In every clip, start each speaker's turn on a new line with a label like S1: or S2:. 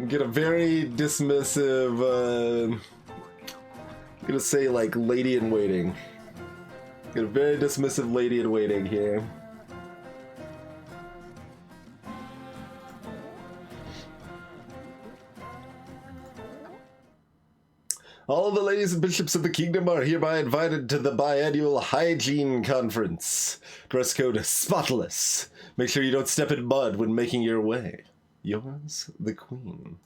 S1: Get a very dismissive, I'm gonna say like lady in waiting. Get a very dismissive lady in waiting here. All the ladies and bishops of the kingdom are hereby invited to the biannual hygiene conference. Dress code spotless. Make sure you don't step in mud when making your way. Yours, the Queen.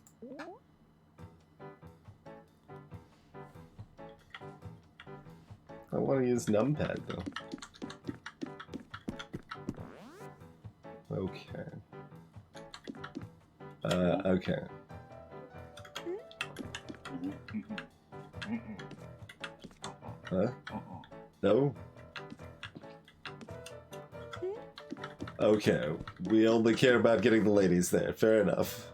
S1: I want to use numpad though. Okay. Okay. Huh? No? Okay, we only care about getting the ladies there. Fair enough.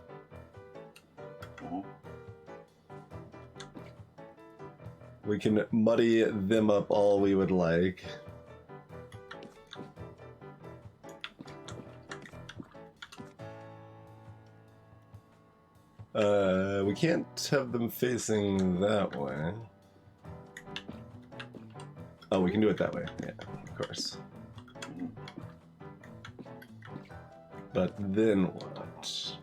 S1: We can muddy them up all we would like. We can't have them facing that way. Oh, we can do it that way. Yeah, of course. But then what?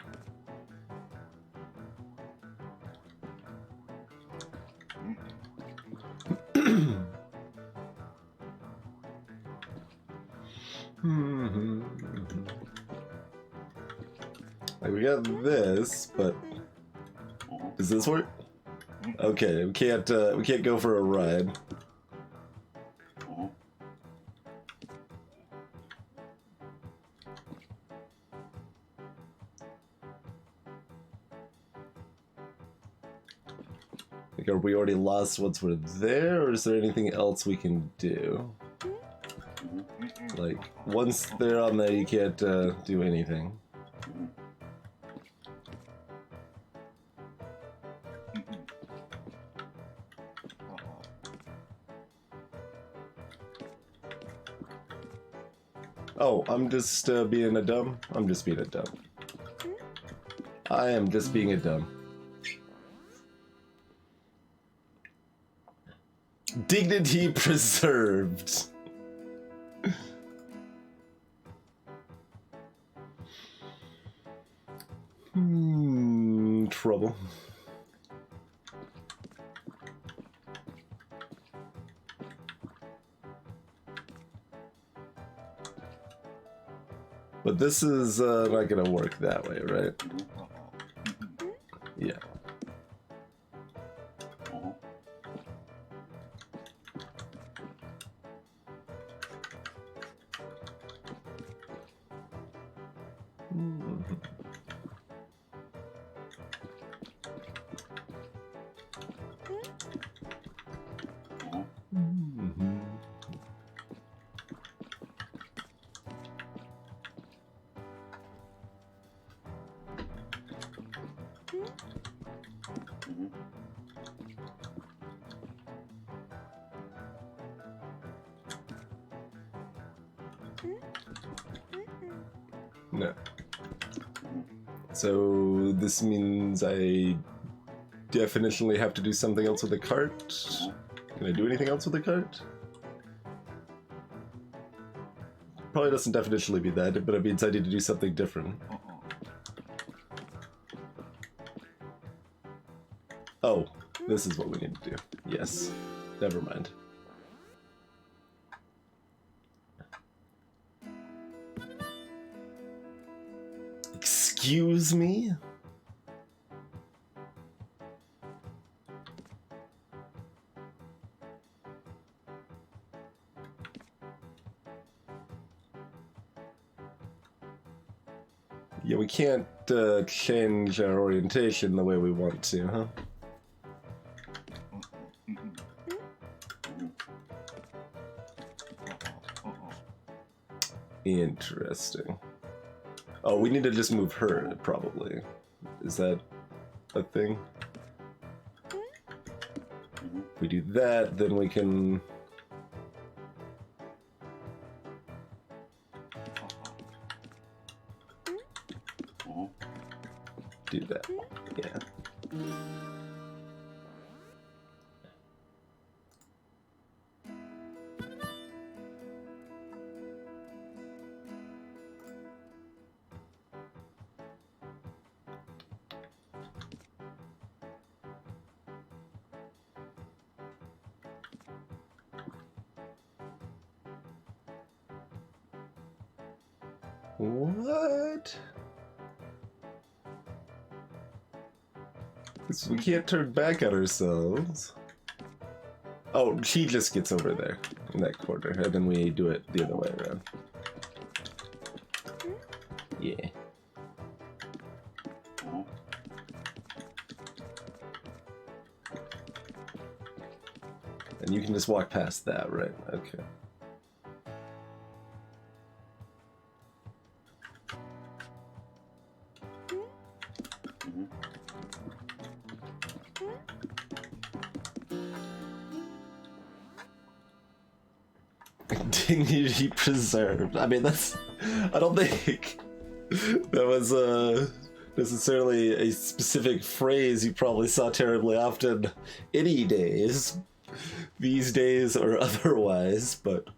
S1: Like we got this, but does this work? Okay, we can't go for a ride. Like, are we already lost once we're there, or is there anything else we can do? Like, once they're on there, you can't do anything. Oh, I'm just being a dumb? I'm just being a dumb. I am just being a dumb. Dignity preserved. Trouble. But this is not gonna work that way, right? Yeah. No. So this means I definitionally have to do something else with the cart. Can I do anything else with the cart? Probably doesn't definitionally be that, but it means I need to do something different. Oh, this is what we need to do. Yes. Never mind. Excuse me? Yeah, we can't change our orientation the way we want to, huh? Interesting. Oh, we need to just move her, probably. Is that a thing? If we do that, then we can... do that. Yeah. What? We can't turn back on ourselves. Oh, she just gets over there in that corner, and then we do it the other way around. Yeah. And you can just walk past that, right? Okay. Dignity preserved. I mean, that's... I don't think that was necessarily a specific phrase you probably saw terribly often any days. These days or otherwise, but...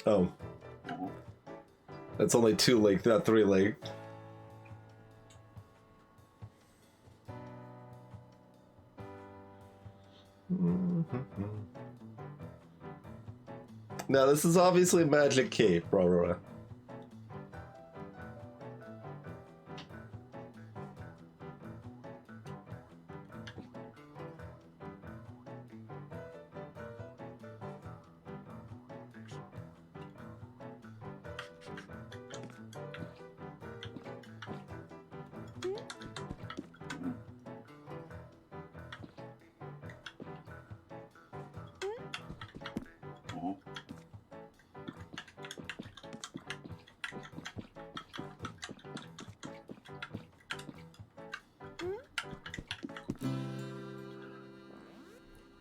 S1: Oh. That's only 2 length, not 3 length. Now this is obviously Magic Cape, Aurora.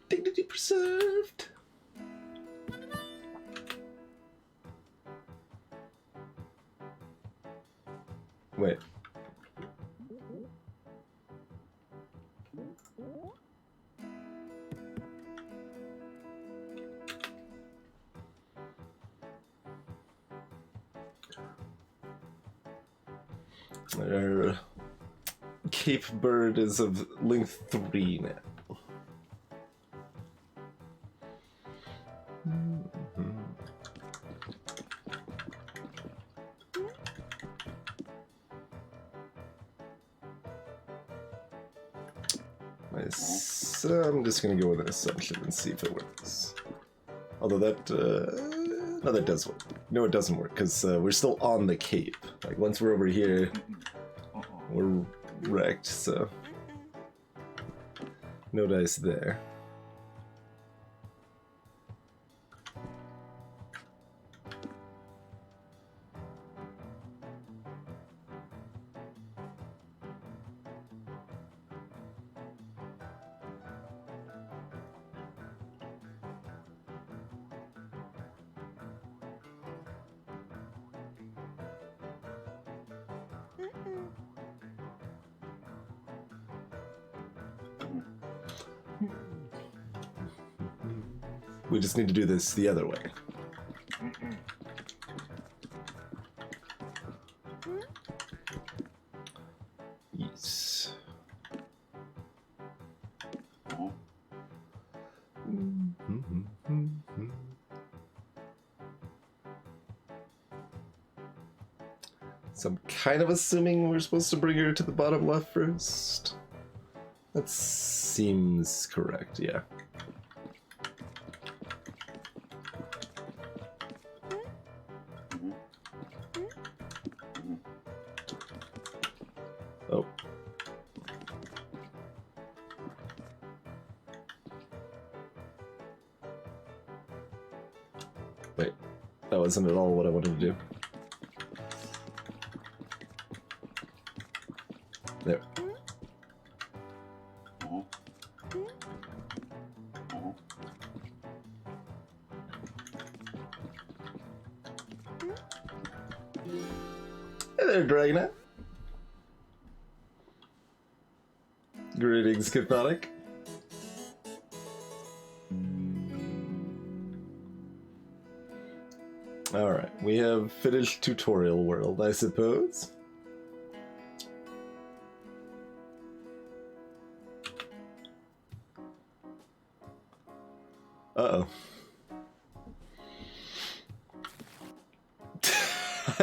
S1: Dignity preserved. Wait. Our Cape Bird is of length 3 now. So I'm just gonna go with an assumption and see if it works. Although that, no, that does work. No, it doesn't work because we're still on the cape. Like once we're over here, we're wrecked. So no dice there. We just need to do this the other way. Yes. So I'm kind of assuming we're supposed to bring her to the bottom left first. That seems correct, yeah. Oh, That wasn't at all what I wanted to do. There. Hey there, Dragonite. Greetings, Catholic. Alright, we have finished tutorial world, I suppose. Uh-oh.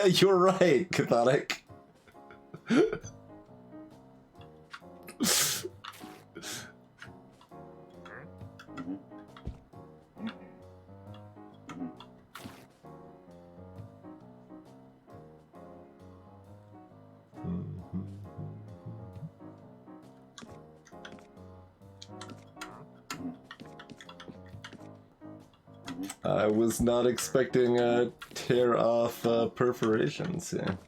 S1: You're right, Catholic. I was not expecting tear off perforations here.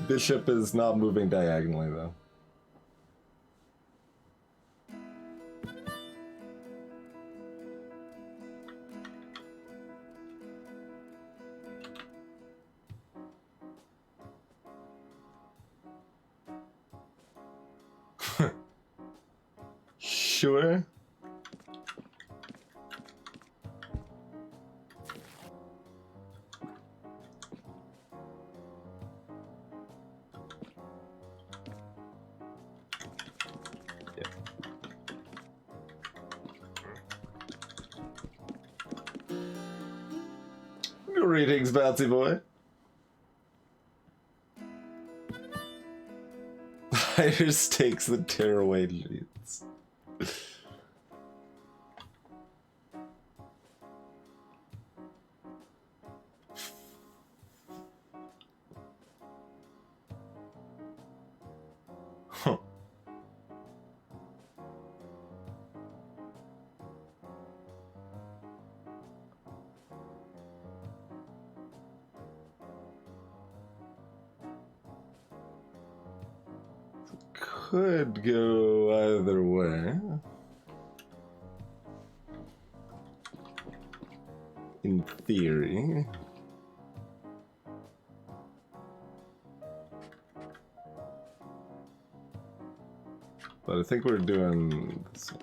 S1: Bishop is not moving diagonally though. Sure. Greetings, Bouncy Boy. Fighters takes the tearaway leads. Huh. Could go either way. In theory. But I think we're doing this one.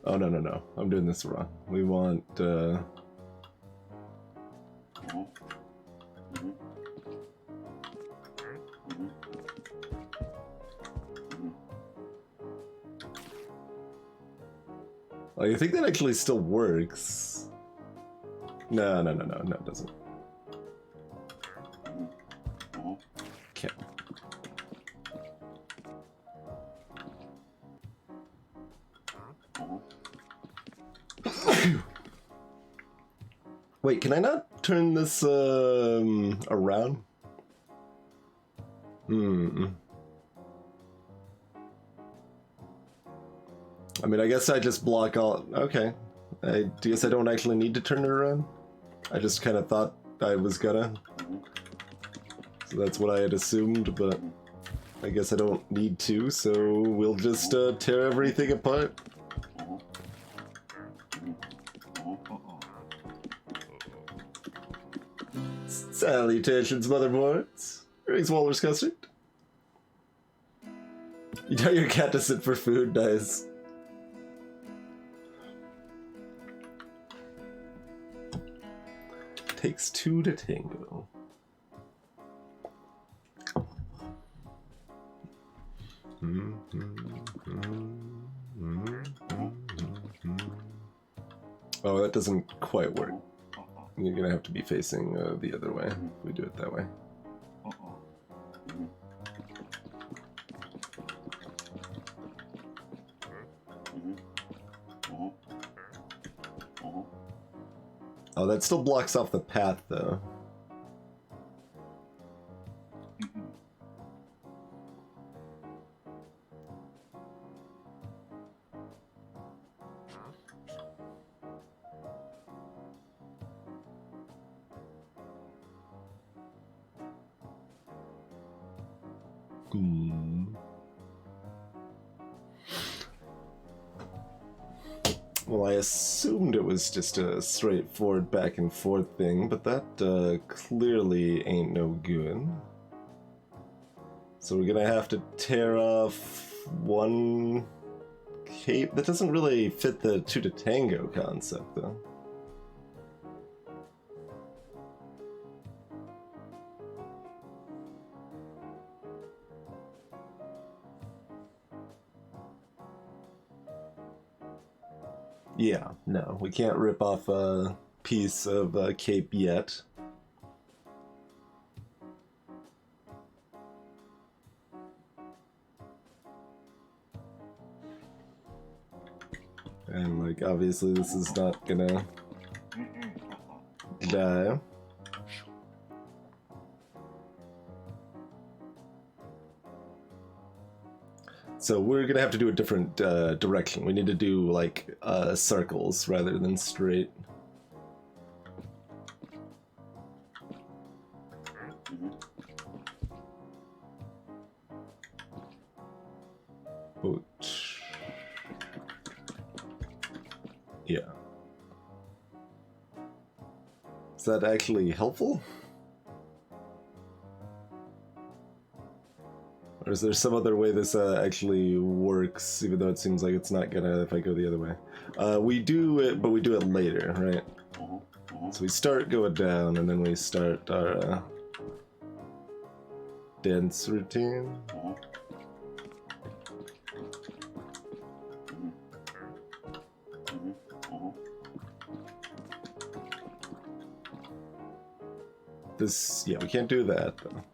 S1: Oh, no. I'm doing this wrong. We want, oh, you think that actually still works? No, it doesn't. Okay. Wait, can I not turn this around? I mean, I guess I just block all... Okay. I guess I don't actually need to turn it around. I just kind of thought I was gonna. So that's what I had assumed, but I guess I don't need to, so we'll just tear everything apart. Salutations, motherboards. Greetings, Walrus Custard. You tell your cat to sit for food, nice. Takes two to tango. Oh, that doesn't quite work. You're gonna have to be facing the other way if we do it that way. Oh, that still blocks off the path, though. Well, I assumed it was just a straightforward back and forth thing, but that clearly ain't no good. So we're gonna have to tear off one cape. That doesn't really fit the two to tango concept, though. Yeah, no, we can't rip off a piece of cape yet. And, like, obviously this is not gonna die. So we're gonna have to do a different direction. We need to do, like, circles rather than straight. But yeah. Is that actually helpful? Or is there some other way this actually works, even though it seems like it's not gonna if I go the other way? We do it, but we do it later, right? So we start going down, and then we start our dance routine. This, yeah, we can't do that, though.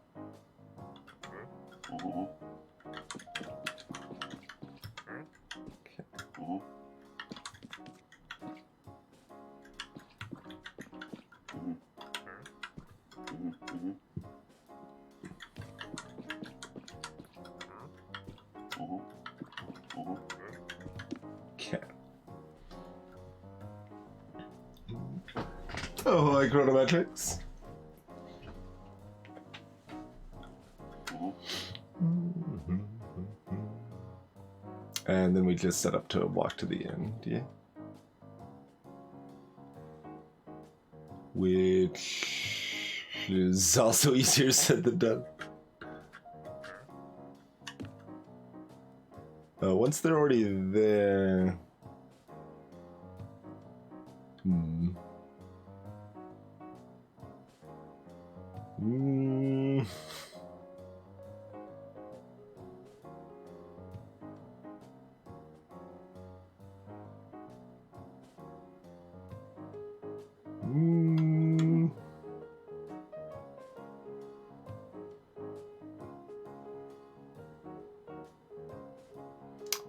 S1: Oh, hi, chronometrics. And then we just set up to walk to the end, yeah? Which is also easier said than done. Once they're already there...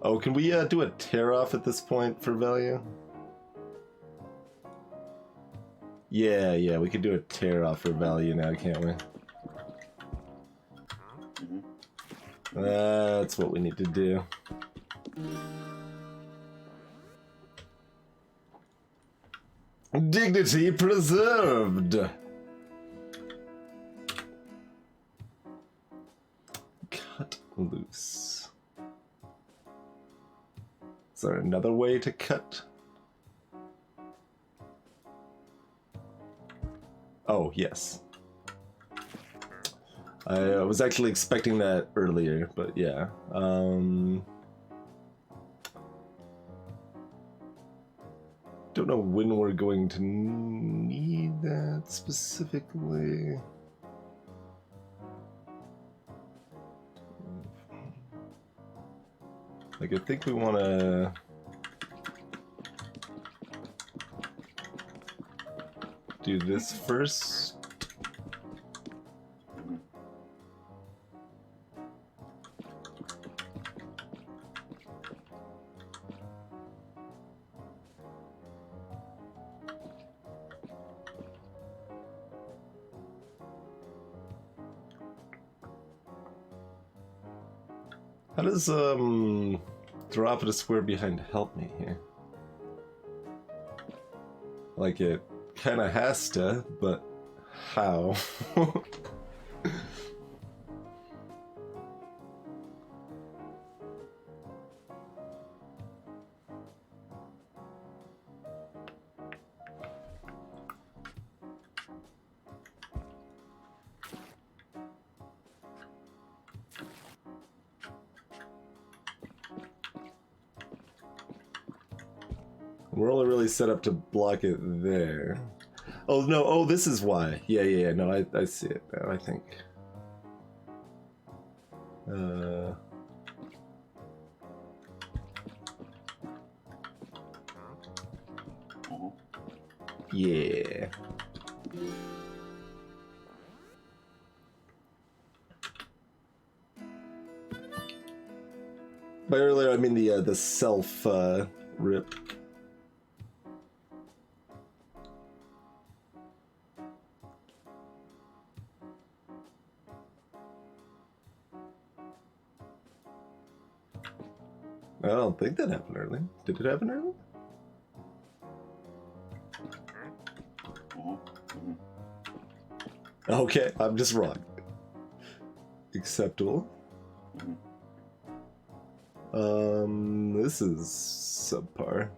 S1: Oh, can we do a tear off at this point for value? Yeah, we could do a tear off for value now, can't we? That's what we need to do. Dignity preserved! Cut loose. Is there another way to cut? Oh, yes. I was actually expecting that earlier, but yeah. Don't know when we're going to need that specifically. Like, I think we want to do this first. How does drop it a square behind help me here? Like, it kind of has to, but how? We're only really set up to block it there. Oh, no. Oh, this is why. Yeah. No, I see it now, I think. Yeah. By earlier, I mean the self rip. I don't think that happened early. Did it happen early? Okay, I'm just wrong. Acceptable. This is subpar.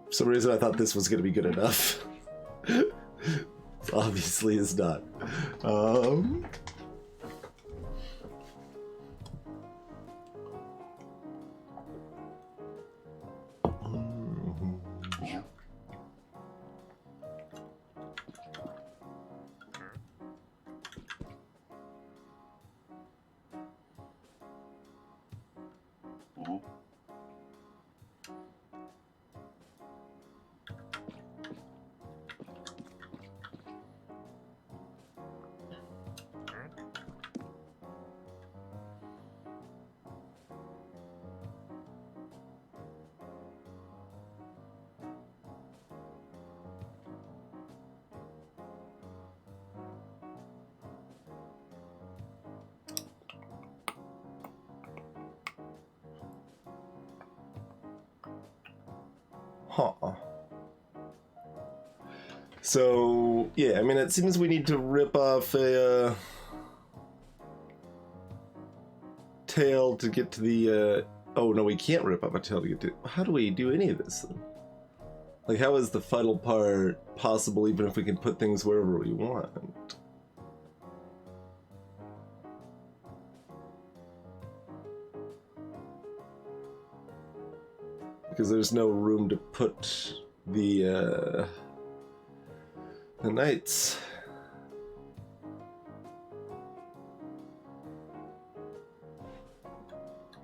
S1: For some reason I thought this was gonna be good enough. Obviously is not. Huh. So, yeah, I mean, it seems we need to rip off a tail to get to the, oh, no, we can't rip off a tail to get to... How do we do any of this, then? Like, how is the final part possible even if we can put things wherever we want? Because there's no room to put the knights.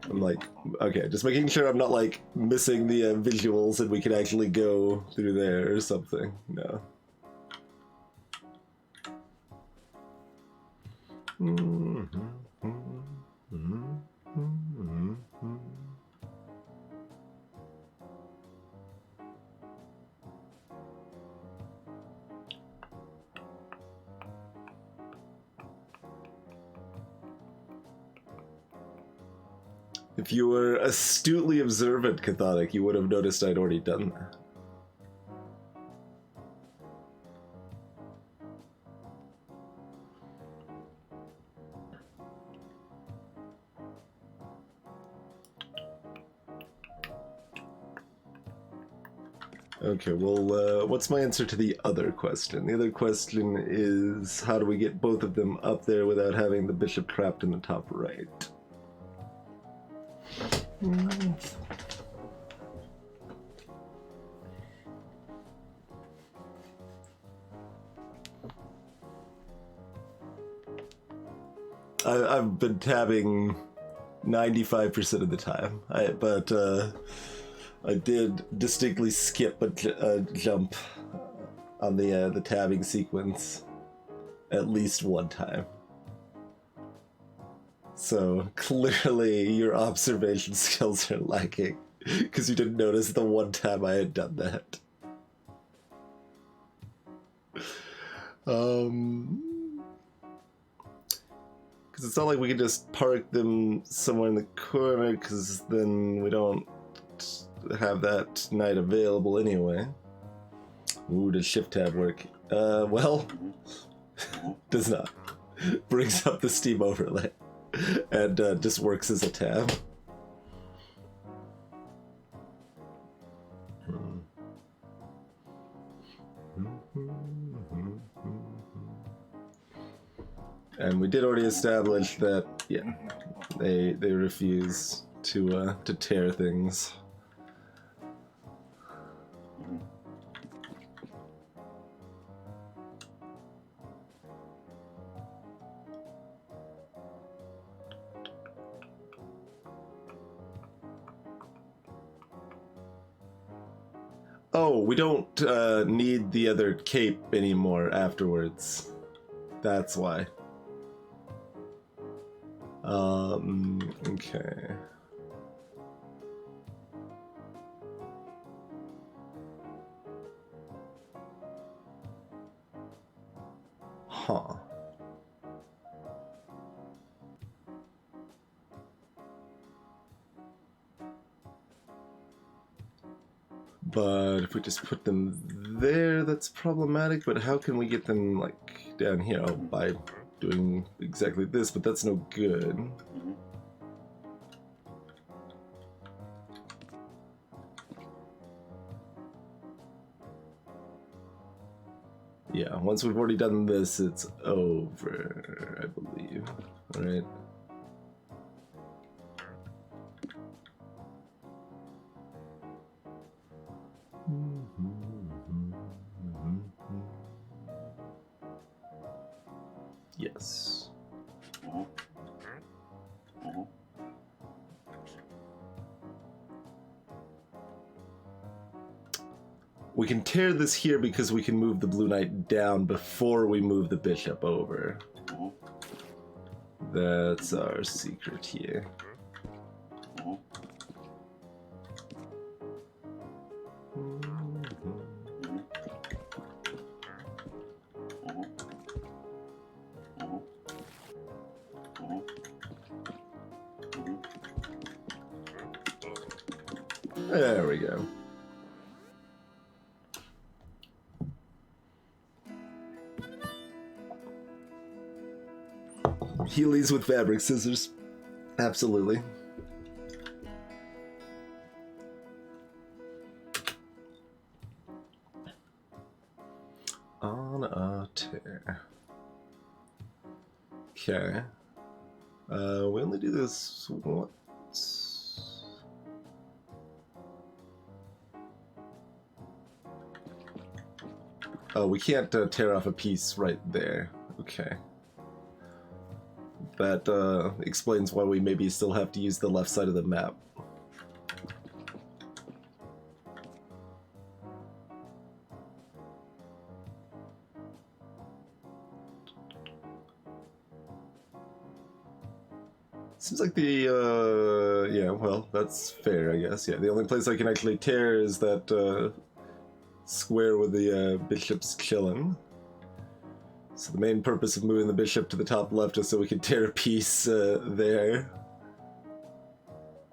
S1: I'm like, okay, just making sure I'm not like missing the visuals and we can actually go through there or something. No. If you were astutely observant, Catholic, you would have noticed I'd already done that. Okay, well, what's my answer to the other question? The other question is, how do we get both of them up there without having the bishop trapped in the top right? I've been tabbing 95% of the time, but I did distinctly skip a jump on the tabbing sequence at least one time. So clearly your observation skills are lacking because you didn't notice the one time I had done that. Because it's not like we can just park them somewhere in the corner, because then we don't have that knight available anyway. Ooh, does shift tab work? Well, does not. Brings up the Steam overlay and just works as a tab. And we did already establish that, yeah, they refuse to tear things. Oh, we don't need the other cape anymore afterwards. That's why. Okay. Huh. But if we just put them there, that's problematic. But how can we get them, like, down here? Oh, by doing exactly this, but that's no good. Yeah, once we've already done this, it's over, I believe. All right. Yes. We can tear this here because we can move the blue knight down before we move the bishop over. That's our secret here. There we go. Heelys with fabric scissors. Absolutely. On a tear. Okay. We only do this once. Oh, we can't tear off a piece right there. Okay. That explains why we maybe still have to use the left side of the map. Seems like the, yeah, well, that's fair, I guess. Yeah, the only place I can actually tear is that square where the bishop's chilling. So the main purpose of moving the bishop to the top left is so we can tear a piece there.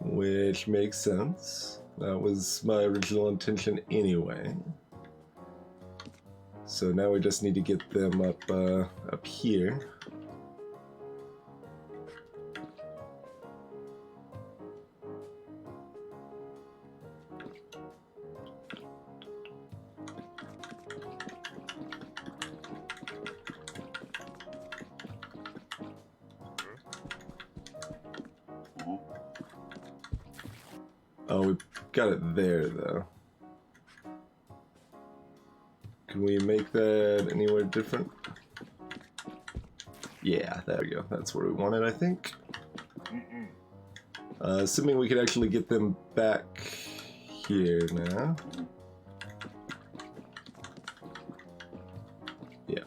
S1: Which makes sense. That was my original intention anyway. So now we just need to get them up here. Oh, we got it there, though. Can we make that anywhere different? Yeah, there we go. That's where we want it, I think. Assuming we could actually get them back here now. Yeah.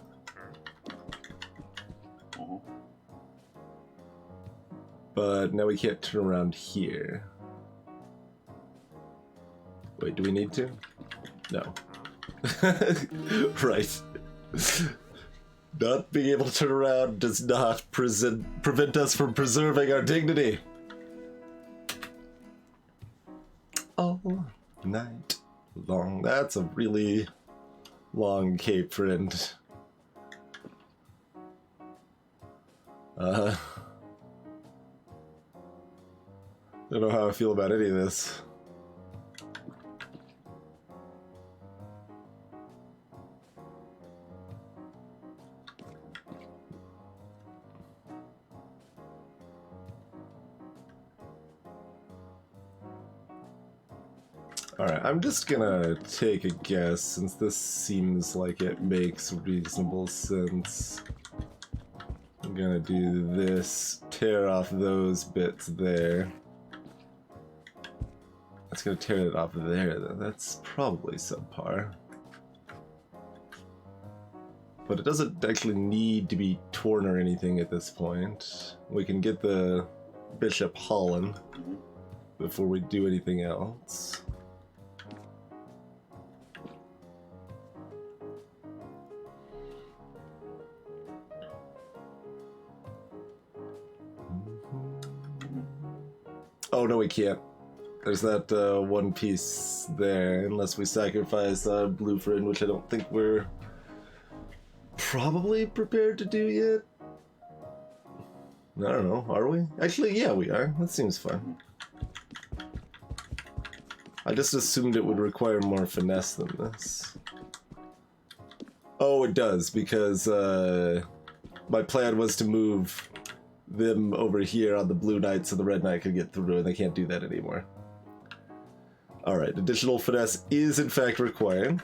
S1: But now we can't turn around here. Wait, do we need to? No. Right. Not being able to turn around does not prevent us from preserving our dignity. All night long. That's a really long cape, friend. Don't know how I feel about any of this. Alright, I'm just gonna take a guess, since this seems like it makes reasonable sense. I'm gonna do this, tear off those bits there. That's gonna tear it off there, though. That's probably subpar. But it doesn't actually need to be torn or anything at this point. We can get the bishop Holland before we do anything else. Oh, no, we can't. There's that one piece there, unless we sacrifice our blue friend, which I don't think we're probably prepared to do yet. I don't know, are we? Actually, yeah, we are. That seems fun. I just assumed it would require more finesse than this. Oh, it does, because my plan was to move them over here on the blue knight so the red knight could get through, and they can't do that anymore. Alright, additional finesse is in fact required.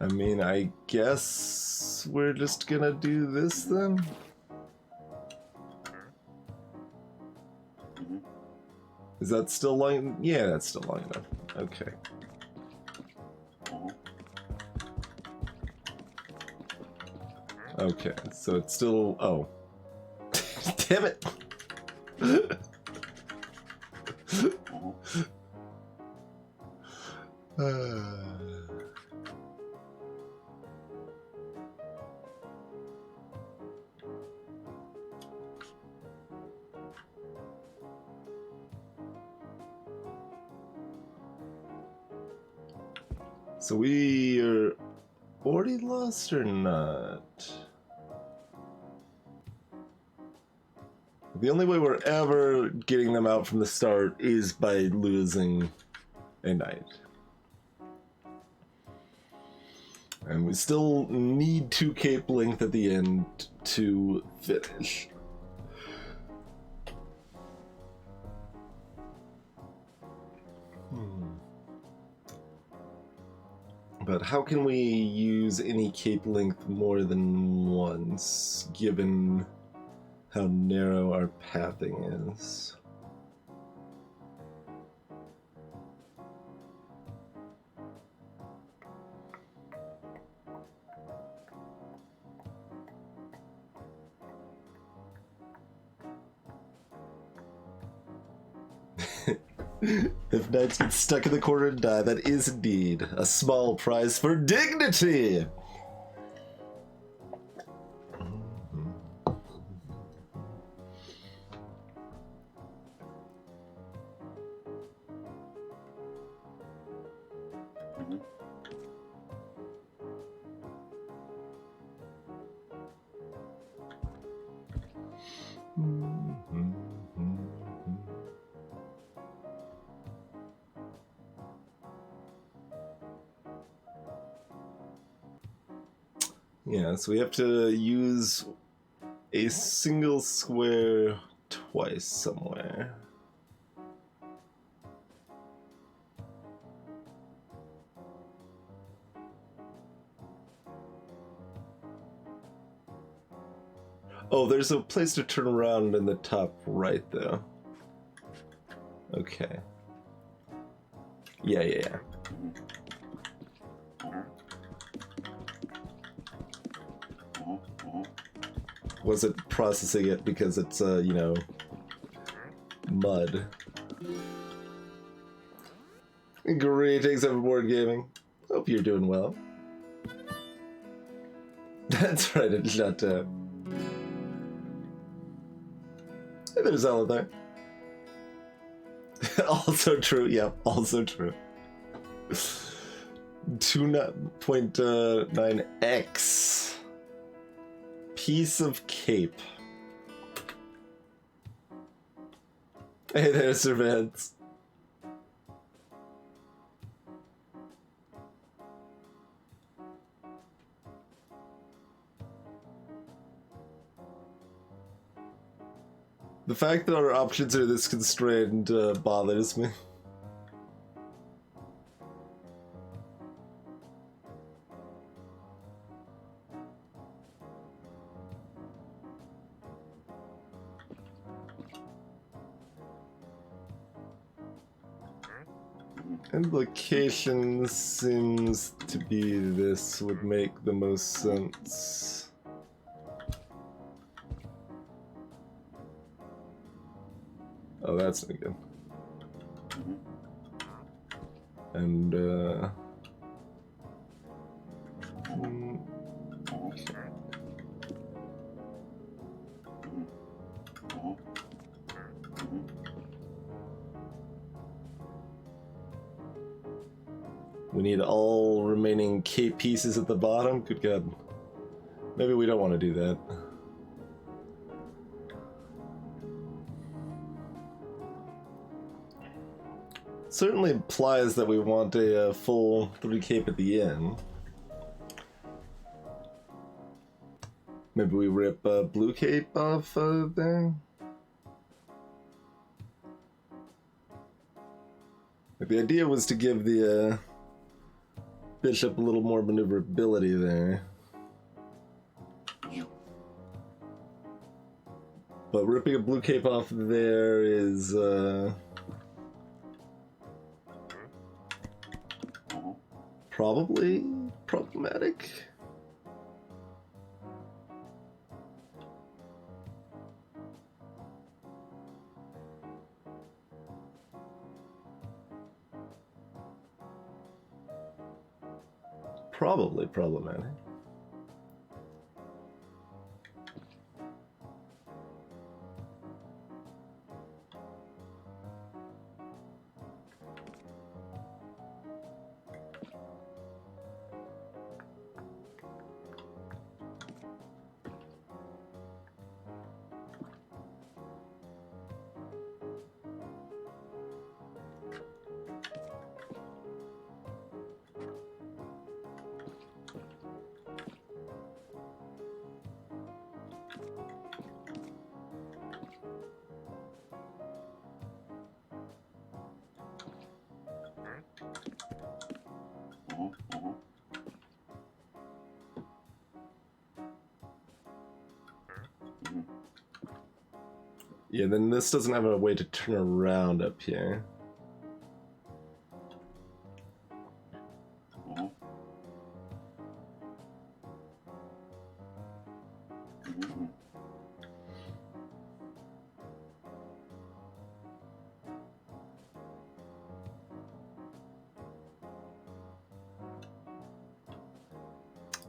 S1: I mean, I guess we're just gonna do this then? Is that still long? Yeah, that's still long enough. Okay. Okay, so it's still... Oh. Damn it! So we are already lost or not? The only way we're ever getting them out from the start is by losing a knight. And we still need 2 cape length at the end to finish. But how can we use any cape length more than once, given how narrow our pathing is? If knights get stuck in the corner and die, that is indeed a small prize for dignity! Yeah, so we have to use a single square twice somewhere. Oh, there's a place to turn around in the top right, though. Okay. Yeah. wasn't processing it because it's, you know, mud. Greetings, everyone gaming. Hope you're doing well. That's right, it's not Hey, there's Ella there. Also true, yeah, also true. 2.9x. Piece of cape. Hey there, Sir Vance. The fact that our options are this constrained bothers me. Implication seems to be this would make the most sense. Oh, that's not good. And, we need all remaining cape pieces at the bottom? Good God. Maybe we don't want to do that. Certainly implies that we want a full 3 cape at the end. Maybe we rip blue cape off there? Like, the idea was to give the bishop a little more maneuverability there. But ripping a blue cape off there is probably problematic. Probably problematic. Yeah, then this doesn't have a way to turn around up here.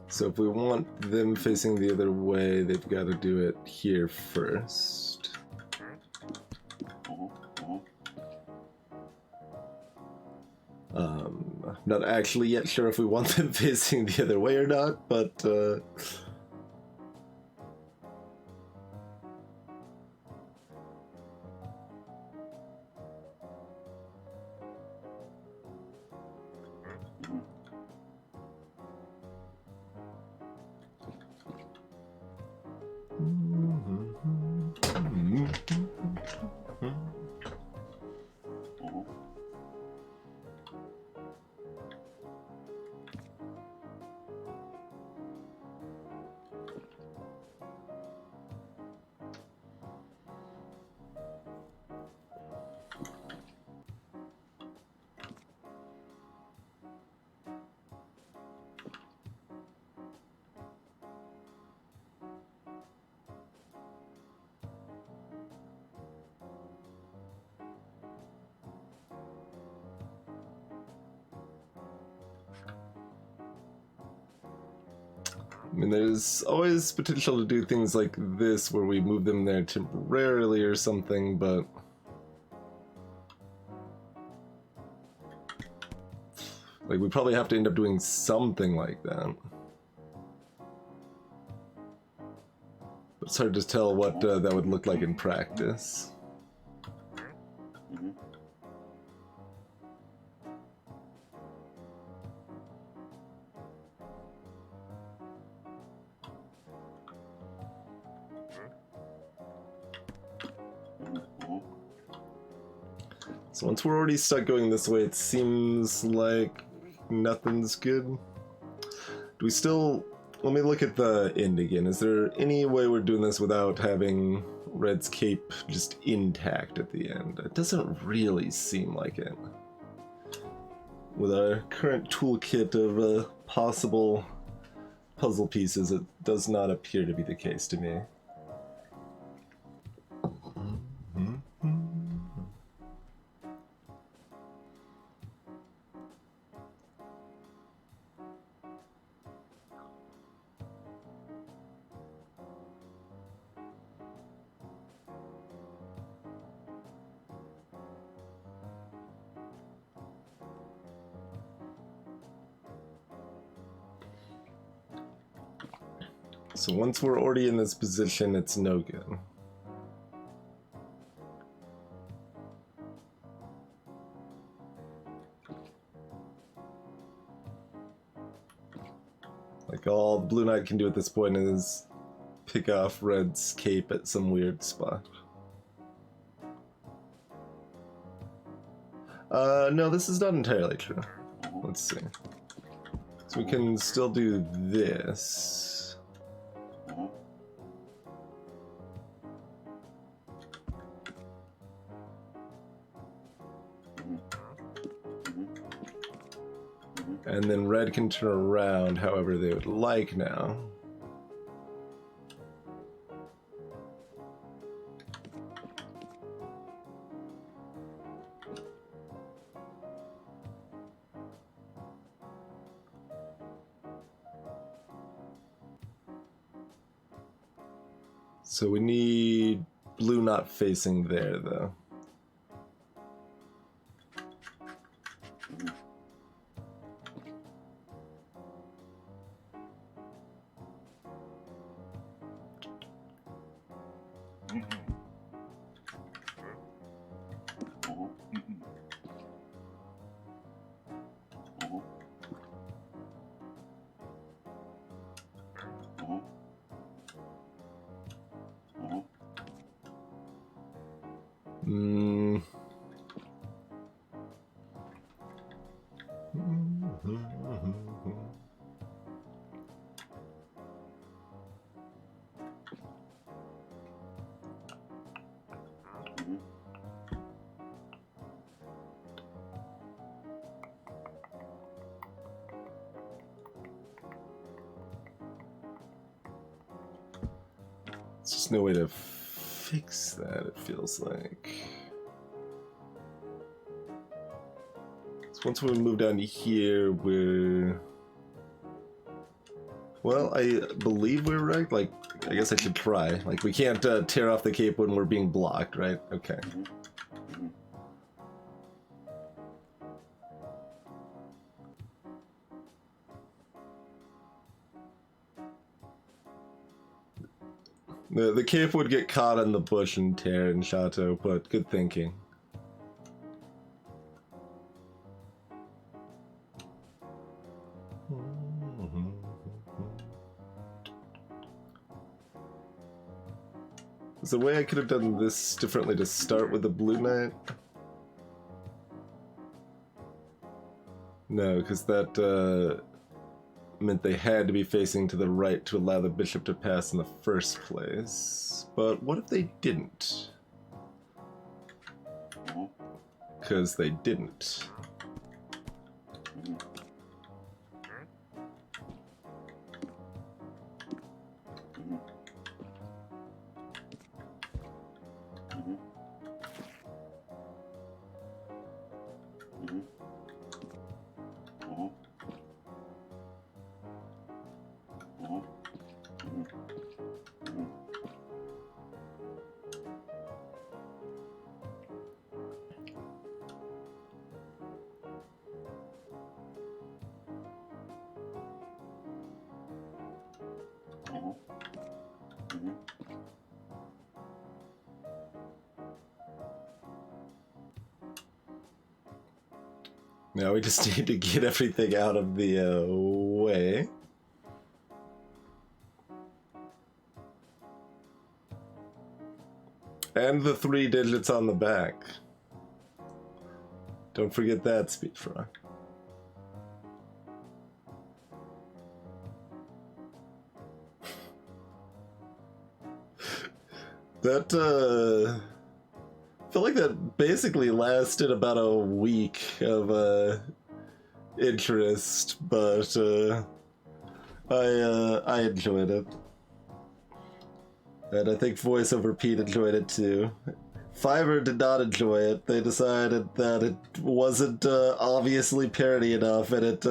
S1: So if we want them facing the other way, they've got to do it here first. Not actually yet sure if we want them facing the other way or not, but I mean, there's always potential to do things like this where we move them there temporarily or something, but... like, we probably have to end up doing something like that. But it's hard to tell what that would look like in practice. So once we're already stuck going this way, it seems like nothing's good. Do we still... let me look at the end again. Is there any way we're doing this without having Red's cape just intact at the end? It doesn't really seem like it. With our current toolkit of possible puzzle pieces, it does not appear to be the case to me. So once we're already in this position, it's no good. Like, all Blue Knight can do at this point is pick off Red's cape at some weird spot. No, this is not entirely true. Let's see. So we can still do this. And then Red can turn around however they would like now. So we need Blue not facing there, though. There's just no way to fix that, it feels like. So once we move down to here, we're... well, I believe we're right. Like, I guess I should try. Like, we can't tear off the cape when we're being blocked, right? Okay. The cape would get caught in the bush and tear in Chateau, but good thinking. Is there a way I could have done this differently to start with the Blue Knight? No, because that meant they had to be facing to the right to allow the bishop to pass in the first place. But what if they didn't? Because they didn't. Now we just need to get everything out of the way. And the 3 digits on the back. Don't forget that, Speed Frog. That, I feel like that basically lasted about a week of, interest, but, I enjoyed it. And I think Voiceover Pete enjoyed it too. Fiverr did not enjoy it. They decided that it wasn't obviously parody enough and it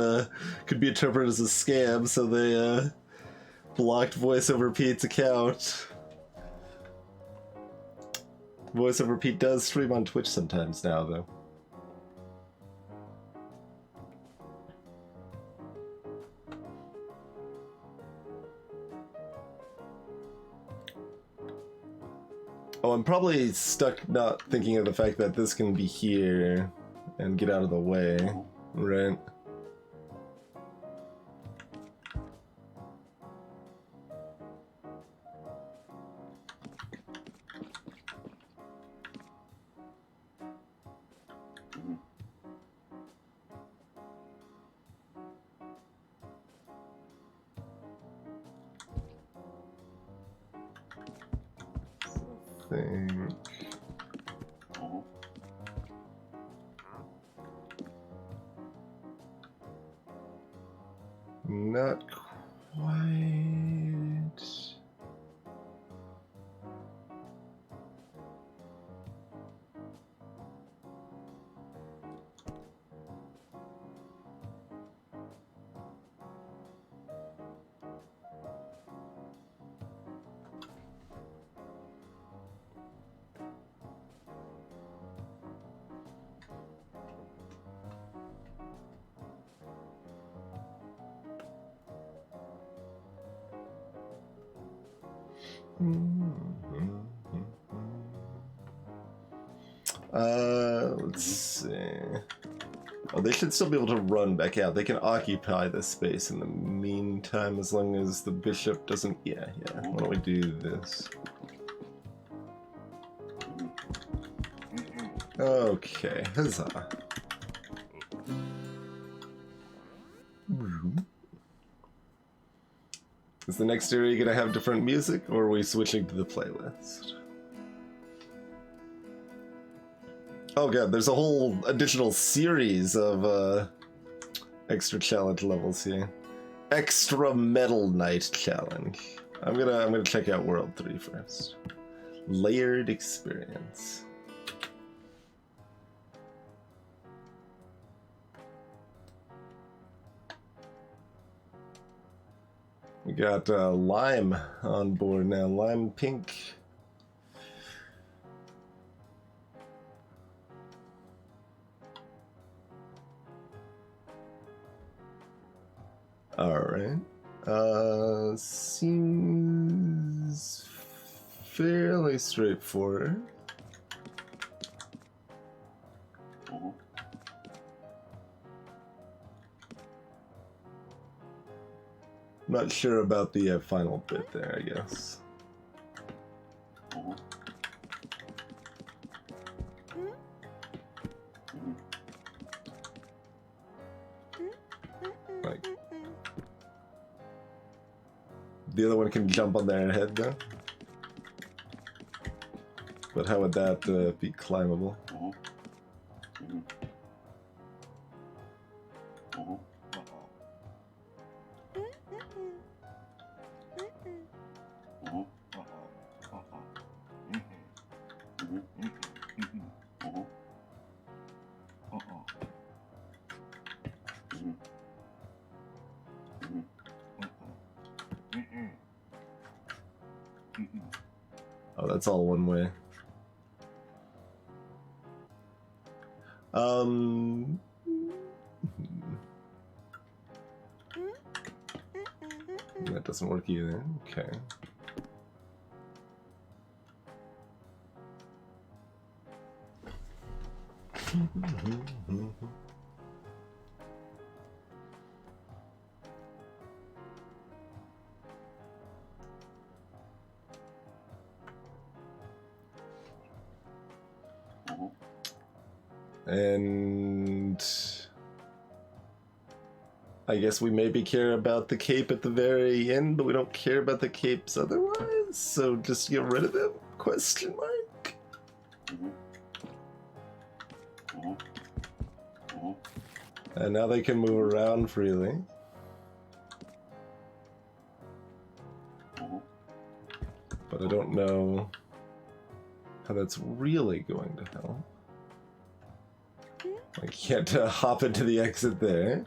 S1: could be interpreted as a scam, so they blocked Voiceover Pete's account. Voiceover Pete does stream on Twitch sometimes now, though. Oh, I'm probably stuck not thinking of the fact that this can be here and get out of the way, right? Think. Not quite. Let's see. Oh, they should still be able to run back out. They can occupy this space in the meantime, as long as the bishop doesn't... Yeah. Why don't we do this? Okay, huzzah. Is the next area gonna have different music, or are we switching to the playlist? Oh god, there's a whole additional series of extra challenge levels here. Extra Metal Night Challenge. I'm gonna check out World 3 first. Layered Experience. We got Lime on board now. Lime Pink. Alright. Seems fairly straightforward. Not sure about the final bit there, I guess. Like, the other one can jump on their head, though. But how would that be climbable? Oh, that's all one way. That doesn't work either. Okay. And I guess we maybe care about the cape at the very end, but we don't care about the capes otherwise, so just get rid of them? Question mark? And now they can move around freely. But I don't know how that's really going to help. I can't hop into the exit there.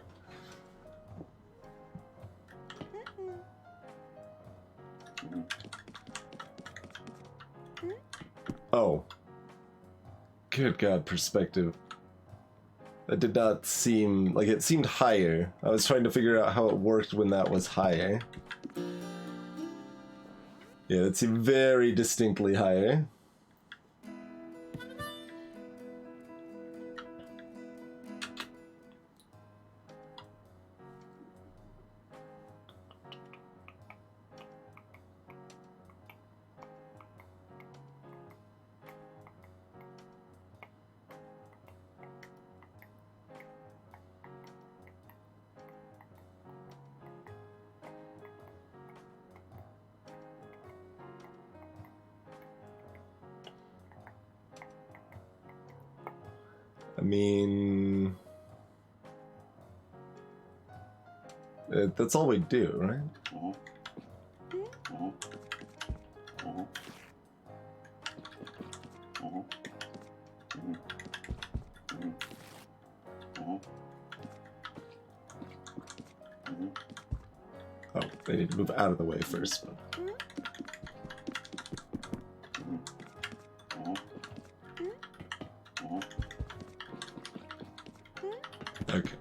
S1: Oh. Good God, perspective. That did not seem... like, it seemed higher. I was trying to figure out how it worked when that was higher. Yeah, it seemed very distinctly higher. I mean... that's all we do, right? Oh, they need to move out of the way first. Okay.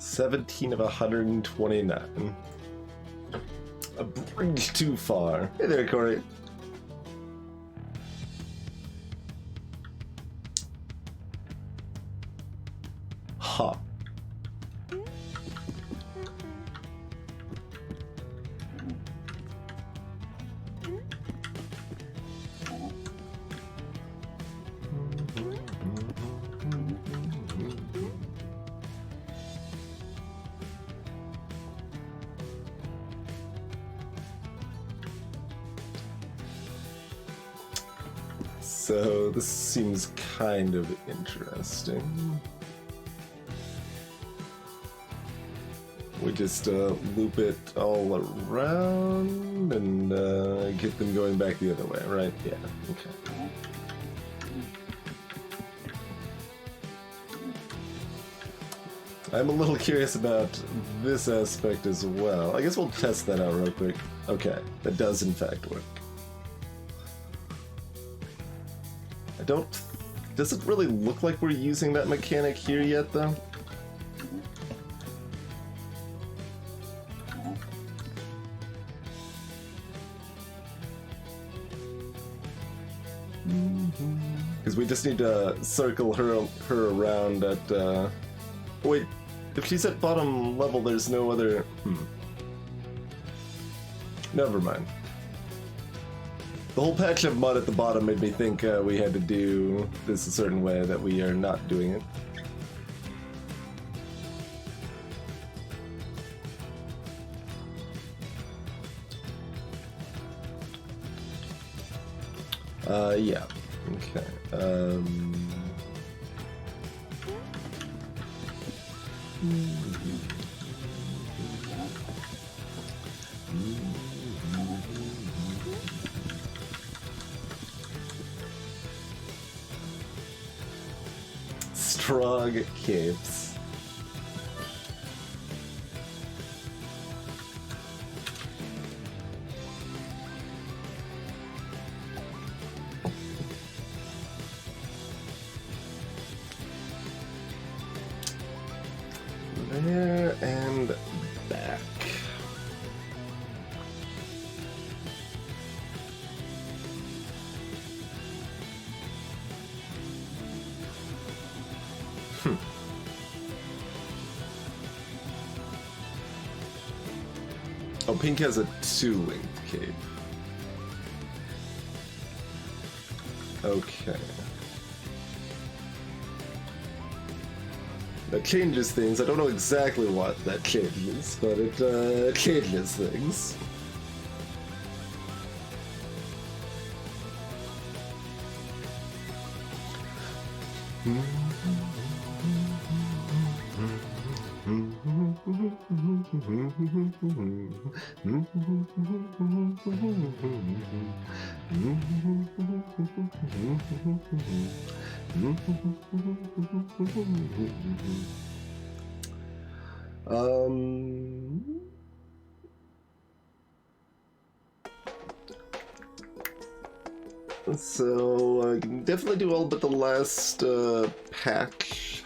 S1: $17 of 129. A bridge too far. Hey there, Corey. Huh. So this seems kind of interesting. We just loop it all around and get them going back the other way, right? Yeah, okay. I'm a little curious about this aspect as well. I guess we'll test that out real quick. Okay, that does in fact work. Doesn't really look like we're using that mechanic here yet, though. Because we just need to circle her around at, wait, if she's at bottom level, there's no other... Never mind. The whole patch of mud at the bottom made me think we had to do this a certain way that we are not doing it. Yeah. Okay. Strong capes. There and back. Oh, pink has a 2-length cape. Okay. That changes things. I don't know exactly what that changes, but it changes things. So I can definitely do all but the last patch.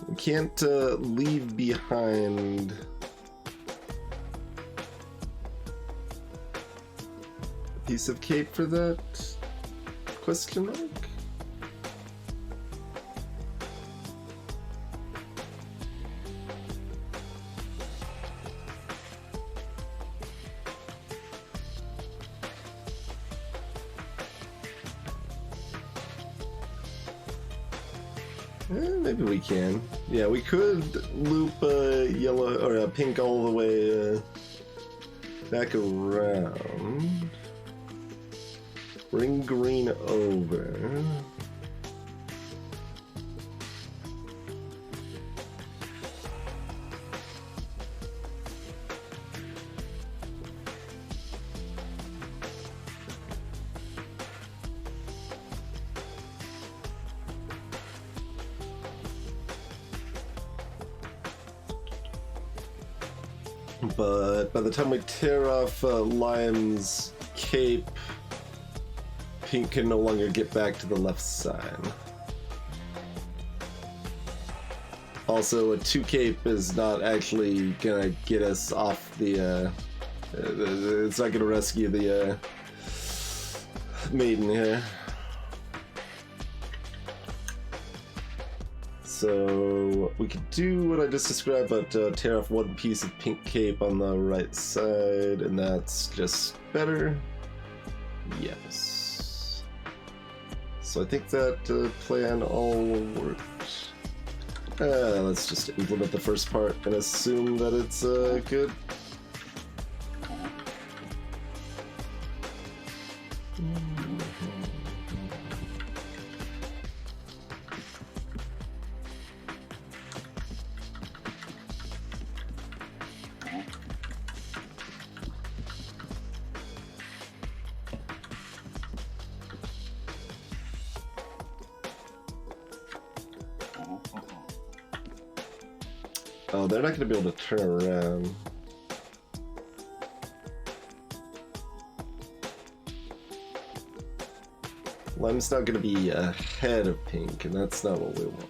S1: I can't leave behind a piece of cape for that? Question mark? Maybe we can. Yeah, we could loop yellow or pink all the way back around. Bring green over. But by the time we tear off Lime's cape, pink can no longer get back to the left side. Also, a 2 cape is not actually gonna get us off the, it's not gonna rescue the maiden here. So we could do what I just described, but tear off 1 piece of pink cape on the right side, and that's just better. Yes. So I think that plan all worked. Let's just implement the first part and assume that it's good. Oh, they're not going to be able to turn around. Lime's not going to be ahead of pink, and that's not what we want.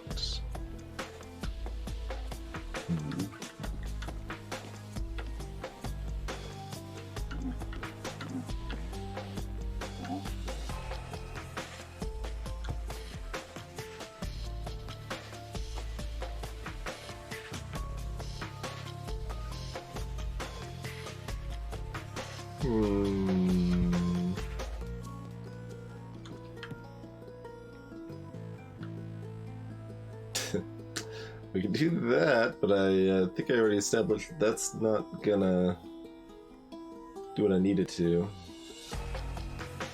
S1: We can do that, but I think I already established that's not gonna do what I needed to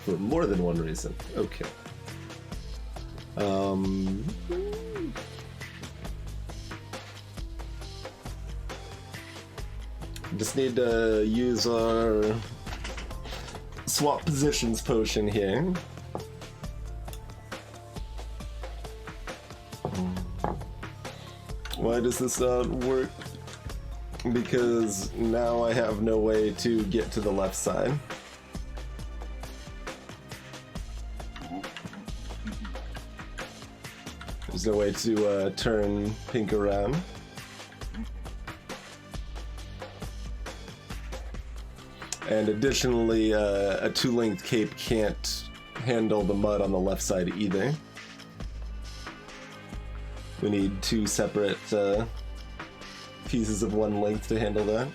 S1: for more than one reason. Okay. Just need to use our swap positions potion here. Why does this not work? Because now I have no way to get to the left side. There's no way to turn pink around. And additionally, a two-length cape can't handle the mud on the left side either. We need two separate pieces of one length to handle that.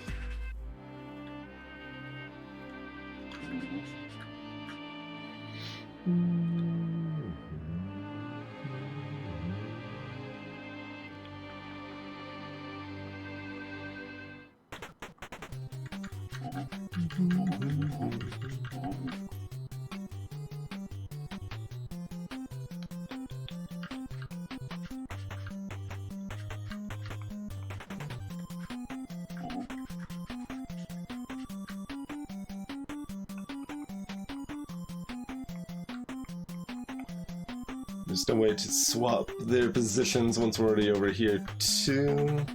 S1: There's no way to swap their positions once we're already over here, too.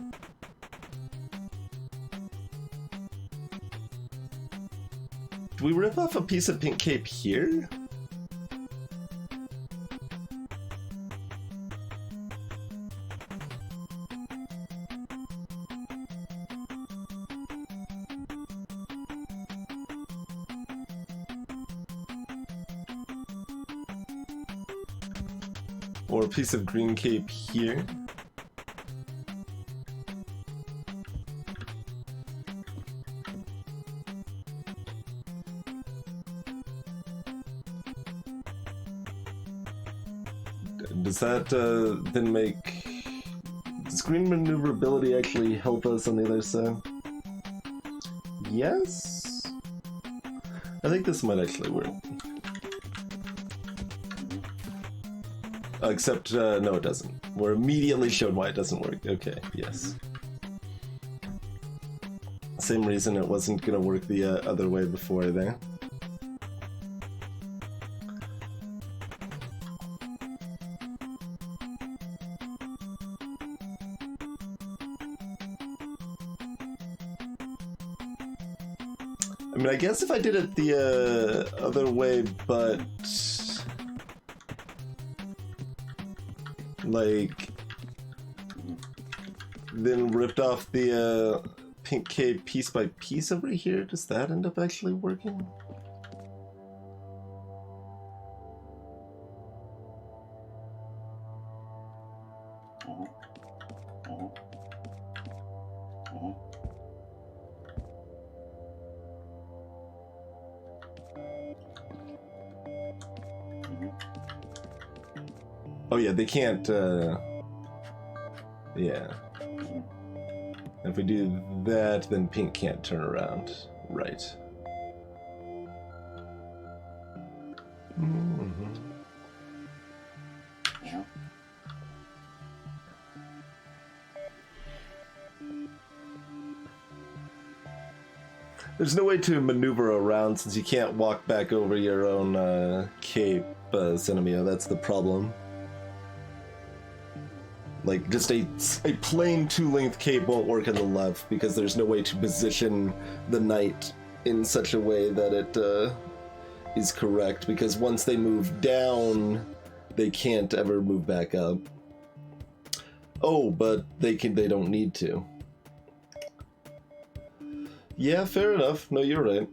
S1: Do we rip off a piece of pink cape here? Or a piece of green cape here? Does that then make... Does green maneuverability actually help us on the other side? Yes? I think this might actually work. Except, no it doesn't. We're immediately shown why it doesn't work. Okay, yes. Same reason it wasn't gonna work the other way before there. I mean, I guess if I did it the other way, but... like... then ripped off the pink cape piece by piece over here, does that end up actually working? Oh yeah, they can't, yeah. If we do that, then pink can't turn around. Right. Mm-hmm. There's no way to maneuver around since you can't walk back over your own cape, Cinemia. That's the problem. Like, just a plain two-length cape won't work on the left because there's no way to position the knight in such a way that it is correct, because once they move down, they can't ever move back up. Oh, but they don't need to. Yeah, fair enough. No, you're right.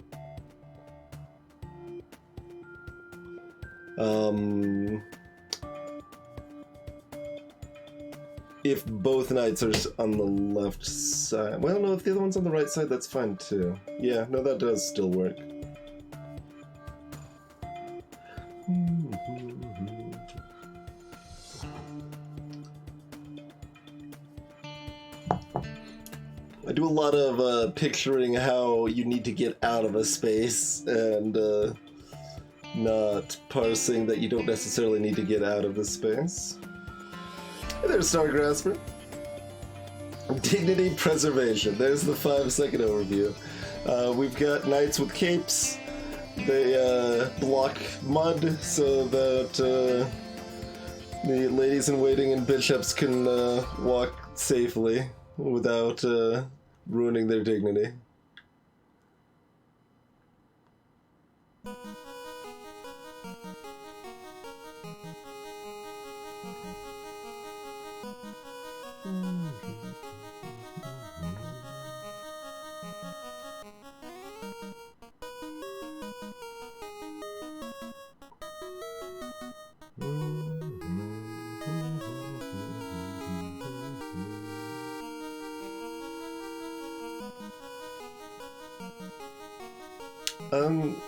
S1: If both knights are on the left side... Well, no, if the other one's on the right side, that's fine too. Yeah, no, that does still work. I do a lot of picturing how you need to get out of a space and not parsing that you don't necessarily need to get out of the space. Hey there, Stargrasper. Dignity preservation. There's the 5-second overview. We've got knights with capes. They block mud so that the ladies-in-waiting and bishops can walk safely without ruining their dignity.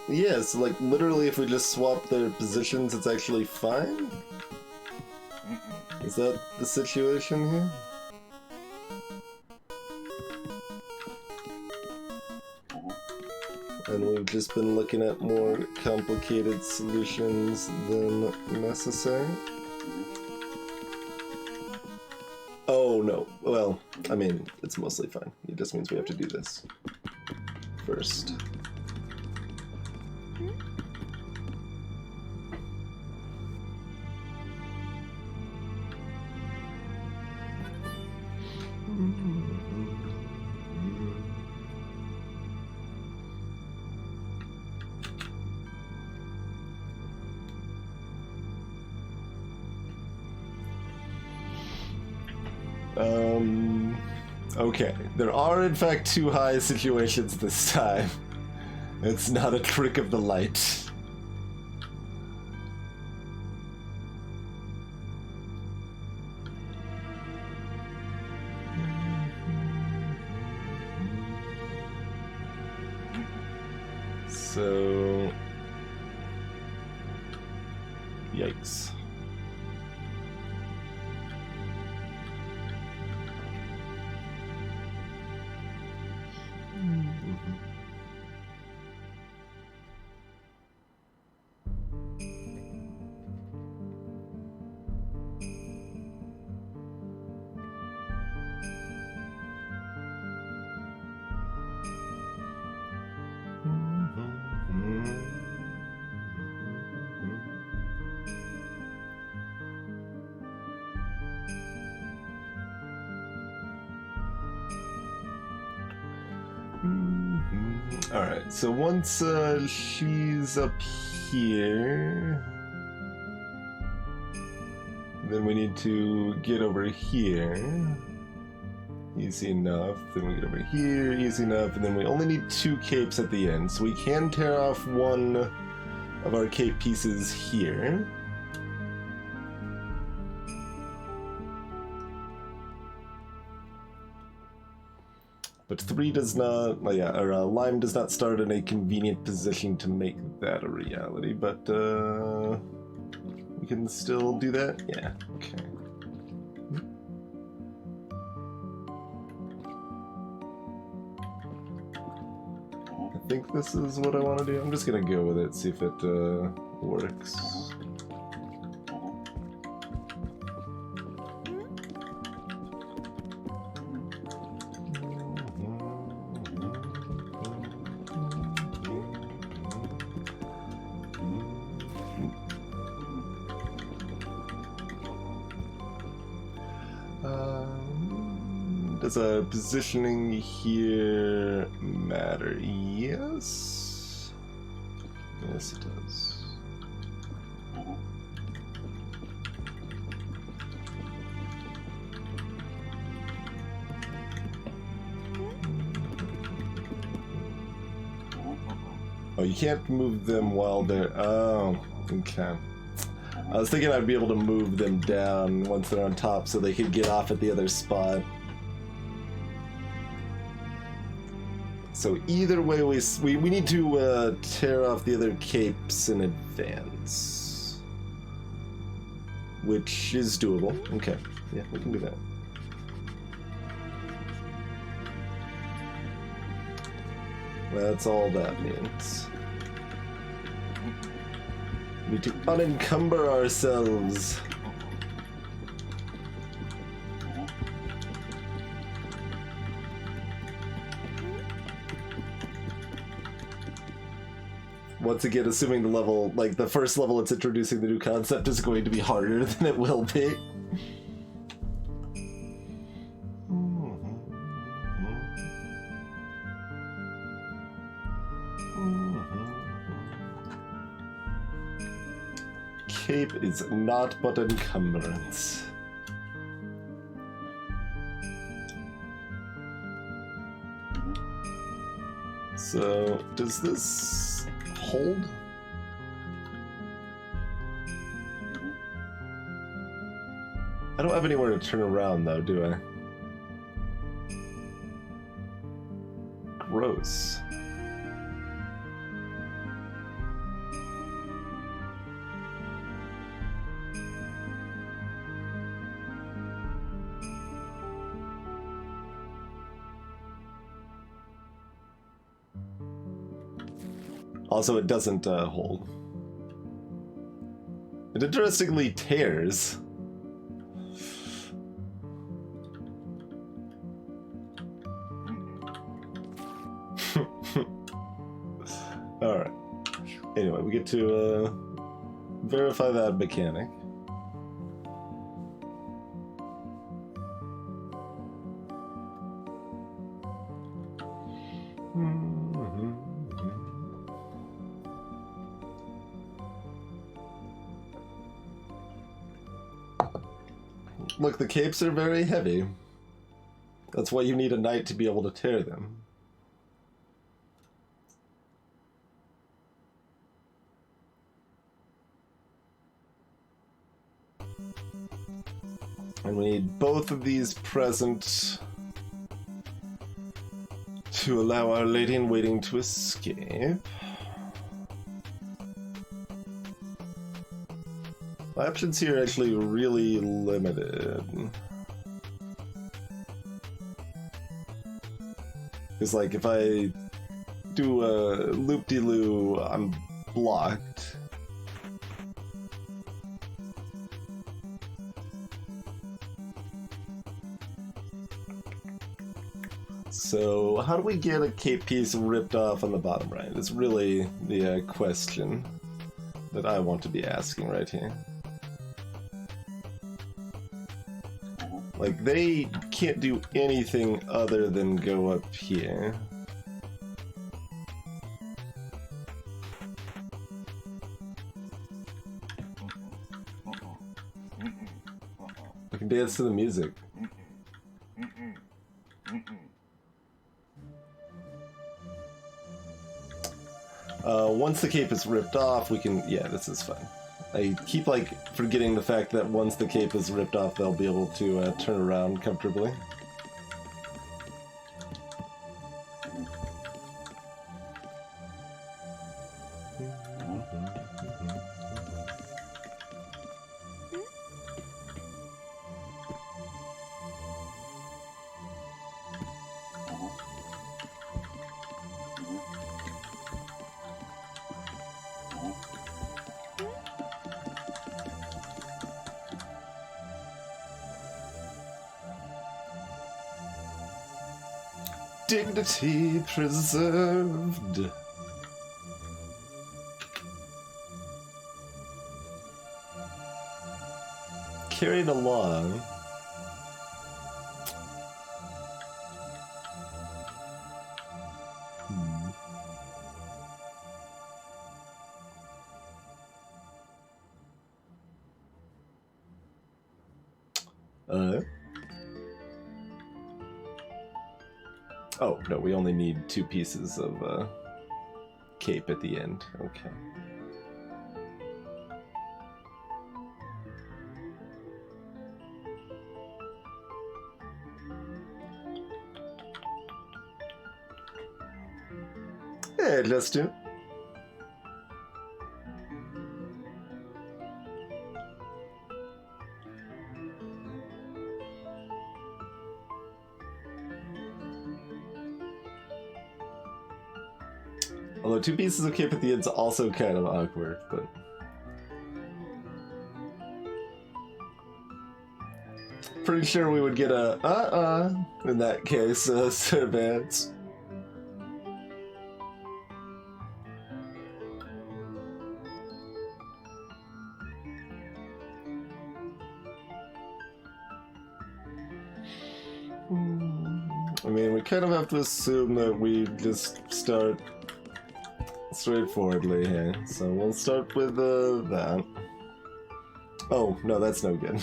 S1: Yeah, so like literally if we just swap their positions, it's actually fine? Is that the situation here? And we've just been looking at more complicated solutions than necessary? Oh no, well, I mean, it's mostly fine. It just means we have to do this first. Okay, there are in fact two high situations this time. It's not a trick of the light. So... yikes. Alright, so once she's up here, then we need to get over here. Easy enough. Then we get over here, easy enough, and then we only need 2 capes at the end, so we can tear off one of our cape pieces here. But 3 does not, Lime does not start in a convenient position to make that a reality, but we can still do that? Yeah, okay. I think this is what I want to do. I'm just gonna go with it, see if it works. Does our positioning here matter? Yes. Yes, it does. Oh, you can't move them while they're... oh, okay. I was thinking I'd be able to move them down once they're on top so they could get off at the other spot. So either way, we need to tear off the other capes in advance. Which is doable. Okay, yeah, we can do that. That's all that means. We need to unencumber ourselves. Once again, assuming the level, like the first level it's introducing the new concept is going to be harder than it will be. Cape is not but encumbrance. So, does this hold? I don't have anywhere to turn around though, do I? Gross. Also, it doesn't hold. It interestingly tears. Alright. Anyway, we get to verify that mechanic. Look, the capes are very heavy. That's why you need a knight to be able to tear them. And we need both of these present to allow our lady in waiting to escape. My options here are actually really limited. Because, like, if I do a loop-de-loo, I'm blocked. So, how do we get a cape piece ripped off on the bottom right? It's really the question that I want to be asking right here. Like, they can't do anything other than go up here. I can dance to the music. Once the cape is ripped off, we can... Yeah, this is fine. I keep, like, forgetting the fact that once the cape is ripped off, they'll be able to turn around comfortably. Dignity preserved. Carried along. Oh, no, we only need 2 pieces of cape at the end. Okay. Hey, let's do. Although 2 pieces of cape at the end's also kind of awkward, but... Pretty sure we would get a in that case, Servants. I mean, we kind of have to assume that we just start straightforwardly here. So we'll start with that. Oh, no, that's no good.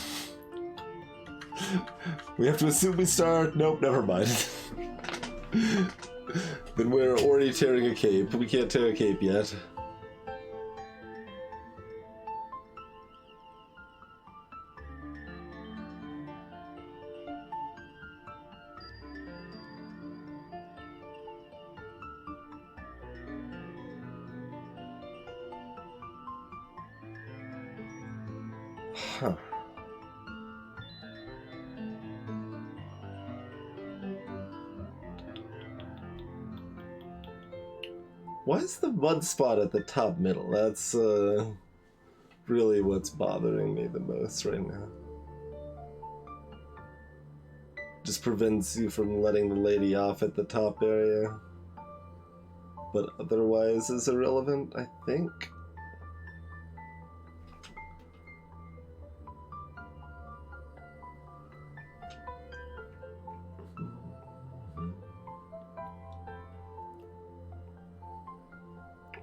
S1: We have to assume we start... Nope, never mind. Then we're already tearing a cape. We can't tear a cape yet. Huh. Why is the mud spot at the top middle? That's really what's bothering me the most right now. Just prevents you from letting the lady off at the top area. But otherwise is irrelevant, I think.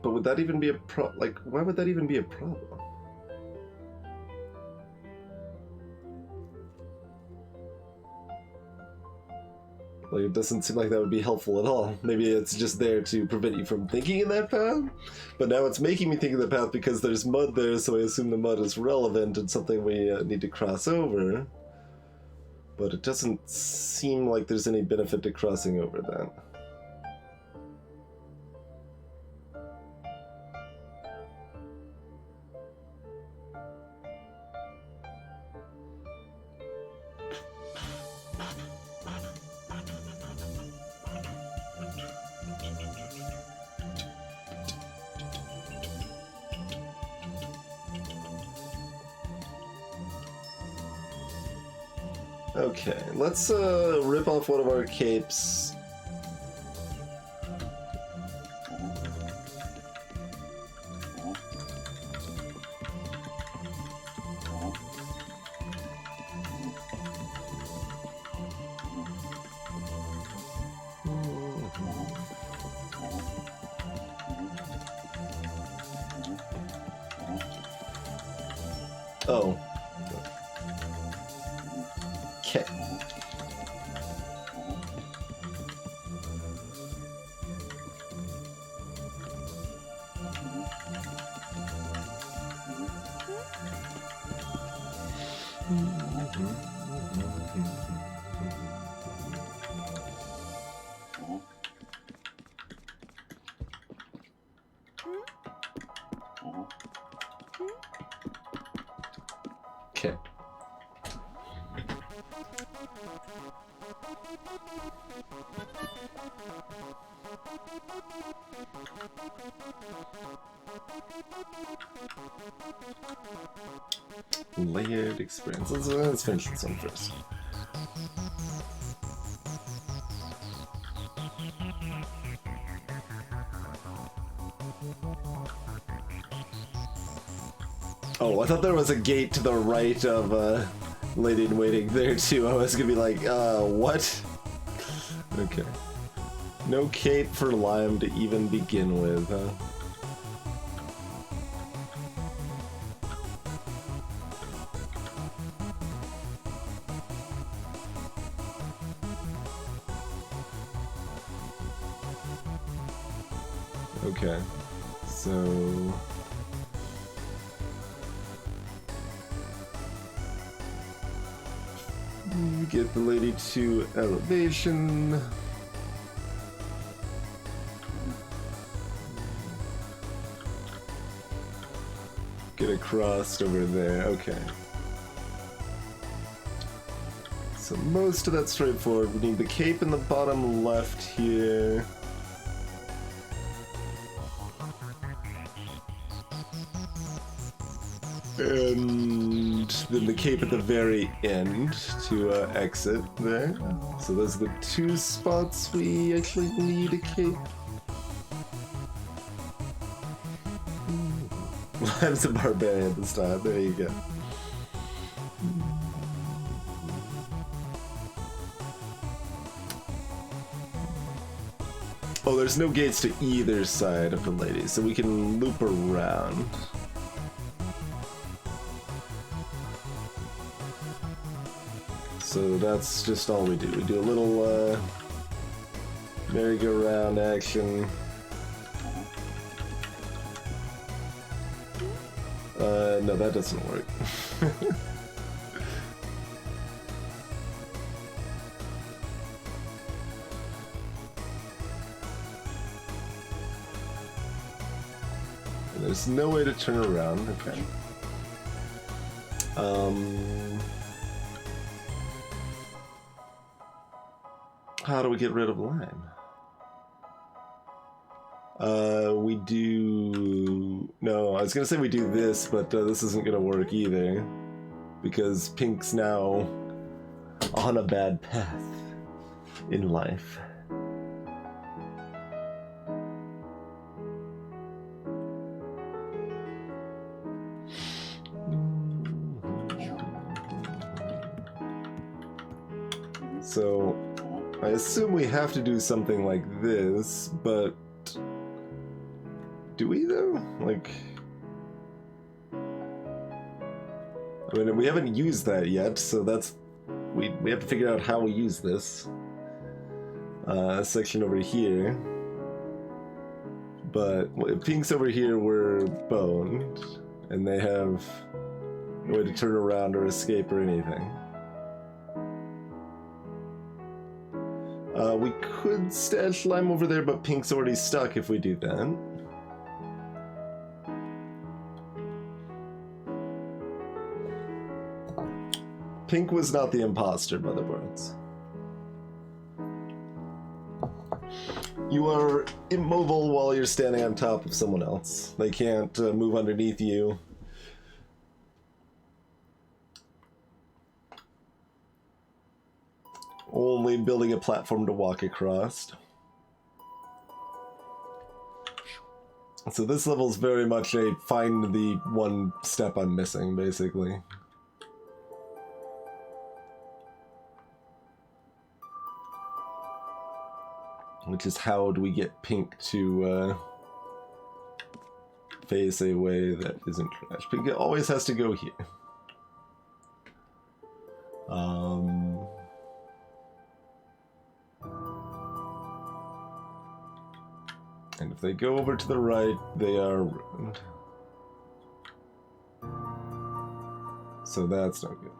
S1: But would that even be a like, why would that even be a problem? Like, it doesn't seem like that would be helpful at all. Maybe it's just there to prevent you from thinking in that path? But now it's making me think of the path because there's mud there, so I assume the mud is relevant and something we need to cross over. But it doesn't seem like there's any benefit to crossing over that. Okay, let's rip off one of our capes. Oh. Okay. Okay. Layered experience. Let's finish this one first. Oh, I thought there was a gate to the right of Lady in Waiting there too. I was gonna be like, what? Okay. No cape for Lime to even begin with, huh? Okay, so... get the lady to elevation. Get it crossed over there, okay. So most of that's straightforward. We need the cape in the bottom left here. And then the cape at the very end to exit there. So those are the two spots we actually need a cape. I'm a barbarian this time, there you go. Oh, there's no gates to either side of the lady, so we can loop around. So that's just all we do. We do a little Merry-go-round action. No, that doesn't work. There's no way to turn around. Okay. How do we get rid of lime? We do... No, I was gonna say we do this, but this isn't gonna work either. Because Pink's now on a bad path in life. So, I assume we have to do something like this, but... Do we, though? Like... I mean, we haven't used that yet, so that's... We have to figure out how we use this. Section over here. But if Pink's over here, we're boned. And they have no way to turn around or escape or anything. We could stash lime over there, but Pink's already stuck if we do that. Pink was not the imposter, motherboards. You are immobile while you're standing on top of someone else. They can't move underneath you. Only building a platform to walk across. So this level is very much a find the one step I'm missing, basically. Which is how do we get Pink to face a way that isn't trash. Pink always has to go here. And if they go over to the right, they are ruined. So that's not good.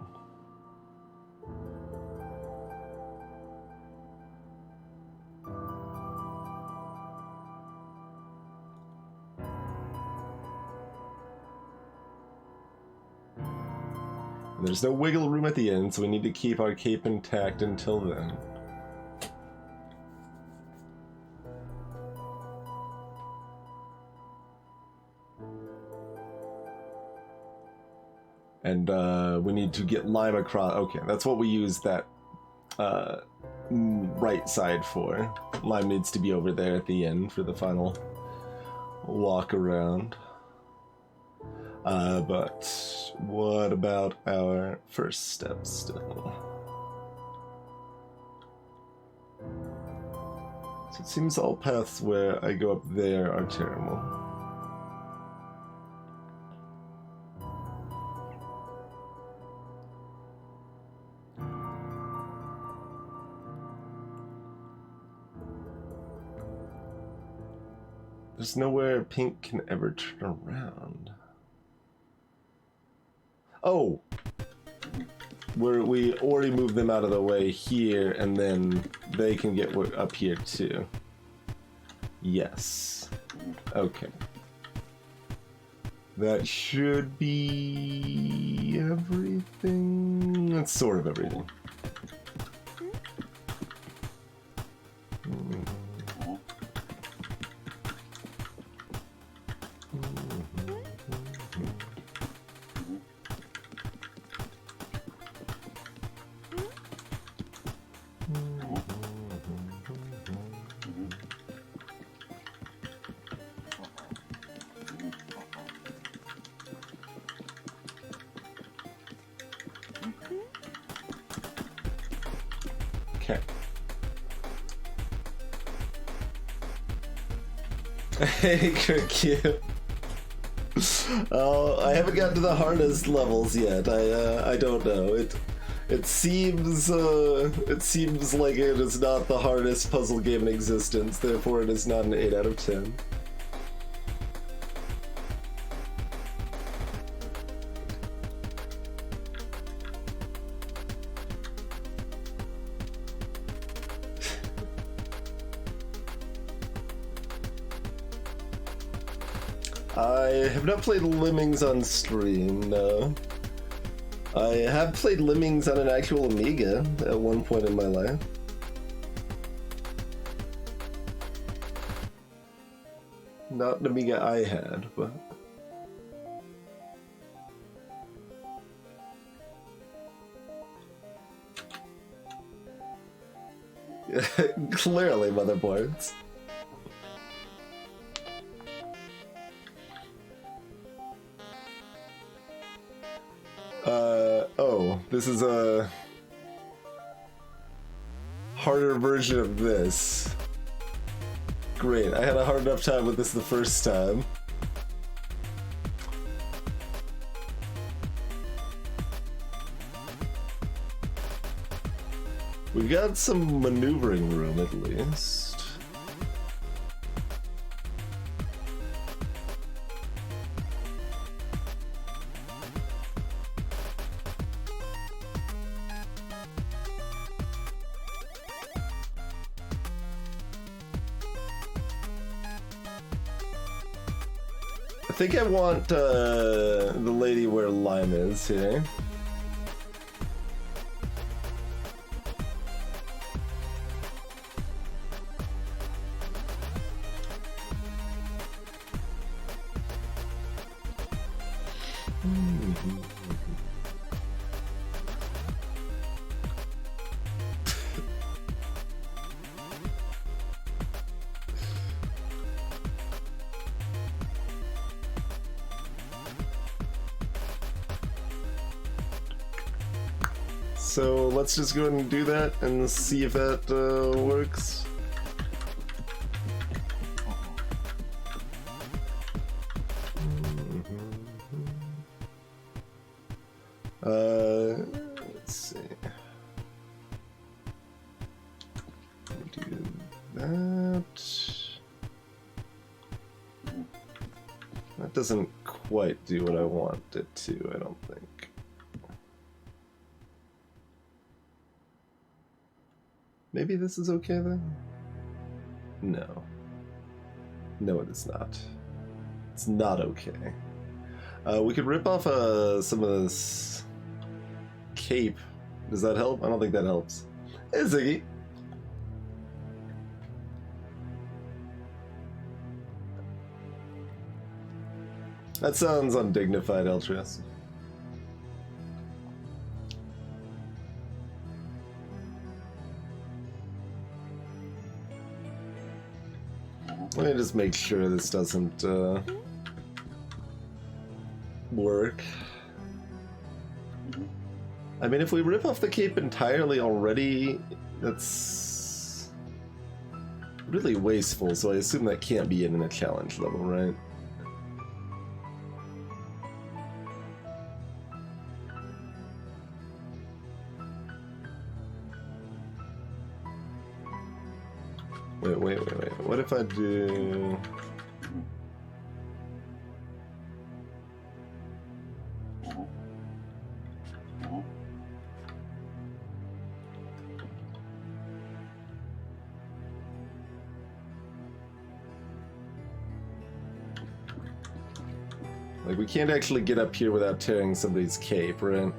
S1: And there's no wiggle room at the end, so we need to keep our cape intact until then. And we need to get lime across. Okay, that's what we use that right side for. Lime needs to be over there at the end for the final walk around. But what about our first step still? So it seems all paths where I go up there are terrible. There's nowhere Pink can ever turn around. Oh! We already moved them out of the way here, and then they can get up here too. Yes. Okay. That should be everything. That's sort of everything. Okay. Hey, Crick. I haven't gotten to the hardest levels yet. I don't know. It seems like it is not the hardest puzzle game in existence, therefore it is not an 8 out of 10. I have not played Lemmings on stream, no. I have played Lemmings on an actual Amiga at one point in my life. Not an Amiga I had, but... Clearly, motherboards. Oh, this is a harder version of this. Great, I had a hard enough time with this the first time. We've got some maneuvering room at least. I think I want the lady where Lime is here. So let's just go ahead and do that and see if that works. Let's see. Do that. That doesn't quite do what I want it to, I don't think. Maybe this is okay then? No. No, it is not. It's not okay. We could rip off some of this cape. Does that help? I don't think that helps. Hey, Ziggy. That sounds undignified, Eltrias. Let me just make sure this doesn't work. I mean, if we rip off the cape entirely already, that's really wasteful, so I assume that can't be in a challenge level, right? Wait. What if I do... Like, we can't actually get up here without tearing somebody's cape, right?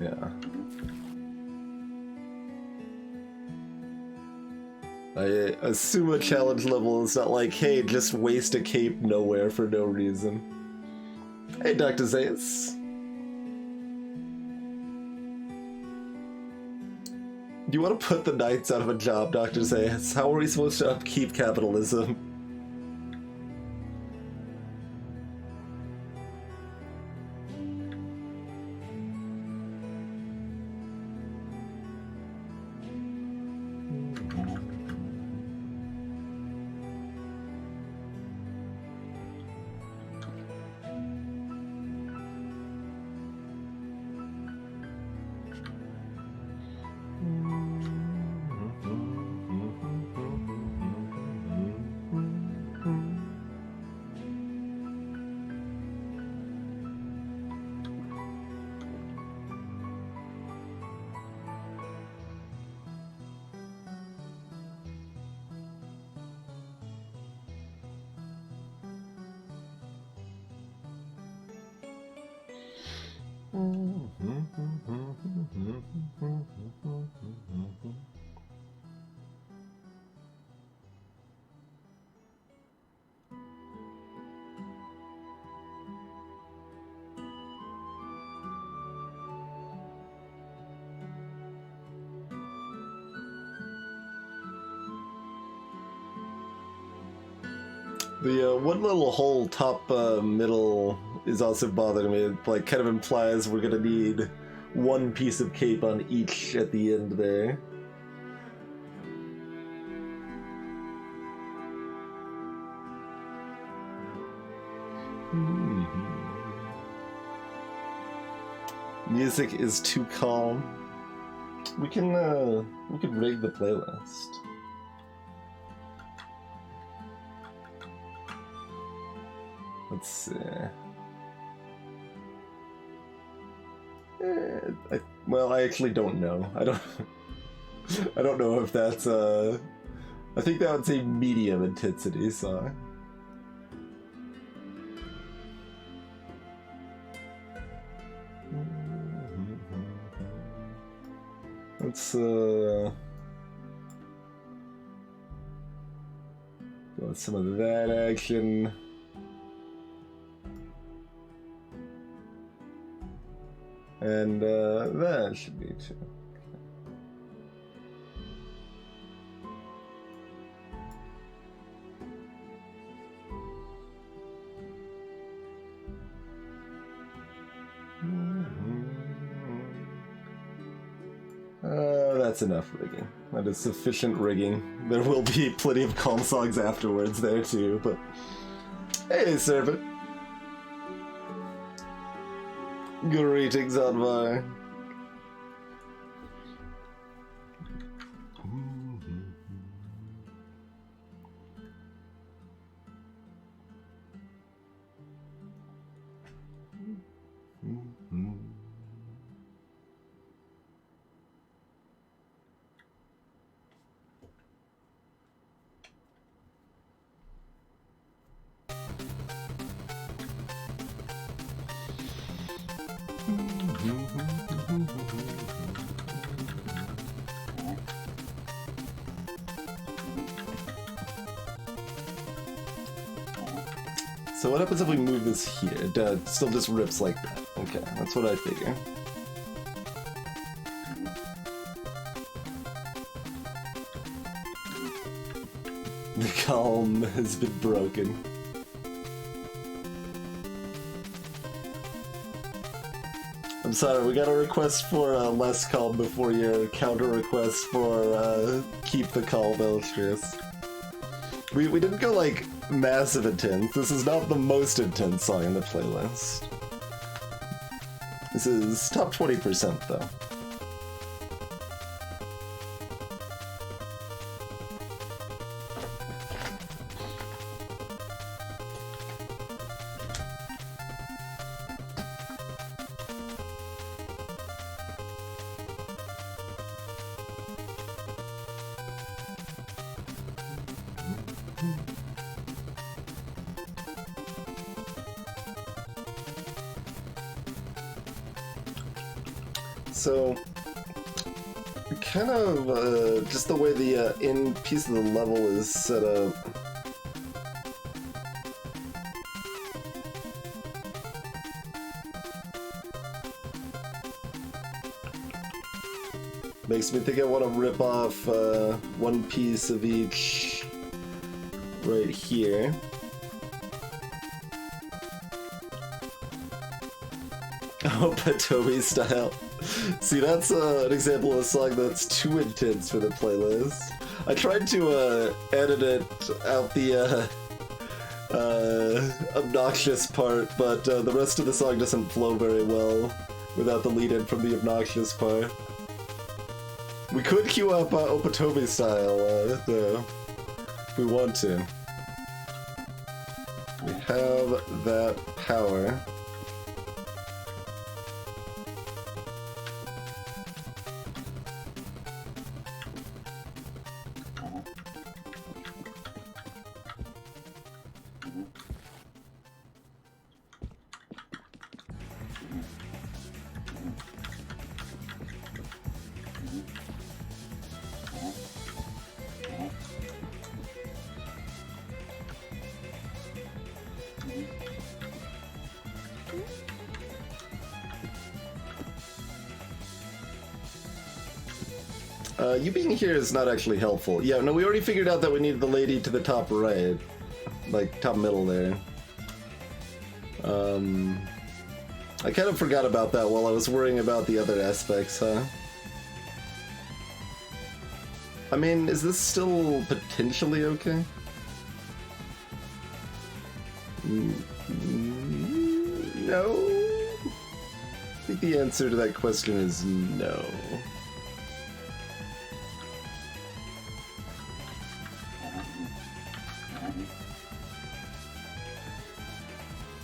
S1: Yeah. I assume a challenge level is not like, hey, just waste a cape nowhere for no reason. Hey, Dr. Zayas. Do you want to put the Knights out of a job, Dr. Zayas? How are we supposed to upkeep capitalism? The one little hole top middle is also bothering me. It like kind of implies we're gonna need one piece of cape on each at the end there. Music is too calm. We can rig the playlist. Let's see. Well, I actually don't know. I don't know if that's I think that would say medium intensity song. Let's go with some of that action. And that should be too. That's enough rigging. That is sufficient rigging. There will be plenty of calm songs afterwards there too, but hey, Servant. Greetings, Anvar. So what happens if we move this here? It still just rips like that. Okay, that's what I figure. The calm has been broken. I'm sorry, we got a request for less calm before your counter request for keep the calm illustrious. We didn't go like massive intense. This is not the most intense song in the playlist. This is top 20% though. So, kind of just the way the end piece of the level is set up. Makes me think I want to rip off one piece of each right here. Oh, Patobi style. See, that's an example of a song that's too intense for the playlist. I tried to edit it out the obnoxious part, but the rest of the song doesn't flow very well without the lead-in from the obnoxious part. We could queue up Opatobi style, though, if we want to. We have that power. You being here is not actually helpful. Yeah, no, we already figured out that we needed the lady to the top right. like top middle there. I kind of forgot about that while I was worrying about the other aspects, huh? I mean, is this still potentially okay? No? I think the answer to that question is no.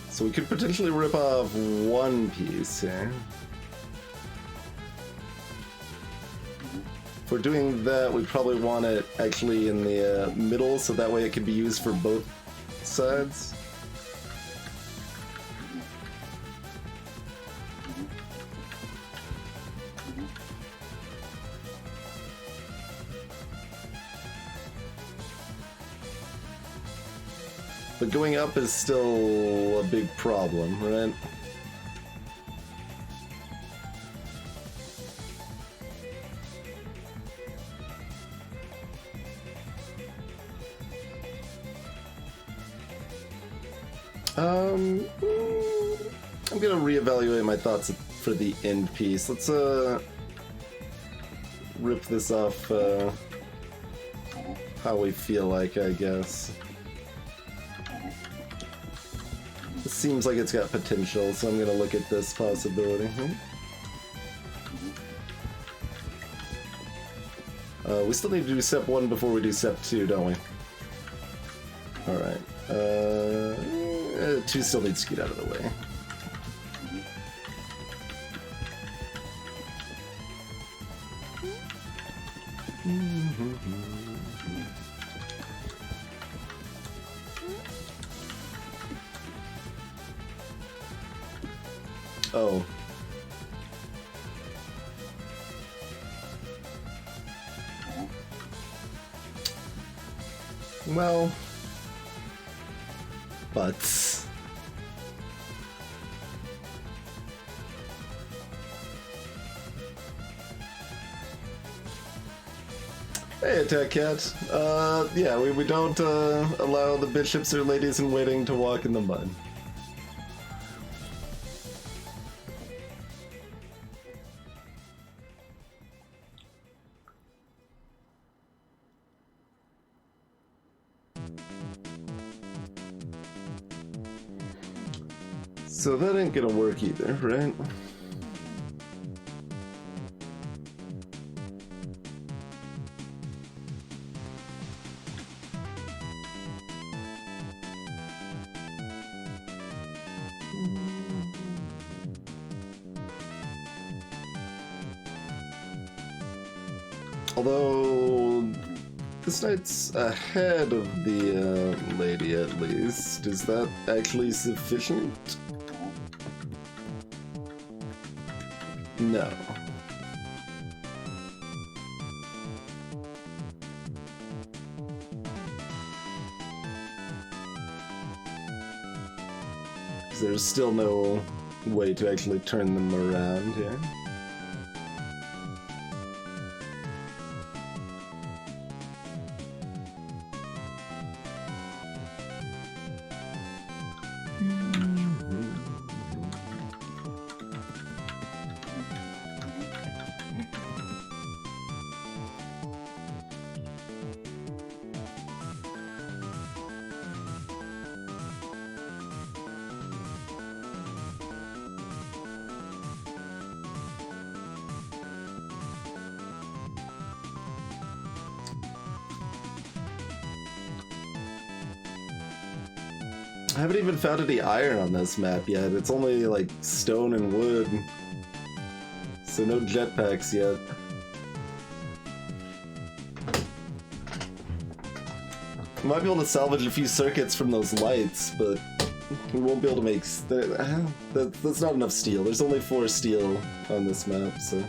S1: So we could potentially rip off one piece here. If we're doing that, we probably want it actually in the middle, so that way it can be used for both sides. But going up is still a big problem, right? I'm gonna reevaluate my thoughts for the end piece. Let's rip this off how we feel like, I guess. It seems like it's got potential, so I'm gonna look at this possibility. We still need to do step 1 before we do step 2, don't we? Alright. 2 still needs to get out of the way. Oh. Well, but hey, Attack Cat. Yeah, we don't allow the bishops or ladies in waiting to walk in the mud. So that ain't gonna work either, right? Although this knight's ahead of the lady at least, is that actually sufficient? No. There's still no way to actually turn them around here. I haven't even found any iron on this map yet. It's only like stone and wood. So no jetpacks yet. We might be able to salvage a few circuits from those lights, but we won't be able to make... That's not enough steel. There's only 4 steel on this map, so...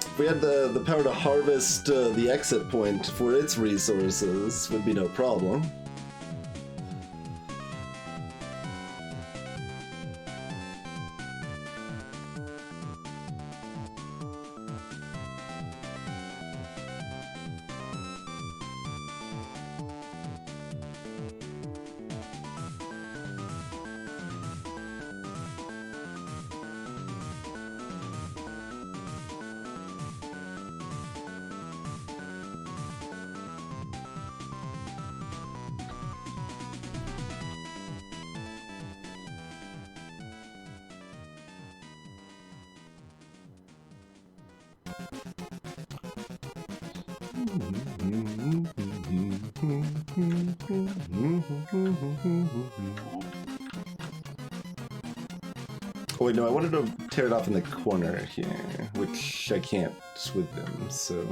S1: If we had the power to harvest the exit point for its resources, would be no problem. Oh wait, no, I wanted to tear it off in the corner here, which I can't with them, so...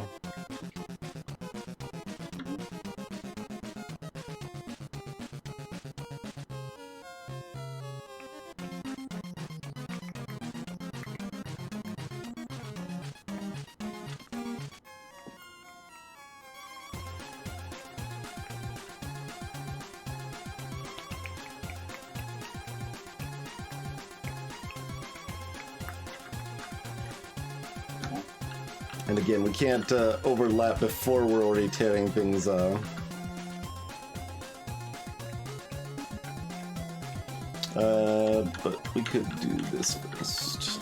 S1: And again, we can't overlap before we're already tearing things off. But we could do this first.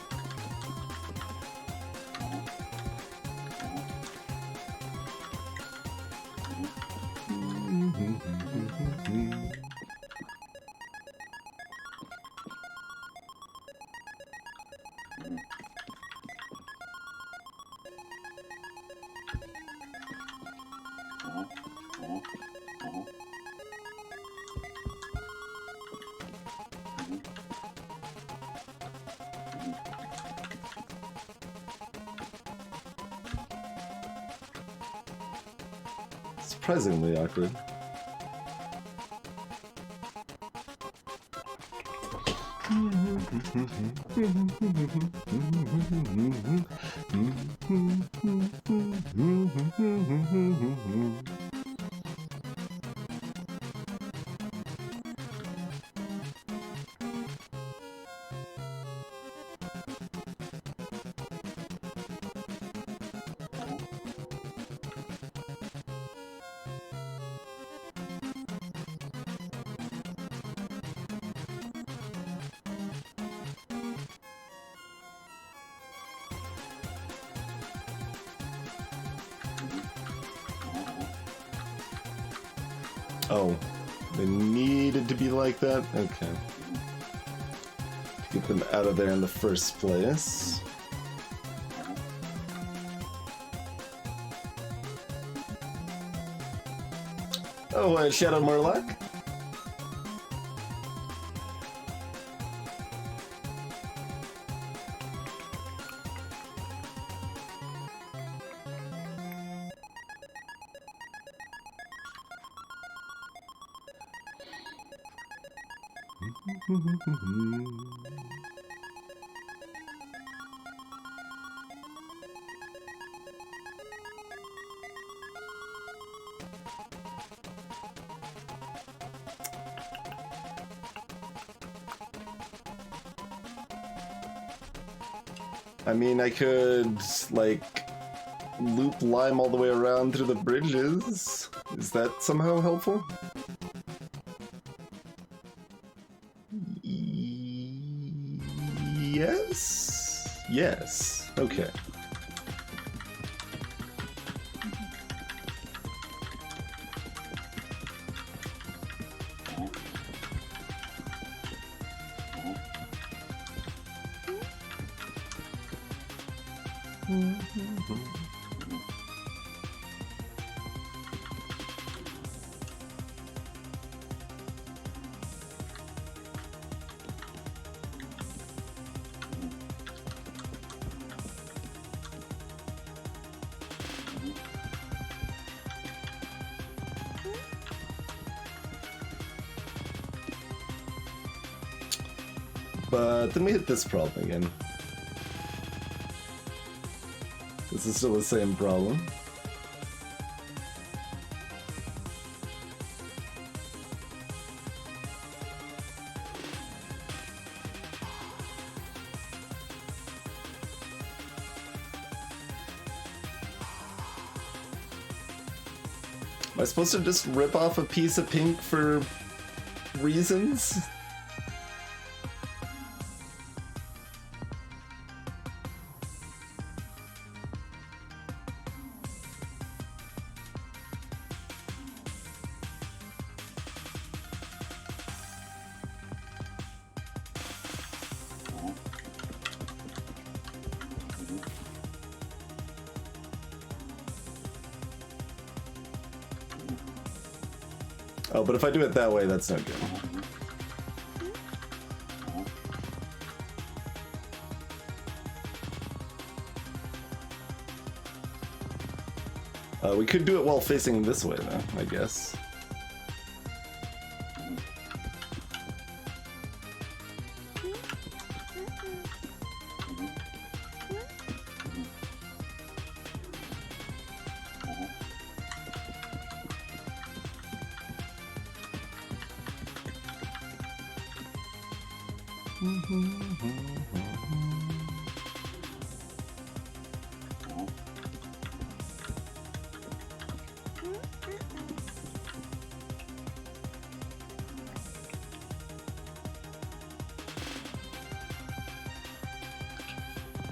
S1: Surprisingly awkward. Oh, they needed to be like that? Okay. To get them out of there in the first place. Oh, Shadow Murloc? I mean, I could, like, loop Lime all the way around through the bridges. Is that somehow helpful? Yes? Yes. Okay. But then we hit this problem again. This is still the same problem. Am I supposed to just rip off a piece of pink for reasons? Oh, but if I do it that way, that's not good. We could do it while facing this way, though, I guess.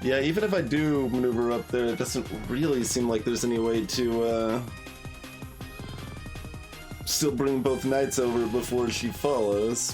S1: Yeah, even if I do maneuver up there, it doesn't really seem like there's any way to still bring both knights over before she follows.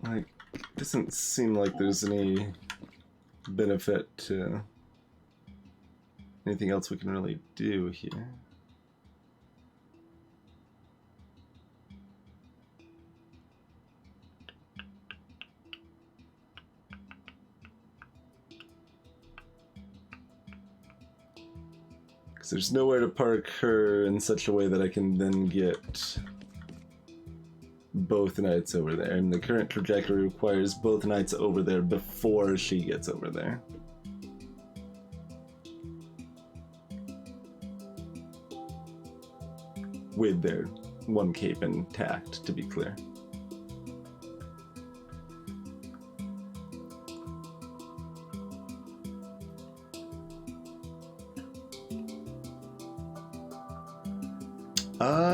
S1: Like, doesn't seem like there's any benefit to anything else we can really do here. Because there's nowhere to park her in such a way that I can then get both knights over there, and the current trajectory requires both knights over there before she gets over there. With their one cape intact, to be clear.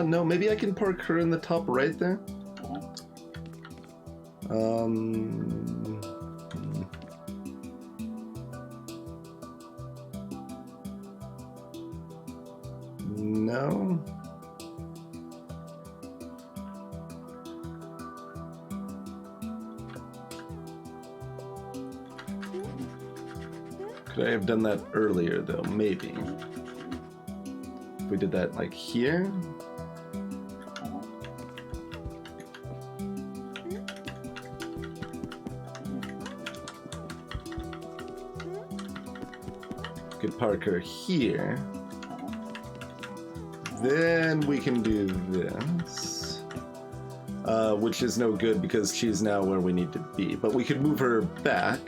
S1: No, maybe I can park her in the top right there? No. Could I have done that earlier, though? Maybe. If we did that, like, here? Could park her here. Then we can do this. Which is no good because she's now where we need to be. But we could move her back.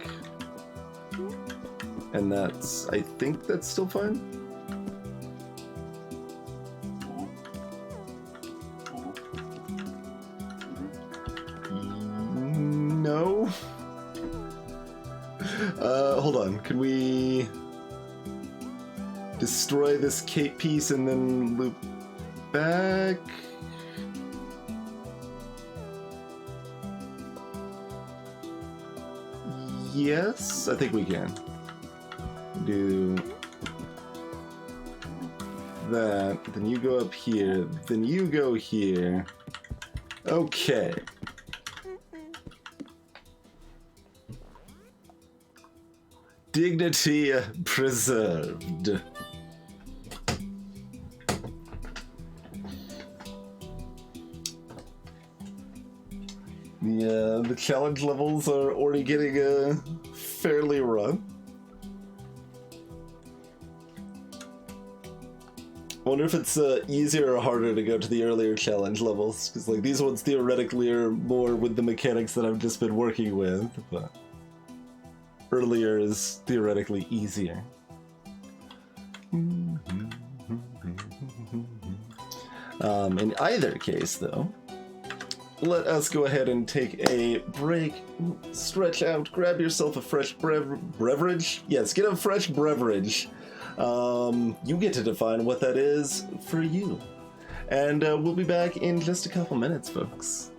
S1: And that's... I think that's still fine. No. Hold on. Can we... destroy this cape piece and then loop back? Yes, I think we can. Do that, then you go up here, then you go here. Okay. Dignity preserved. The challenge levels are already getting fairly rough. I wonder if it's easier or harder to go to the earlier challenge levels, because like these ones theoretically are more with the mechanics that I've just been working with, but earlier is theoretically easier. In either case, though, let us go ahead and take a break, stretch out, grab yourself a fresh beverage. Yes, get a fresh beverage. You get to define what that is for you. And we'll be back in just a couple minutes, folks.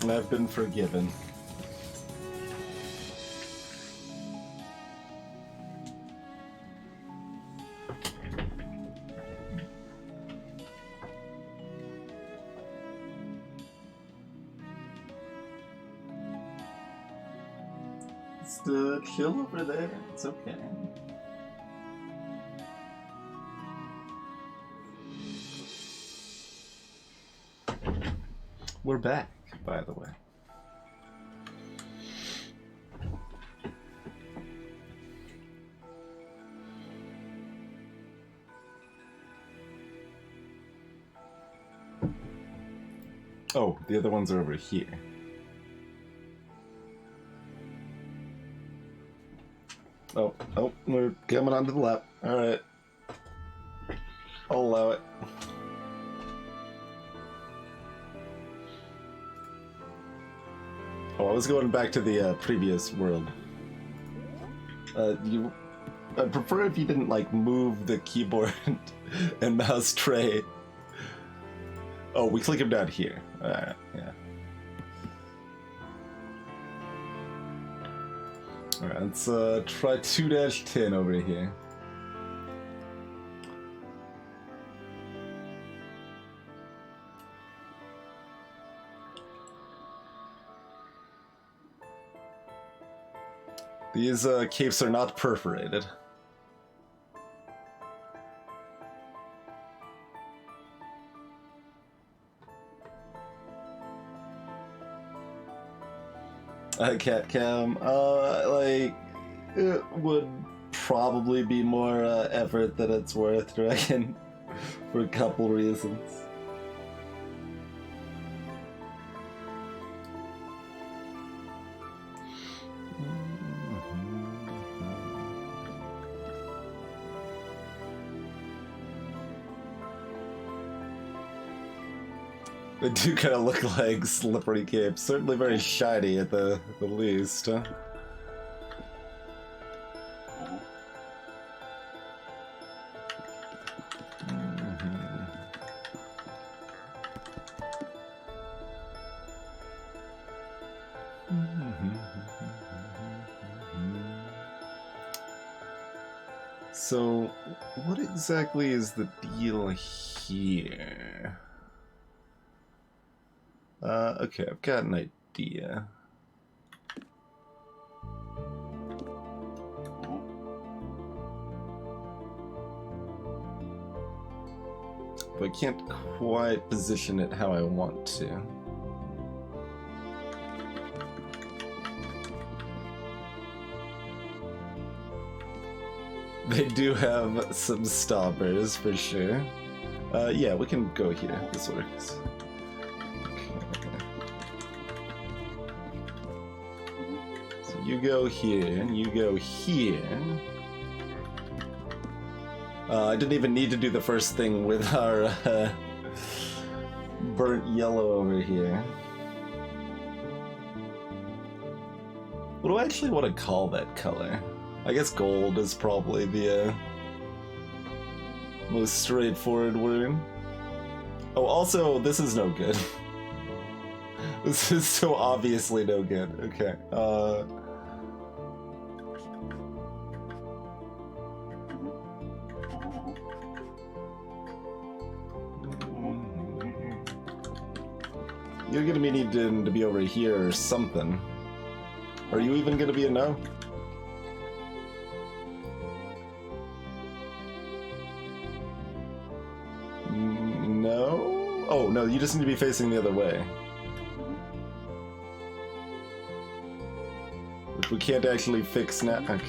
S1: and I've been forgiven. Just chill over there. It's okay. We're back, by the way. Oh, the other ones are over here. Oh, we're coming onto the lap. Alright. I'll allow it. Oh, I was going back to the previous world. I'd prefer if you didn't, like, move the keyboard and mouse tray. Oh, we click him down here. Alright, yeah. Alright, let's try 2-10 over here. These capes are not perforated. Cat cam, like, it would probably be more effort than it's worth, I reckon, for a couple reasons. They do kind of look like slippery capes. Certainly very shiny at the least, huh? So, what exactly is the deal here? Okay, I've got an idea. But I can't quite position it how I want to. They do have some stoppers for sure. Yeah, we can go here. This works. You go here, and you go here. I didn't even need to do the first thing with our burnt yellow over here. What do I actually want to call that color? I guess gold is probably the most straightforward word. Oh, also, this is no good. This is so obviously no good. Okay, you're gonna be needing to be over here or something. Are you even gonna be a no? No? Oh, no, you just need to be facing the other way. If we can't actually fix now. Okay.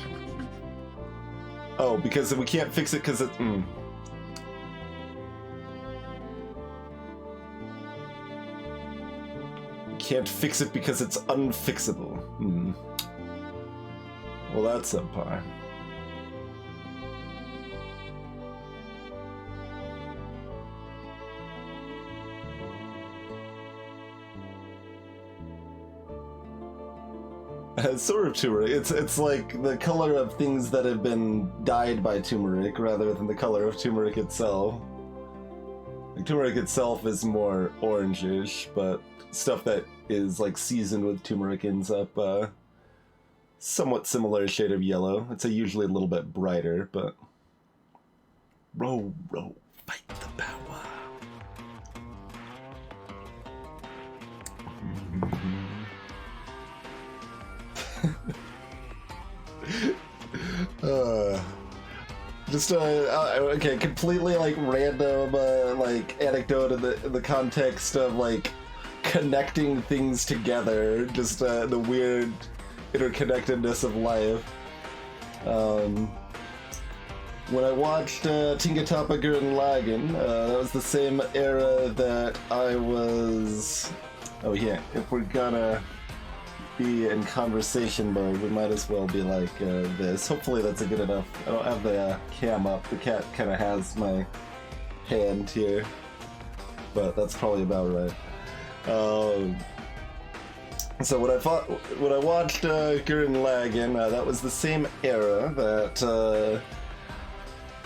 S1: Oh, because we can't fix it because it. Can't fix it because it's unfixable. Well, that's subpar. Sort of turmeric. It's like the color of things that have been dyed by turmeric rather than the color of turmeric itself. Like, turmeric itself is more orangish, but stuff that is like seasoned with turmeric ends up somewhat similar shade of yellow. It's usually a little bit brighter, but row, fight the power. Okay, completely like random like anecdote in the context of like connecting things together, just the weird interconnectedness of life. When I watched Tingatapa Gurren Lagann, that was the same era that I was... Oh yeah, if we're gonna be in conversation mode, we might as well be like this. Hopefully that's a good enough... I don't have the cam up. The cat kind of has my hand here, but that's probably about right. So when I watched Gurren Lagann, that was the same era that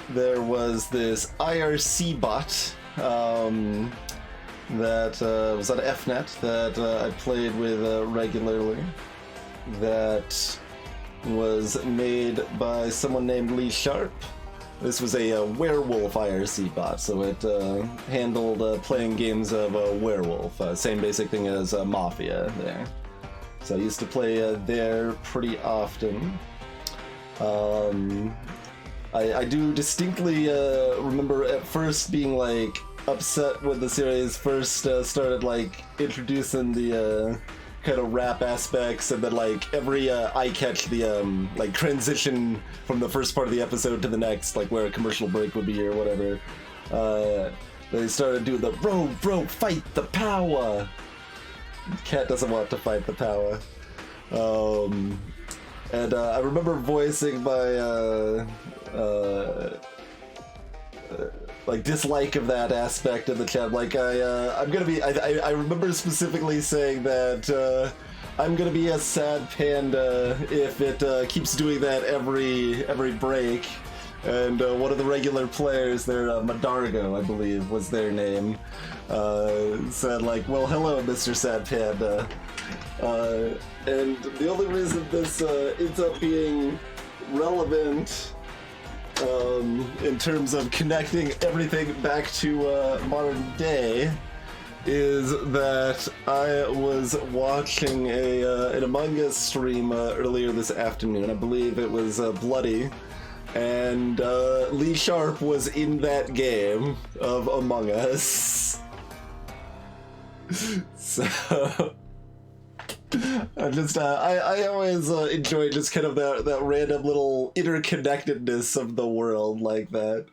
S1: there was this IRC bot that was on FNet that I played with regularly, that was made by someone named Lee Sharp. This was a werewolf IRC bot, so it handled playing games of werewolf, same basic thing as Mafia there. So I used to play there pretty often. I do distinctly remember at first being like upset when the series first started like introducing the kind of rap aspects, and then like every eye catch the like transition from the first part of the episode to the next, like where a commercial break would be or whatever. They started doing the bro fight the power. Cat doesn't want to fight the power. And I remember voicing my like dislike of that aspect of the chat. Like I'm gonna be. I remember specifically saying that I'm gonna be a sad panda if it keeps doing that every break. And one of the regular players there, Madargo, I believe was their name, said like, "Well, hello, Mr. Sad Panda." And the only reason this ends up being relevant in terms of connecting everything back to modern day is that I was watching an Among Us stream earlier this afternoon. I believe it was Bloody, and Lee Sharp was in that game of Among Us. So I always enjoy just kind of that random little interconnectedness of the world like that.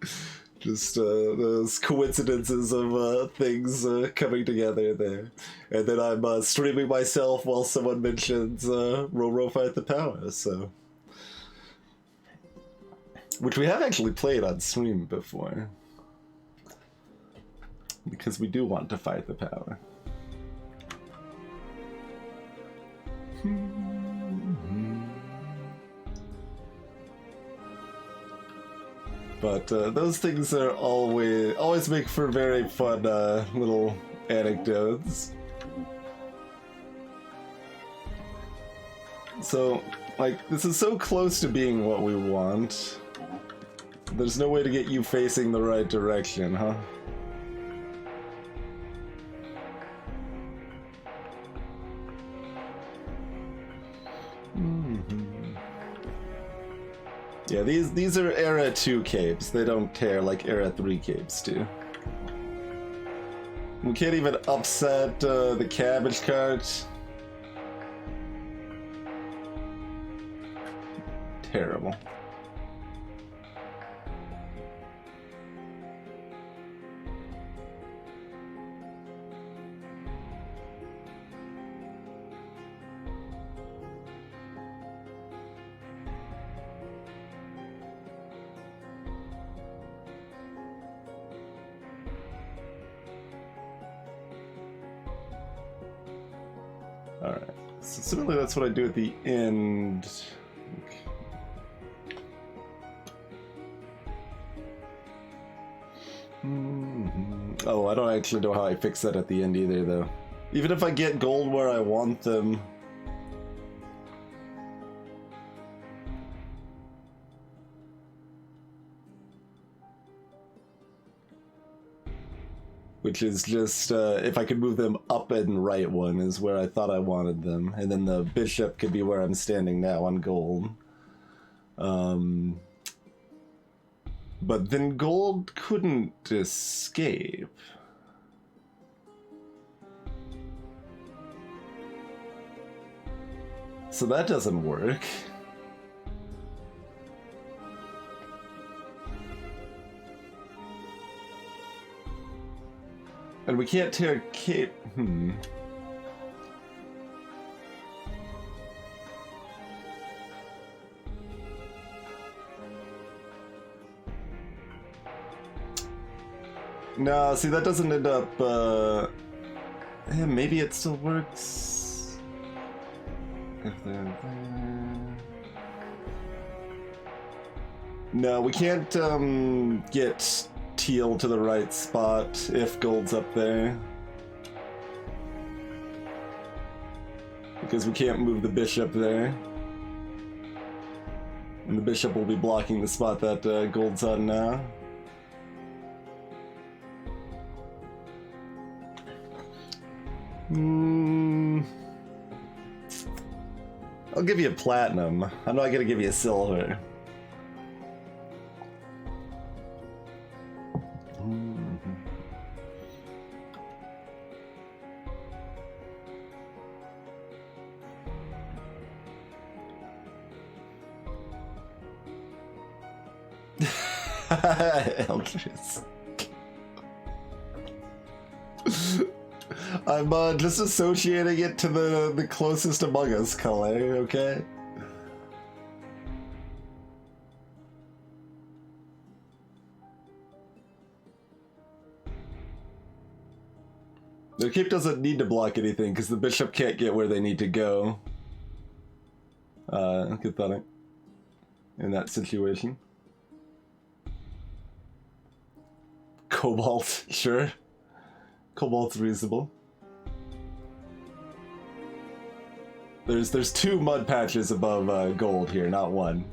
S1: Just those coincidences of things coming together there. And then I'm streaming myself while someone mentions Ro Fight the Power, so. Which we have actually played on stream before. Because we do want to fight the power. But those things are always make for very fun little anecdotes. So, like, this is so close to being what we want. There's no way to get you facing the right direction, huh? Yeah, these are Era 2 capes. They don't tear like Era 3 capes do. We can't even upset the cabbage cart. Terrible. Alright, so similarly that's what I do at the end. Oh, I don't actually know how I fix that at the end either, though. Even if I get gold where I want them... Which is just, if I could move them up and right one is where I thought I wanted them. And then the bishop could be where I'm standing now on gold. But then gold couldn't escape. So that doesn't work. And we can't tear Kate. No, see, that doesn't end up, yeah, maybe it still works. If they're there. No, we can't, get teal to the right spot if gold's up there. Because we can't move the bishop there. And the bishop will be blocking the spot that gold's on now. I'll give you a platinum. I'm not gonna give you a silver. Eldris. I'm just associating it to the closest among us color, okay? The cape doesn't need to block anything because the bishop can't get where they need to go. Good thought in that situation. Cobalt, sure. Cobalt's reasonable. There's two mud patches above gold here, not one.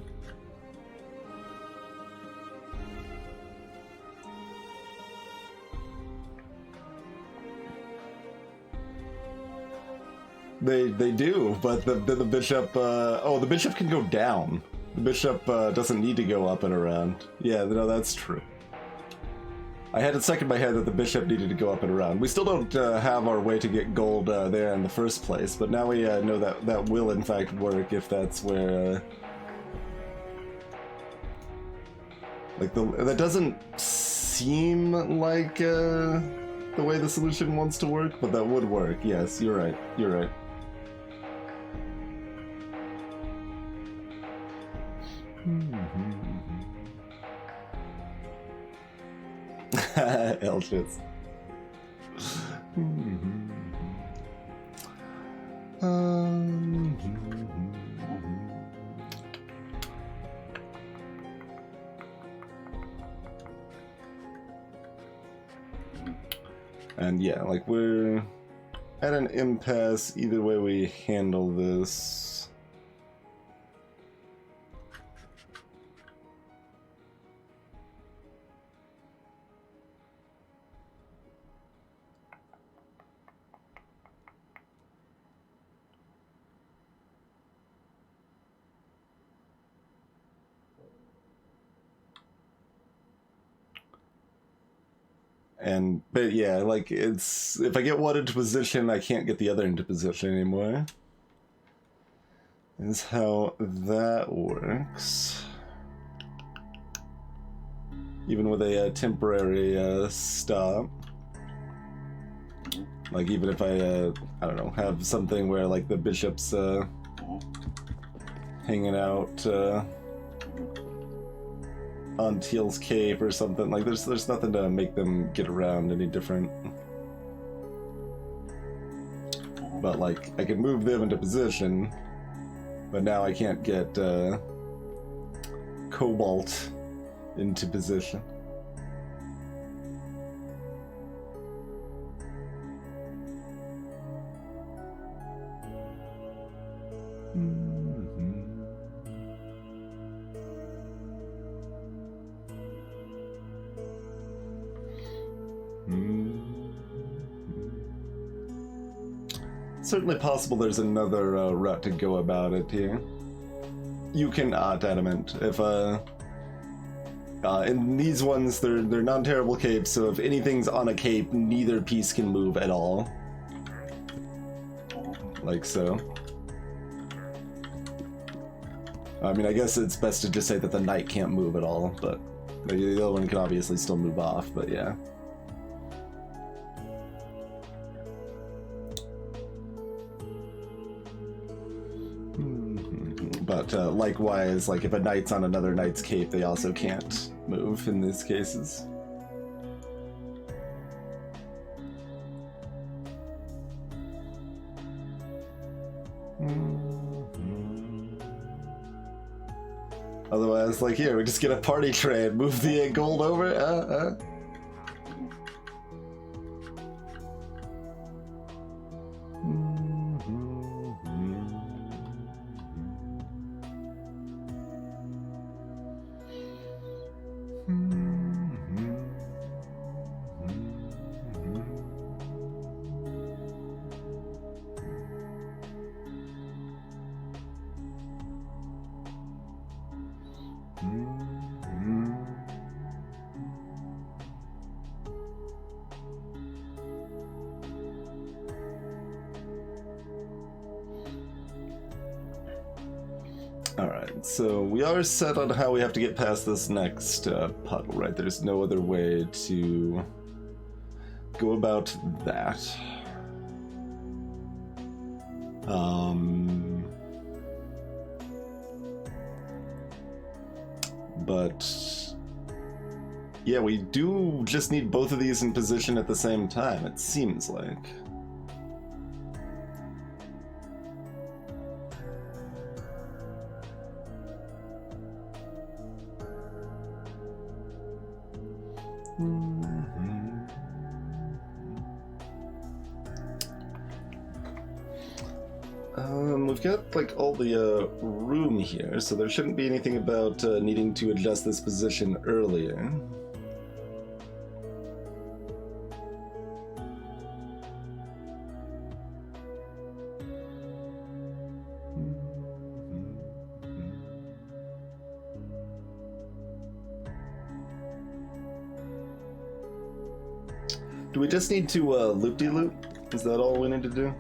S1: They do, but the bishop, oh, the bishop can go down. The bishop doesn't need to go up and around. Yeah, no, that's true. I had it stuck in my head that the bishop needed to go up and around. We still don't have our way to get gold there in the first place, but now we know that that will in fact work if that's where... like, that doesn't seem like the way the solution wants to work, but that would work. Yes, you're right. You're right. Elshits. And yeah, like we're at an impasse either way we handle this. But yeah, like it's, if I get one into position, I can't get the other into position anymore. Is how that works. Even with a temporary stop. Like even if I don't know, have something where like the bishop's hanging out on Teal's cape or something, like there's nothing to make them get around any different. But like I can move them into position, but now I can't get Cobalt into position. certainly possible there's another route to go about it here. You can adamant if in these ones they're non-terrible capes, so if anything's on a cape, neither piece can move at all. Like so. I mean, I guess it's best to just say that the knight can't move at all, but the other one can obviously still move off, but yeah. But likewise, like if a knight's on another knight's cape, they also can't move in these cases. Otherwise, like here, we just get a party train, move the gold over. Alright, so we are set on how we have to get past this next puddle, right? There's no other way to go about that. But yeah, we do just need both of these in position at the same time, it seems like. We've got like all the room here, so there shouldn't be anything about needing to adjust this position earlier. Do we just need to loop-de-loop? Is that all we need to do?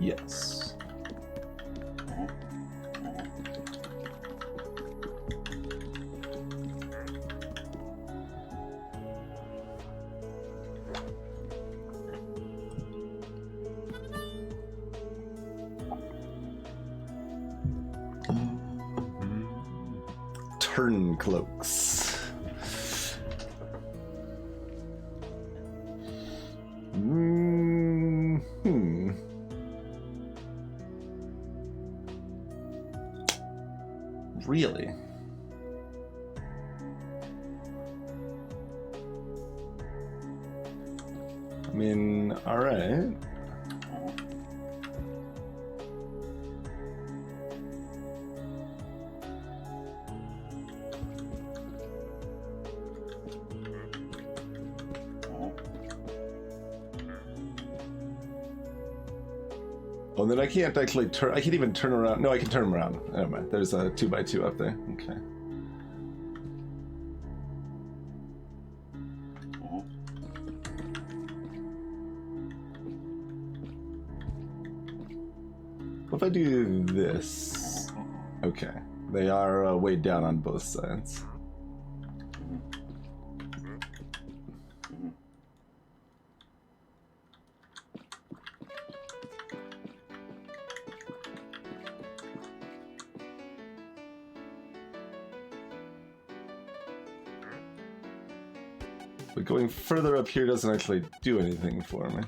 S1: Yes. Turn cloaks. Really? I mean, alright. Oh, then I can't actually turn. I can't even turn around. No, I can turn them around. Never mind. There's a 2x2 up there. Okay. What if I do this? Okay. They are weighed down on both sides. But going further up here doesn't actually do anything for me.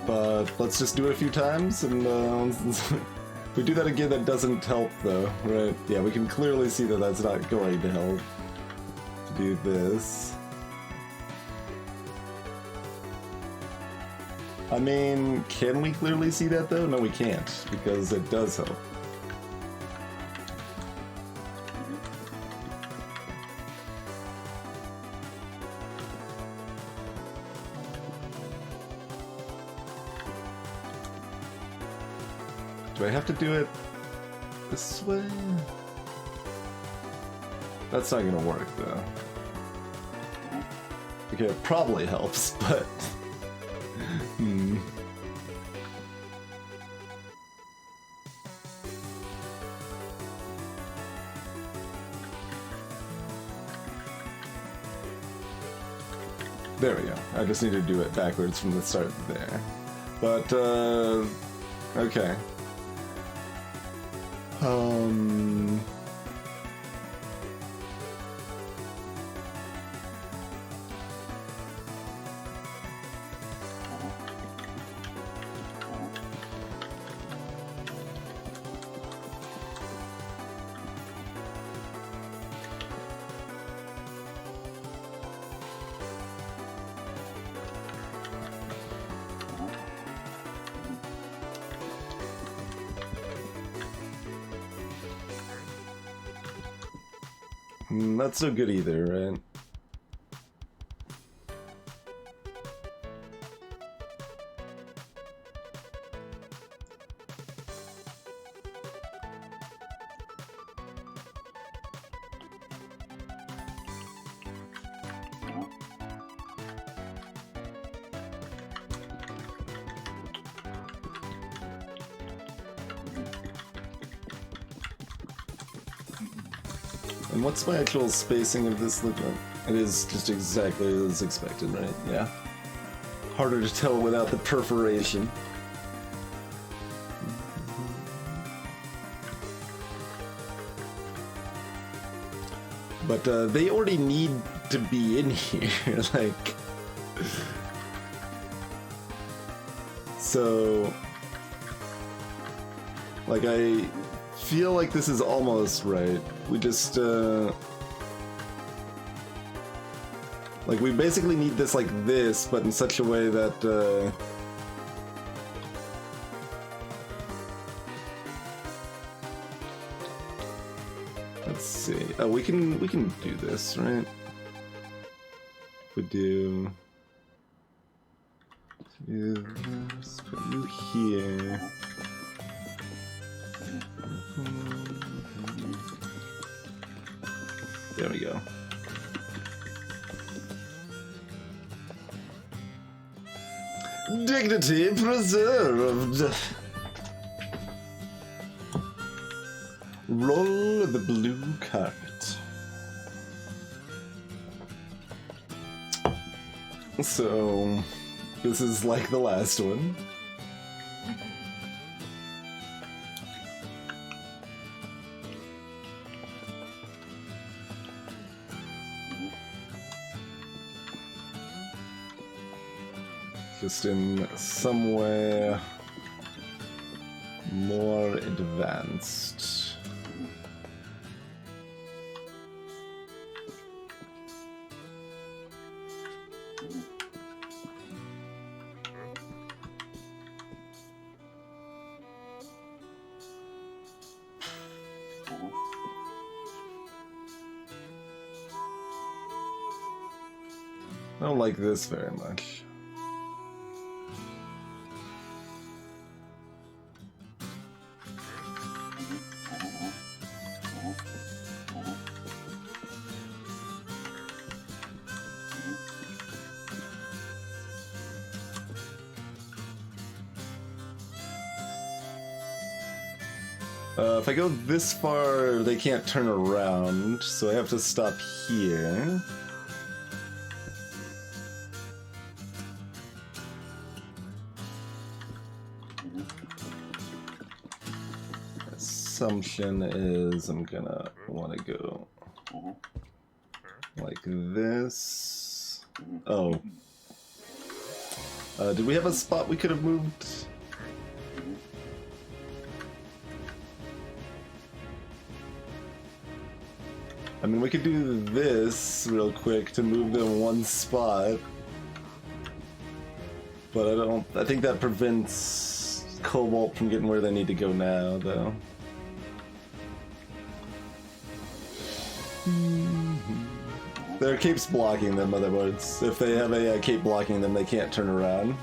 S1: But let's just do it a few times, and if we do that again, that doesn't help though, right? Yeah, we can clearly see that that's not going to help. To do this. I mean, can we clearly see that though? No, we can't, because it does help. Do I have to do it this way? That's not gonna work though. Okay, it probably helps, but... There we go. I just need to do it backwards from the start there. But, okay. Not so good either, right? And what's my actual spacing of this look like? It is just exactly as expected, right? Yeah. Harder to tell without the perforation. But they already need to be in here, like... So... Like, I feel like this is almost right. We just, like, we basically need this like this, but in such a way that, let's see. Oh, we can do this, right? We do this, put you here. There we go. Dignity preserved. Roll the blue carpet. So, this is like the last one. Just in some way more advanced. I don't like this very much. If I go this far, they can't turn around, so I have to stop here. Assumption is I'm gonna want to go like this. Oh. Did we have a spot we could have moved? I mean, we could do this real quick to move them one spot. But I think that prevents Cobalt from getting where they need to go now, though. Their cape's blocking them, in other words. If they have a cape blocking them, they can't turn around.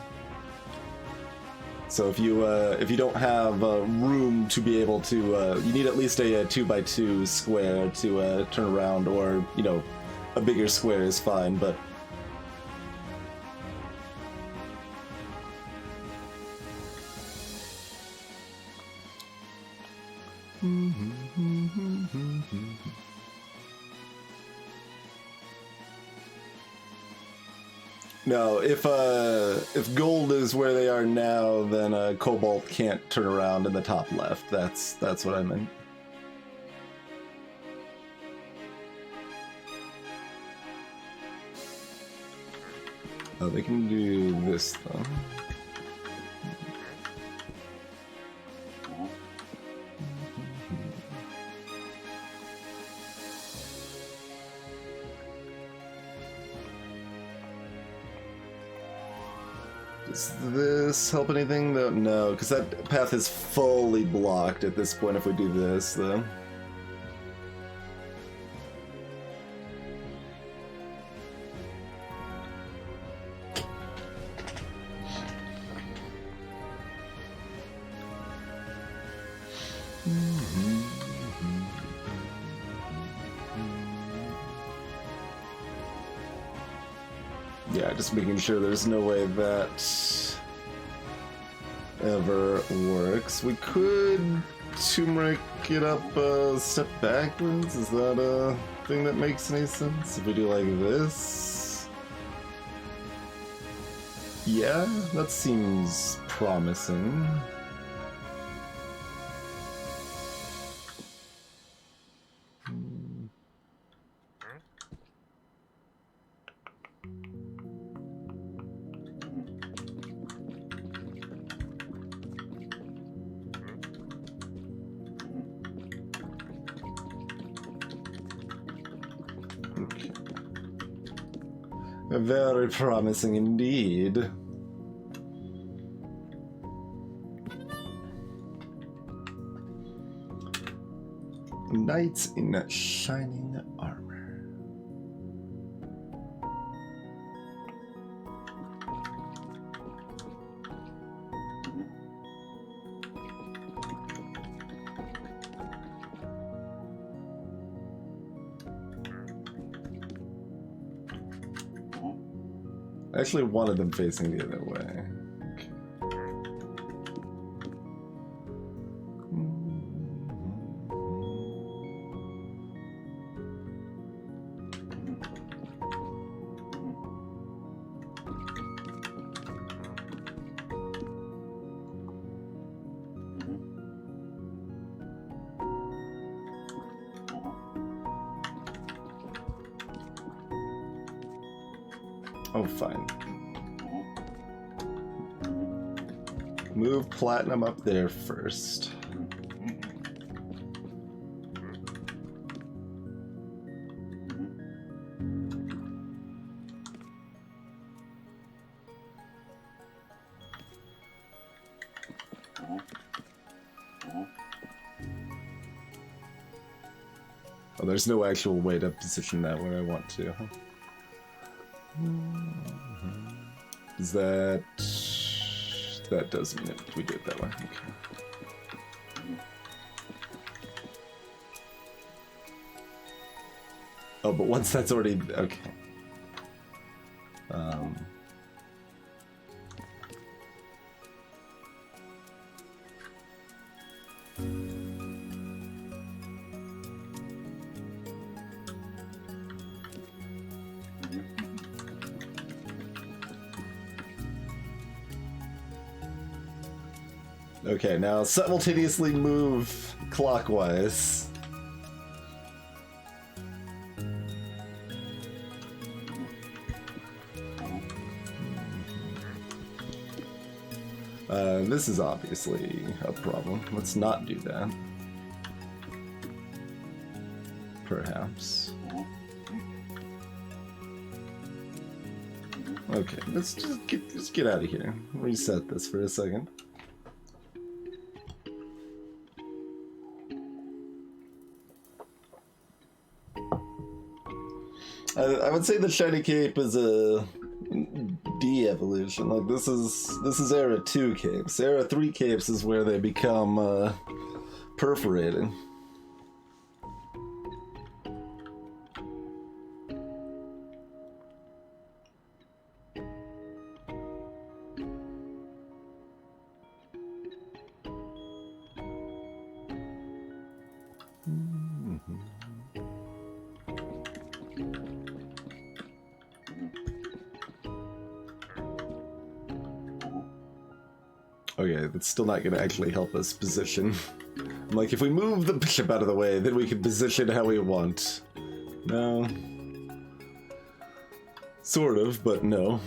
S1: So if you don't have room to be able to, you need at least a 2x2 square to turn around, or, you know, a bigger square is fine, but... No, if gold is where they are now, then Cobalt can't turn around in the top left. That's what I meant. Oh, they can do this though. Does this help anything though? No, because that path is fully blocked at this point if we do this though. Yeah, just making sure there's no way that ever works. We could turmeric it up a step backwards. Is that a thing that makes any sense? If we do like this? Yeah, that seems promising. Very promising indeed. Knights in shining armor. I actually wanted them facing the other way. Oh, fine. Move Platinum up there first. Oh, there's no actual way to position that where I want to. Is that... That does mean it. We do it that way. Okay. Oh, but once that's already... Okay. Okay, now simultaneously move clockwise. This is obviously a problem. Let's not do that. Perhaps. Okay, let's just get out of here. Reset this for a second. I would say the shiny cape is a de-evolution. Like this is era 2 capes. Era 3 capes is where they become perforated. Okay, that's still not going to actually help us position. I'm like, if we move the bishop out of the way, then we can position how we want. No. Sort of, but no.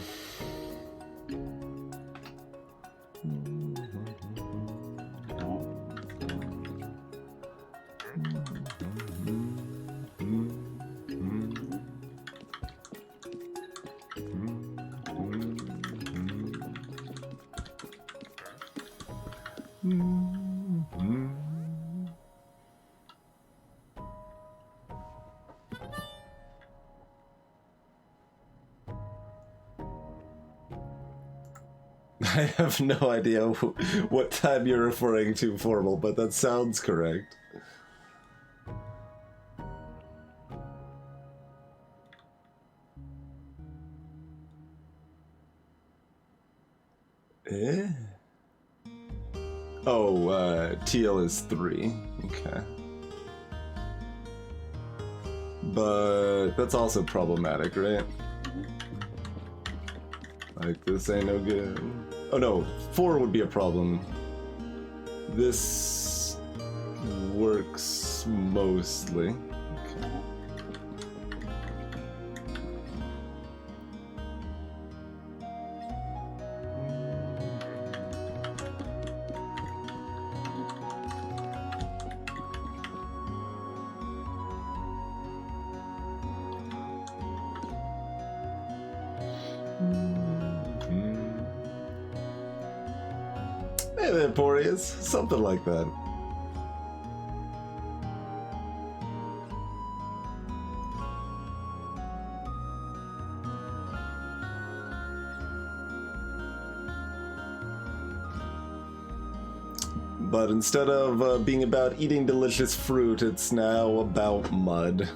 S1: I have no idea what time you're referring to, Formal, but that sounds correct. Eh? Oh, TL is 3. Okay. But that's also problematic, right? Like, this ain't no good. Oh no, 4 would be a problem. This works mostly. Okay. Hey there, Boreas. Something like that. But instead of being about eating delicious fruit, it's now about mud.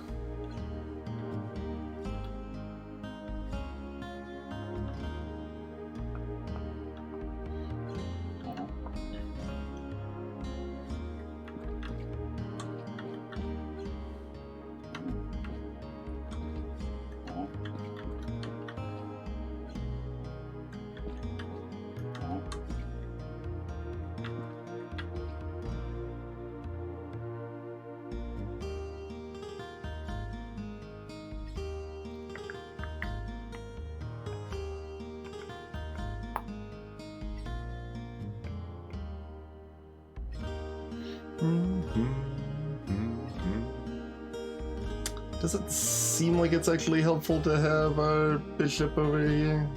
S1: Does it seem like it's actually helpful to have our bishop over here?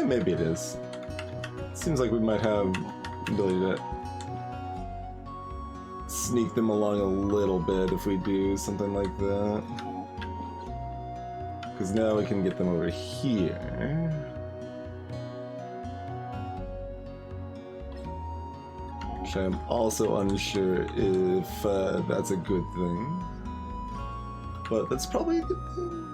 S1: Maybe it is. Seems like we might have the ability to sneak them along a little bit if we do something like that. Because now we can get them over here. Which I'm also unsure if that's a good thing. But that's probably a good thing.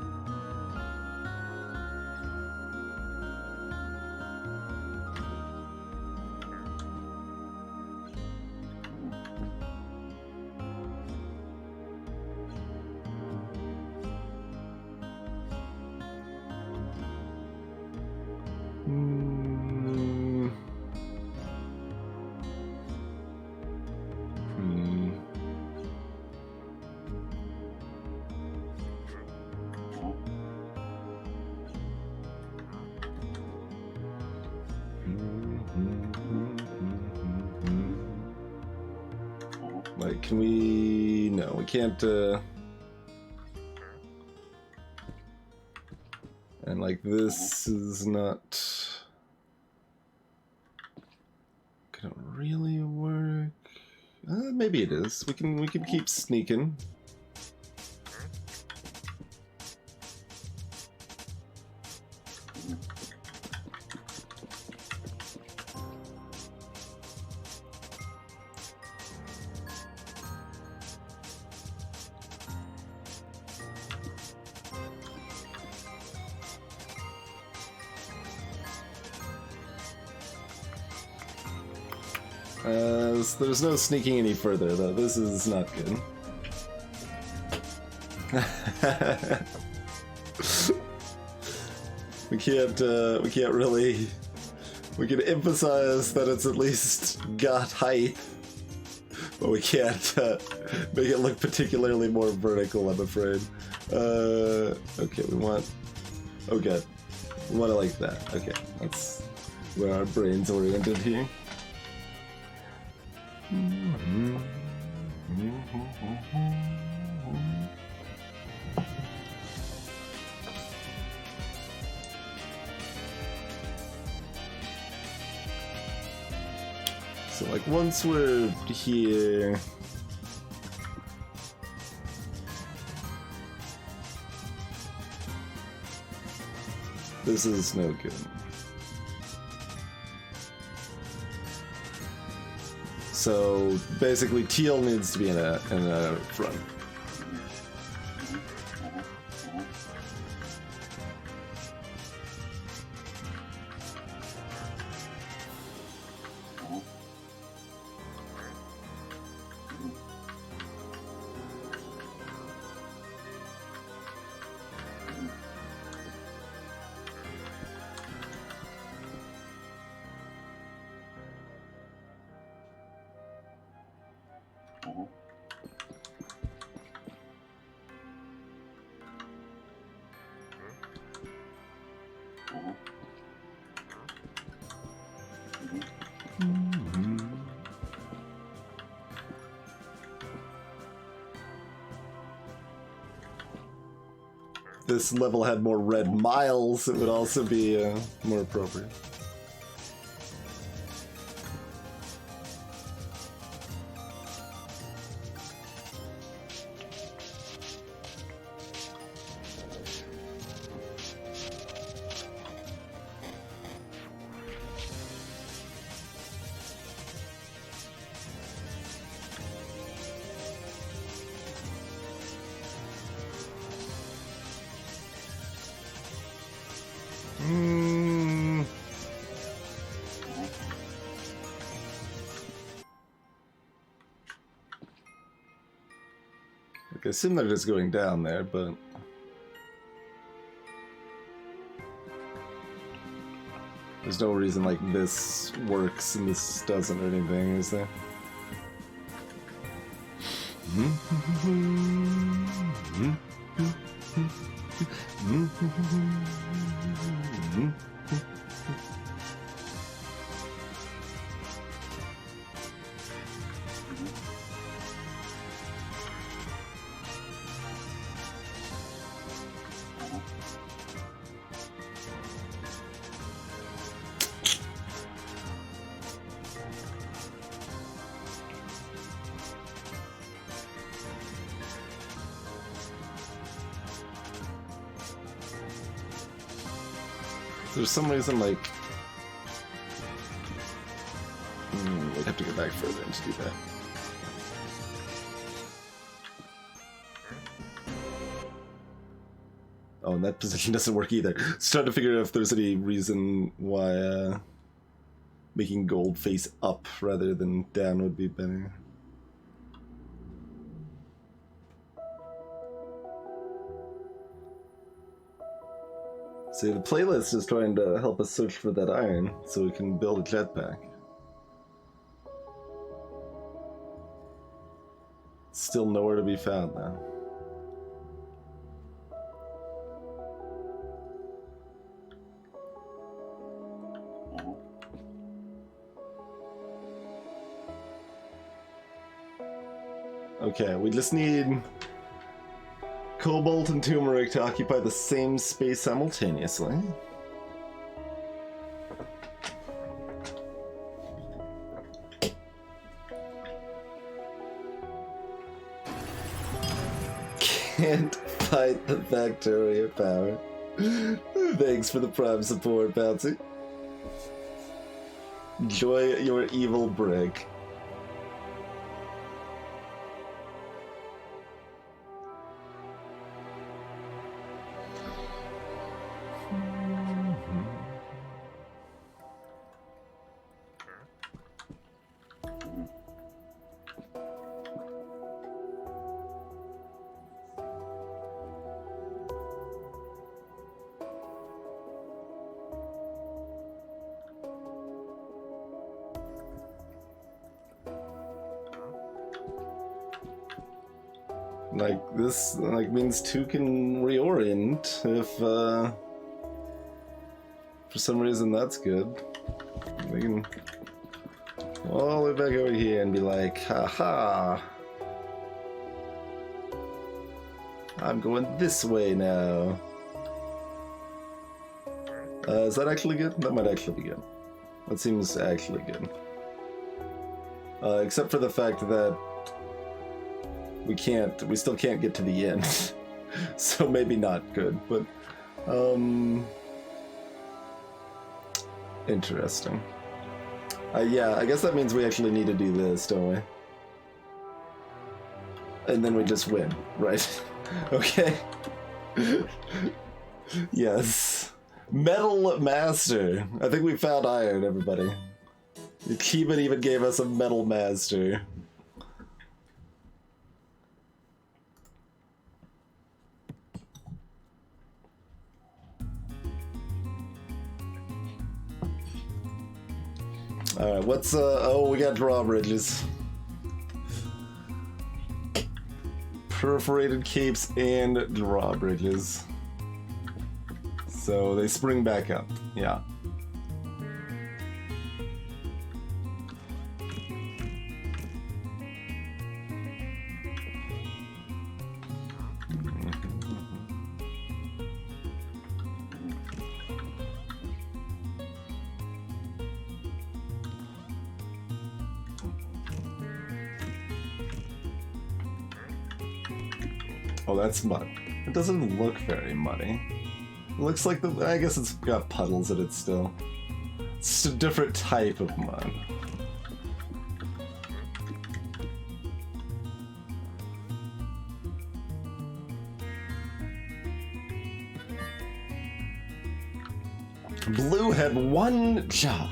S1: Alright, can we... No, we can't, And, like, this is not... gonna really work. Maybe it is. We can keep sneaking. There's no sneaking any further, though. This is not good. We can't really... We can emphasize that it's at least got height, but we can't make it look particularly more vertical, I'm afraid. Okay, we want... Oh god. We want it like that. Okay, that's where our brain's oriented here. So, like, once we're here... This is no good. So basically, teal needs to be in a front. This level had more red miles, it would also be more appropriate. I assume they're just going down there, but... There's no reason, like, this works and this doesn't or anything, is there? There's some reason, like... we'd have to go back further to do that. Oh, and that position doesn't work either. Just trying to figure out if there's any reason why making gold face up rather than down would be better. See, the playlist is trying to help us search for that iron so we can build a jetpack. Still nowhere to be found now. Okay, we just need Cobalt and Turmeric to occupy the same space simultaneously. Can't fight the Factoria power. Thanks for the prime support, Bouncy. Enjoy your evil brick. Like, this, like, means 2 can reorient if, for some reason that's good. We can go all the way back over here and be like, haha, I'm going this way now. Is that actually good? That might actually be good. That seems actually good. Except for the fact that we still can't get to the end. So maybe not good, but, interesting. Yeah, I guess that means we actually need to do this, don't we? And then we just win, right? Okay. Yes. Metal Master. I think we found iron, everybody. Keeban even gave us a Metal Master. Alright, what's, oh, we got drawbridges. Perforated capes and drawbridges. So they spring back up, yeah. Oh, that's mud. It doesn't look very muddy. It looks like I guess it's got puddles in it still. It's just a different type of mud. Blue had one job.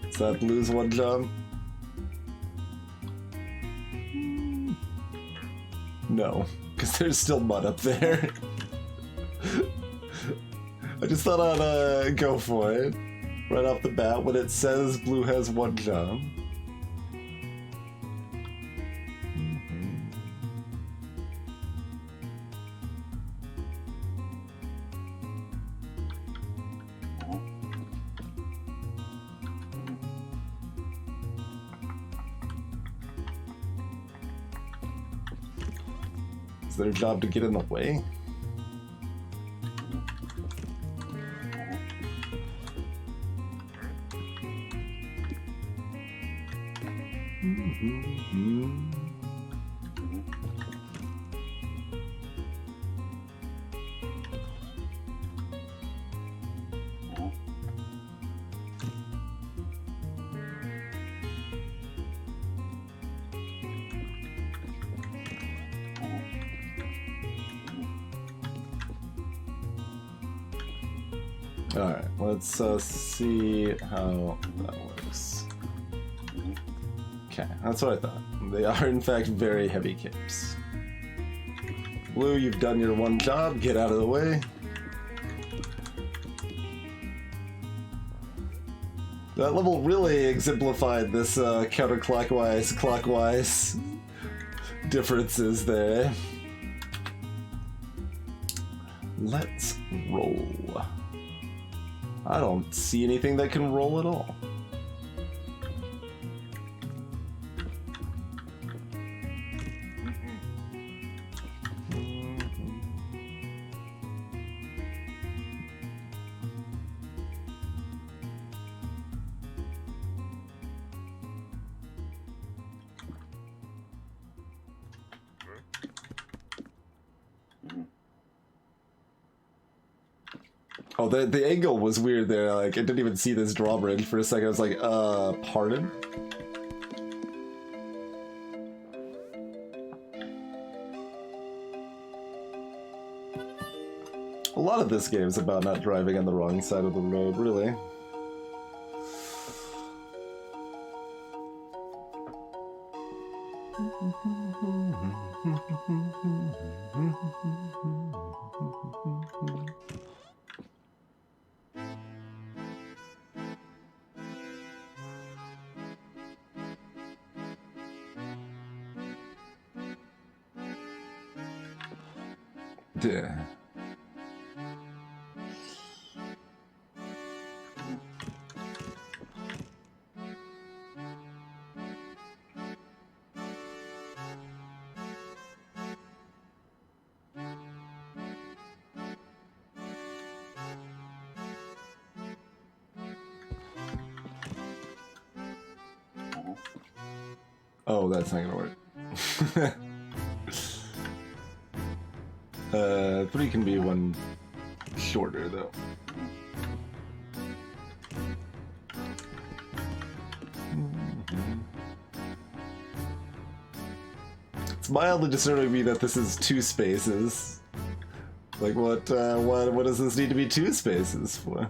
S1: Is that Blue's one job? No, because there's still mud up there. I just thought I'd go for it right off the bat when it says Blue has one job. Is their job to get in the way? Alright, let's see how that works. Okay, that's what I thought. They are in fact very heavy capes. Blue, you've done your one job, get out of the way. That level really exemplified this counterclockwise, clockwise differences there. Let's roll. I don't see anything that can roll at all. Oh, the angle was weird there. Like, I didn't even see this drawbridge for a second. I was like, pardon? A lot of this game is about not driving on the wrong side of the road, really. Yeah. Oh, that's not gonna work. 3 can be one shorter, though. It's mildly disturbing me that this is 2 spaces. Like, what does this need to be 2 spaces for?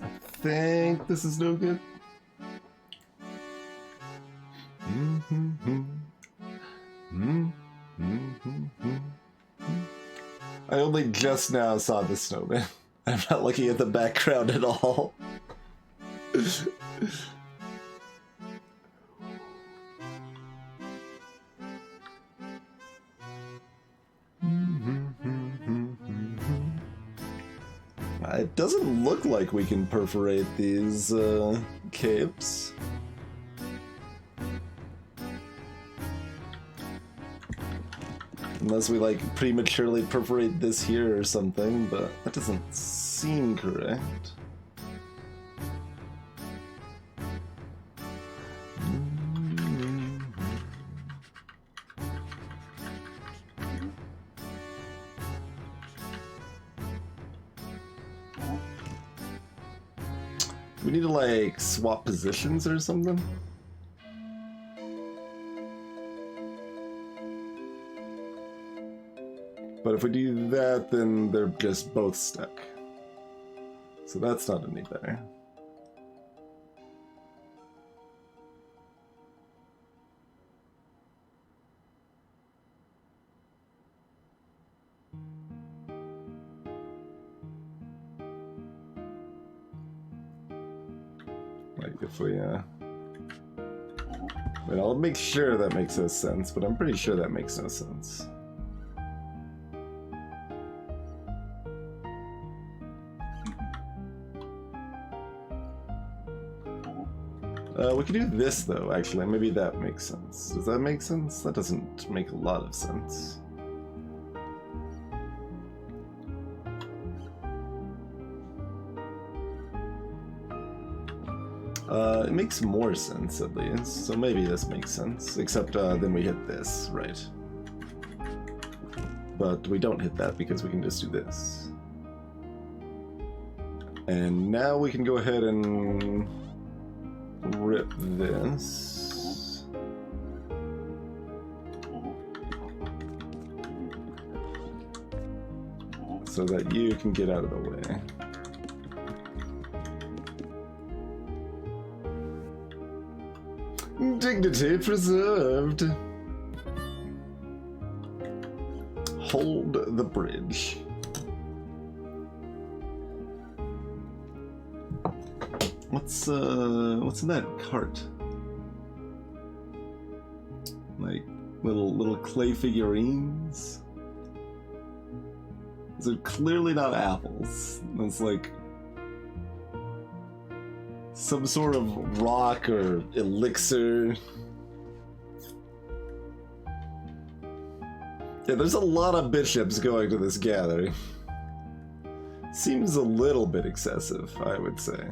S1: I think this is no good. I only just now saw the snowman. I'm not looking at the background at all. It doesn't look like we can perforate these caves. Unless we like prematurely perforate this here or something, but that doesn't seem correct. We need to like swap positions or something? But if we do that, then they're just both stuck. So that's not any better. Like if we, wait, I'll make sure that makes no sense, but I'm pretty sure that makes no sense. We could do this though, actually. Maybe that makes sense. Does that make sense? That doesn't make a lot of sense. It makes more sense, at least. So maybe this makes sense. Except then we hit this, right? But we don't hit that because we can just do this. And now we can go ahead and rip this. So that you can get out of the way. Dignity preserved. Hold the bridge. What's in that cart? Like little clay figurines? These are clearly not apples. It's like some sort of rock or elixir. Yeah, there's a lot of bishops going to this gathering. Seems a little bit excessive, I would say.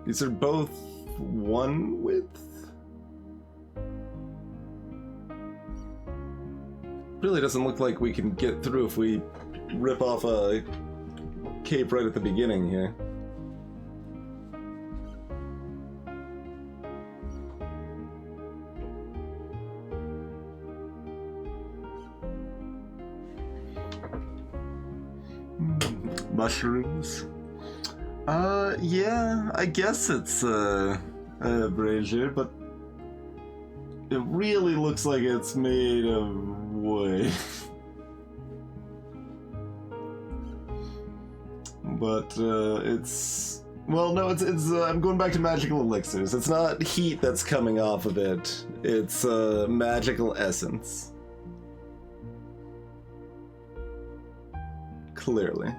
S1: These are both one width? Really doesn't look like we can get through if we rip off a cape right at the beginning here. Mushrooms. Yeah, I guess it's a brazier, but it really looks like it's made of wood. But it's, well, no, it's I'm going back to magical elixirs. It's not heat that's coming off of it. It's magical essence. Clearly.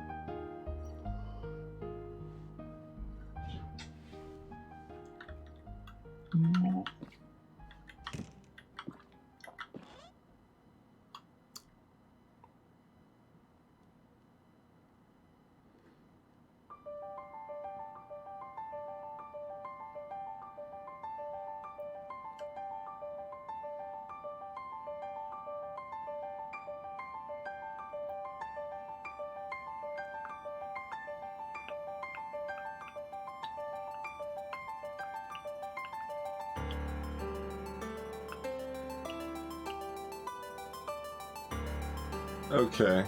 S1: Okay.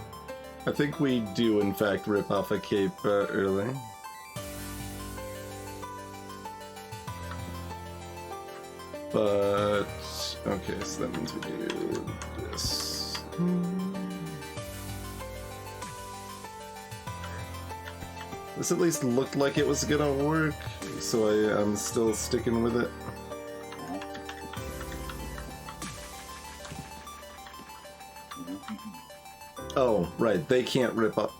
S1: I think we do, in fact, rip off a cape early. But... okay, so that means we do this. This at least looked like it was gonna work, so I'm still sticking with it. Oh, right, they can't rip up.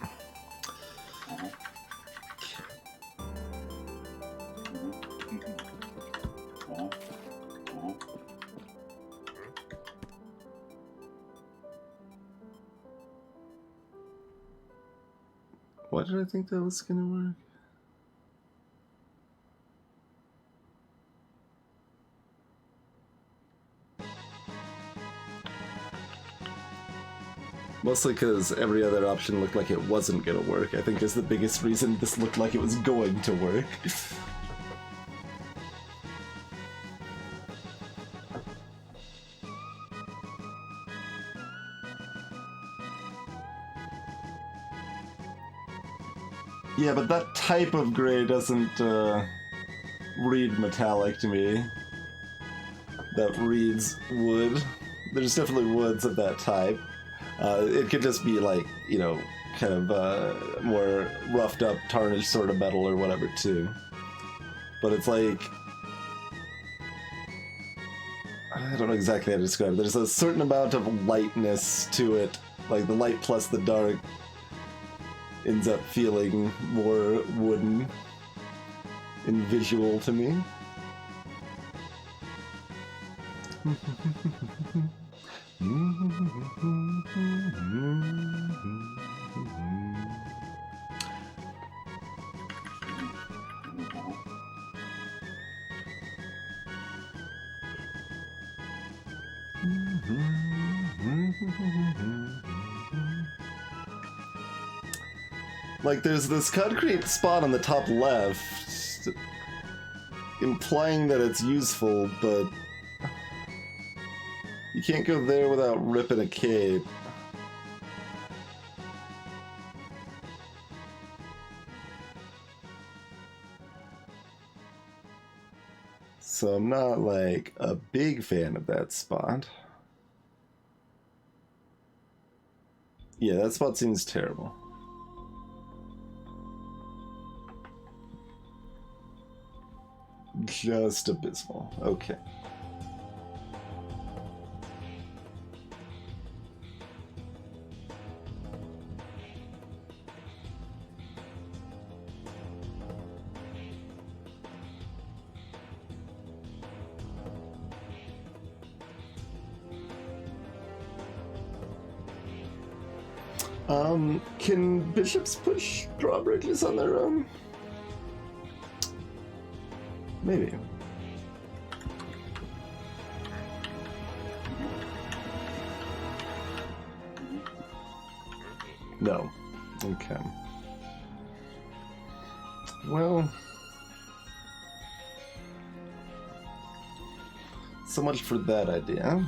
S1: Why did I think that was gonna work? Mostly because every other option looked like it wasn't gonna work, I think is the biggest reason this looked like it was going to work. Yeah, but that type of gray doesn't read metallic to me. That reads wood. There's definitely woods of that type. It could just be like, you know, kind of more roughed up, tarnished sort of metal or whatever too. But it's like, I don't know exactly how to describe it. There's a certain amount of lightness to it. Like, the light plus the dark ends up feeling more wooden and visual to me. Like, there's this concrete spot on the top left, implying that it's useful, but you can't go there without ripping a cape. So I'm not, like, a big fan of that spot. Yeah, that spot seems terrible. Just abysmal. Okay. Can bishops push drawbridges on their own? Maybe. No. Okay. Well, so much for that idea.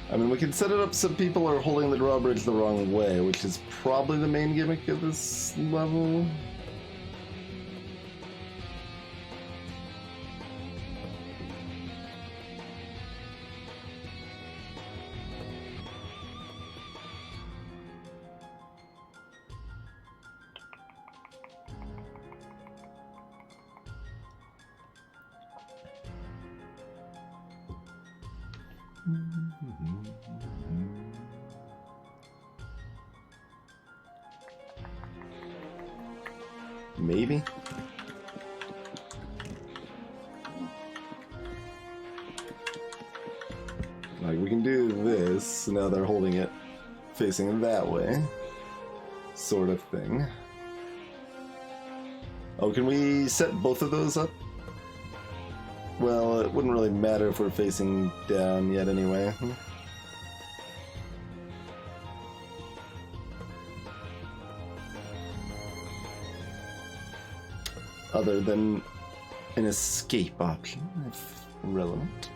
S1: I mean, we can set it up so people are holding the drawbridge the wrong way, which is probably the main gimmick of this level. Maybe. Like, we can do this, now they're holding it facing that way. Sort of thing. Oh, can we set both of those up? Well, it wouldn't really matter if we're facing down yet anyway. Other than an escape option, if relevant.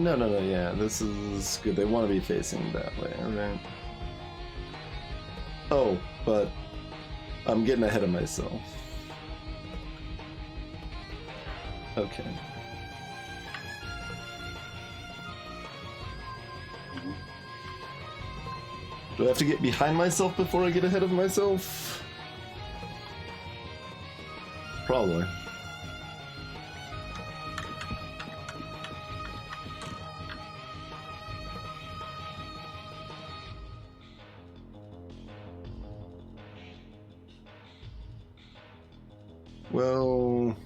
S1: No, yeah, this is good. They want to be facing that way, right? Oh, but I'm getting ahead of myself. Okay. Do I have to get behind myself before I get ahead of myself? Probably. Well...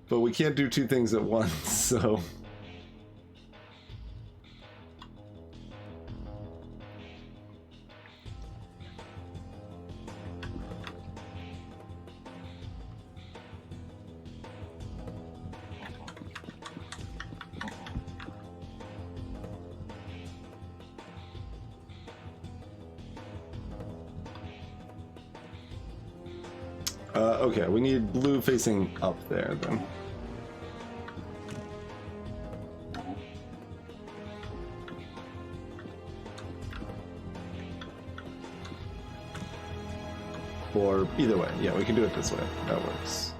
S1: But we can't do two things at once, so... Okay, we need blue facing up there, then. Or either way. Yeah, we can do it this way. That works.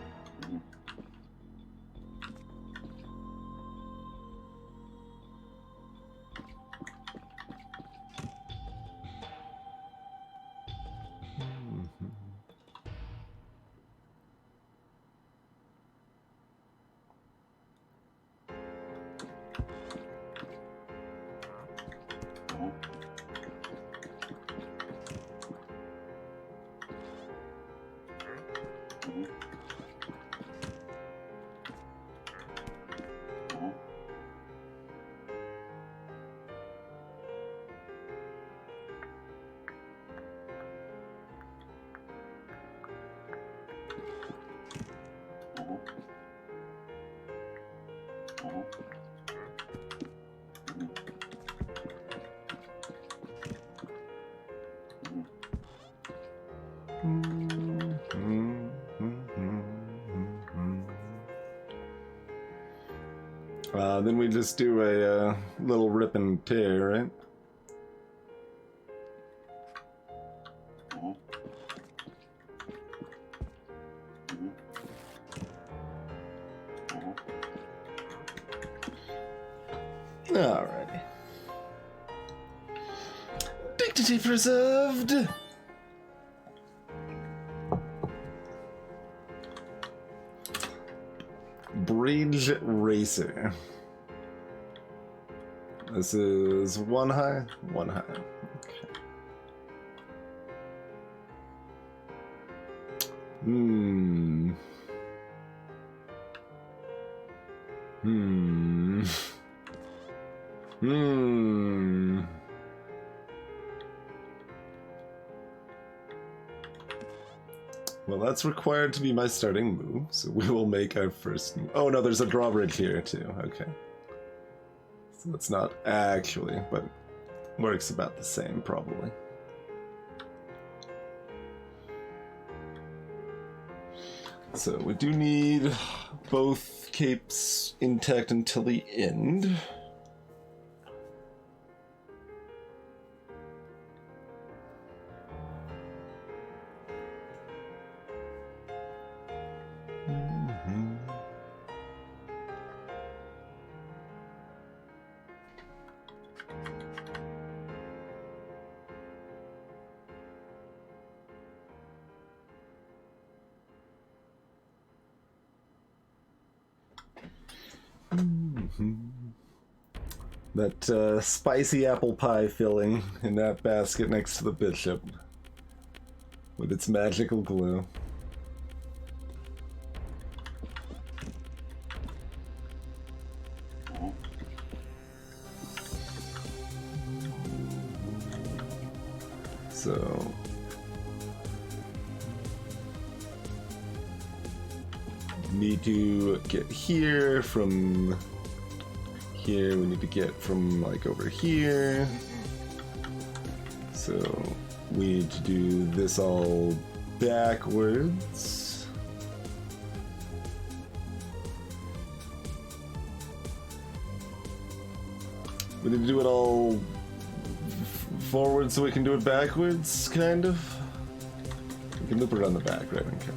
S1: Then we just do a little rip and tear, right? Alrighty. Dignity preserved! Bridge Racer. This is one high, one high. Okay. Well, that's required to be my starting move, so we will make our first move. Oh no, there's a drawbridge here too. Okay. So it's not actually, but works about the same, probably. So we do need both capes intact until the end. That spicy apple pie filling in that basket next to the bishop with its magical glue. So need to get here from here, we need to get from like over here. So we need to do this all backwards. We need to do it all forward so we can do it backwards, kind of. We can loop it on the back, right? Okay.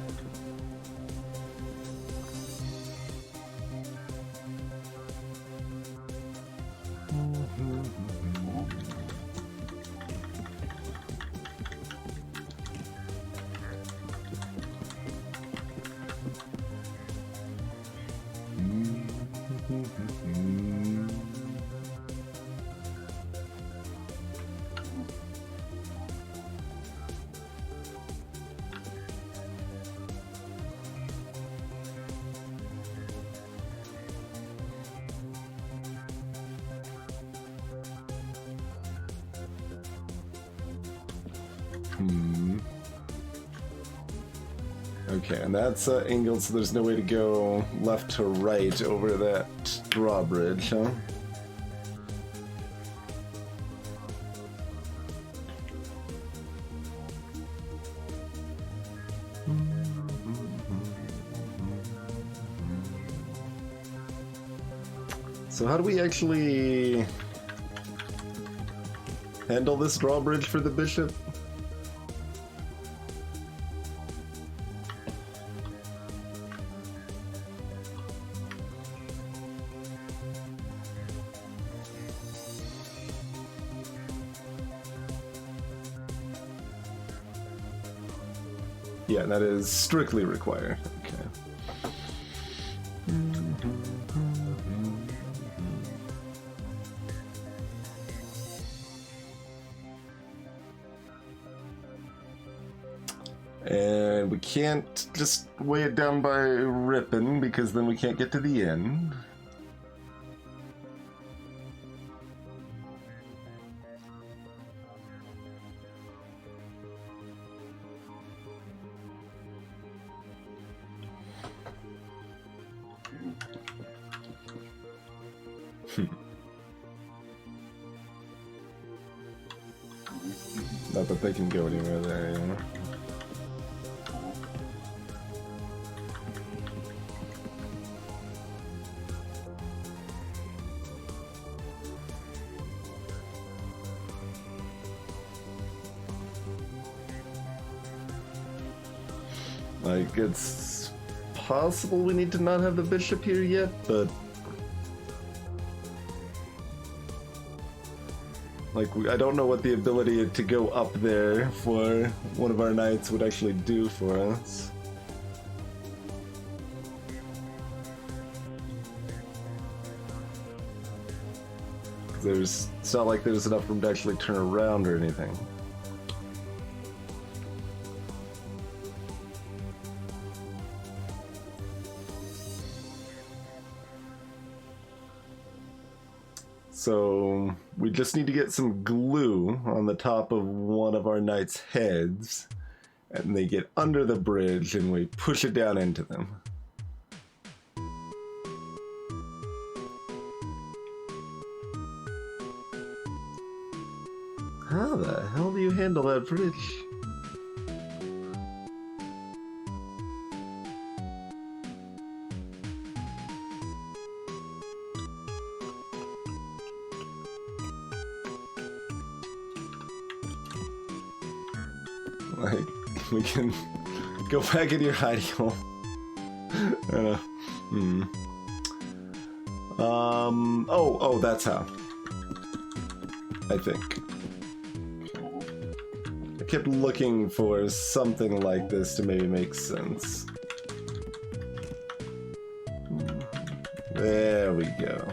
S1: Okay, and that's angled, so there's no way to go left to right over that drawbridge, huh? So how do we actually handle this drawbridge for the bishop? Yeah, that is strictly required. Okay. And we can't just weigh it down by ripping, because then we can't get to the end. Not that they can go anywhere there, you know? Like, it's possible we need to not have the bishop here yet, but... like, I don't know what the ability to go up there for one of our knights would actually do for us. It's not like there's enough room to actually turn around or anything. So we just need to get some glue on the top of one of our knights' heads, and they get under the bridge and we push it down into them. How the hell do you handle that bridge? Like, we can go back in your hidey hole. Oh, that's how. I think. I kept looking for something like this to maybe make sense. There we go.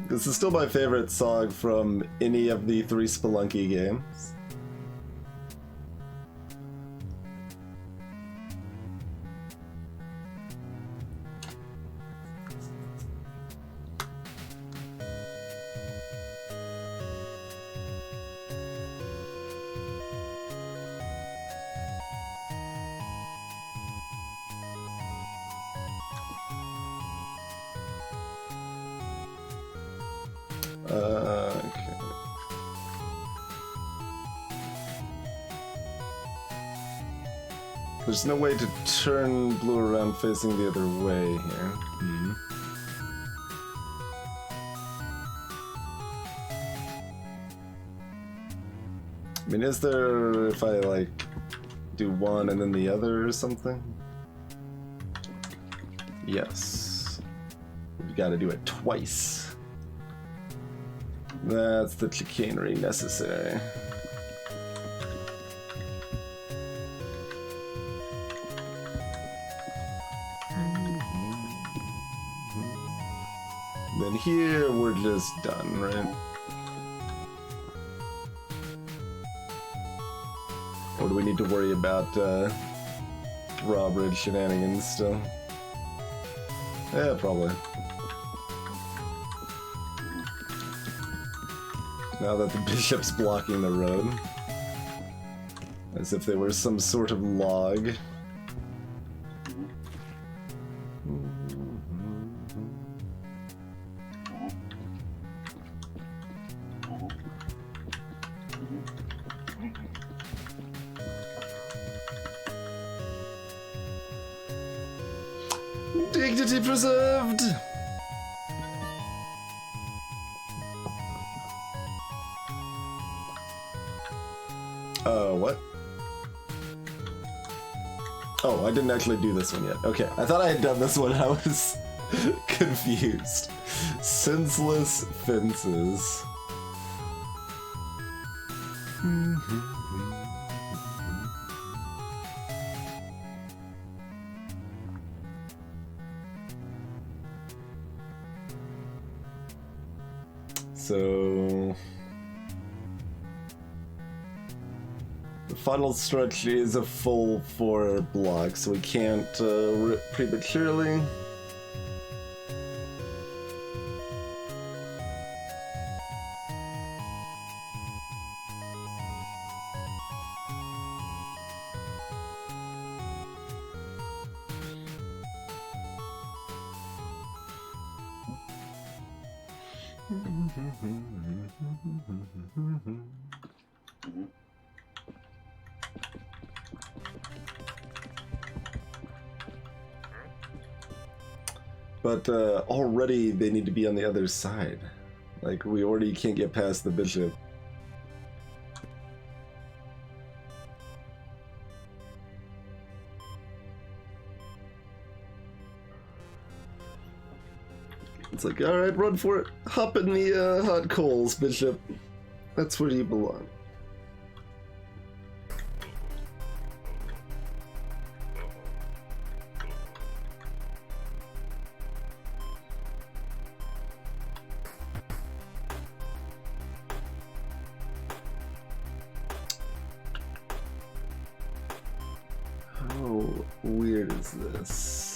S1: This is still my favorite song from any of the 3 Spelunky games. Okay. There's no way to turn blue around facing the other way here. Hmm. I mean, is there, if I, like, do one and then the other or something? Yes. You gotta do it twice. That's the chicanery necessary. Then here, we're just done, right? Or do we need to worry about drawbridge shenanigans still? Yeah, probably. Now that the bishop's blocking the road. As if they were some sort of log. Dignity preserved! What? Oh, I didn't actually do this one yet. Okay, I thought I had done this one. I was confused. Senseless fences. So the funnel stretch is a full 4 blocks, so we can't rip prematurely. But already they need to be on the other side. Like, we already can't get past the bishop. It's like, alright, run for it. Hop in the hot coals, bishop. That's where you belong. How weird is this?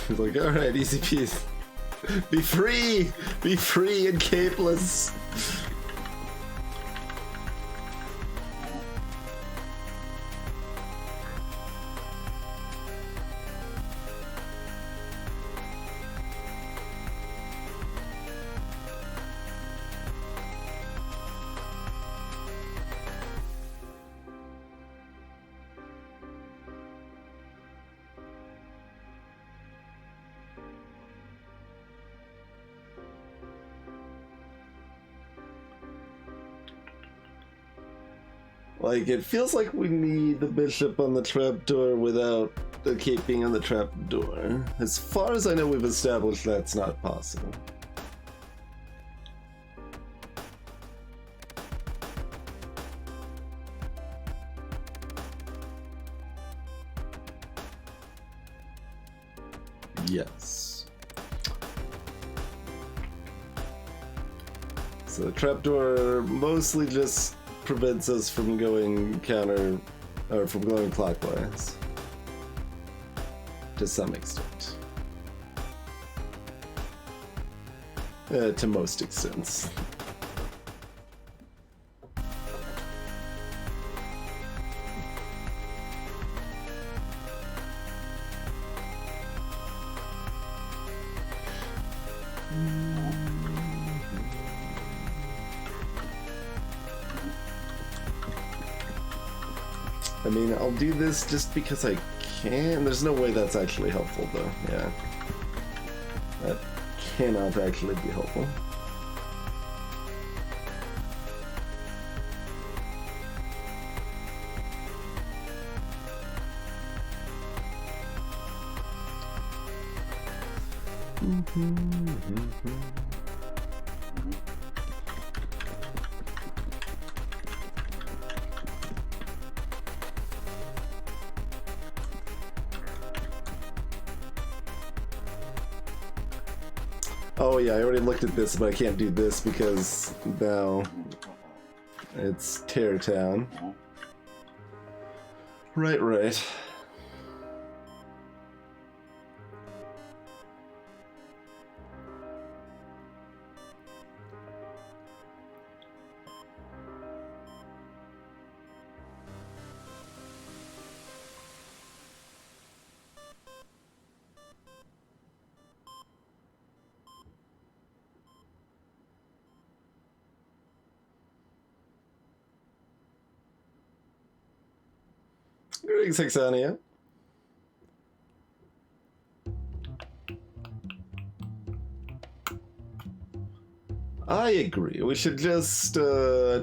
S1: He's like, alright, easy peasy. Be free! Be free and capeless! Like, it feels like we need the bishop on the trapdoor without the cape being on the trapdoor. As far as I know, we've established that's not possible. Yes. So the trapdoor mostly just prevents us from going from going clockwise. To some extent. To most extents. I mean, I'll do this just because I can. There's no way that's actually helpful, though. Yeah. That cannot actually be helpful. Oh yeah, I already looked at this, but I can't do this because now it's Tear Town. Right. Greetings, Hexania. I agree. We should just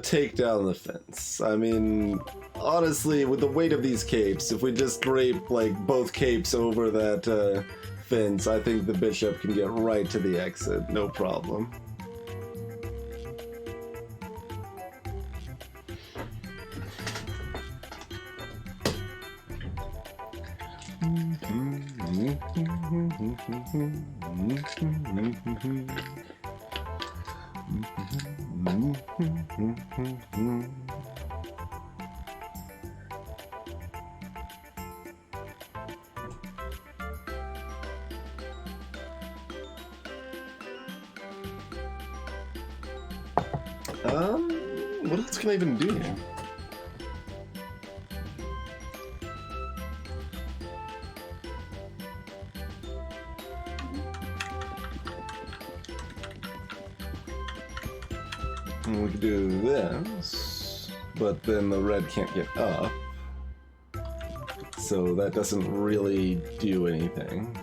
S1: take down the fence. I mean, honestly, with the weight of these capes, if we just drape like both capes over that fence, I think the bishop can get right to the exit, no problem. What else can I even do here? We could do this, but then the red can't get up, so that doesn't really do anything.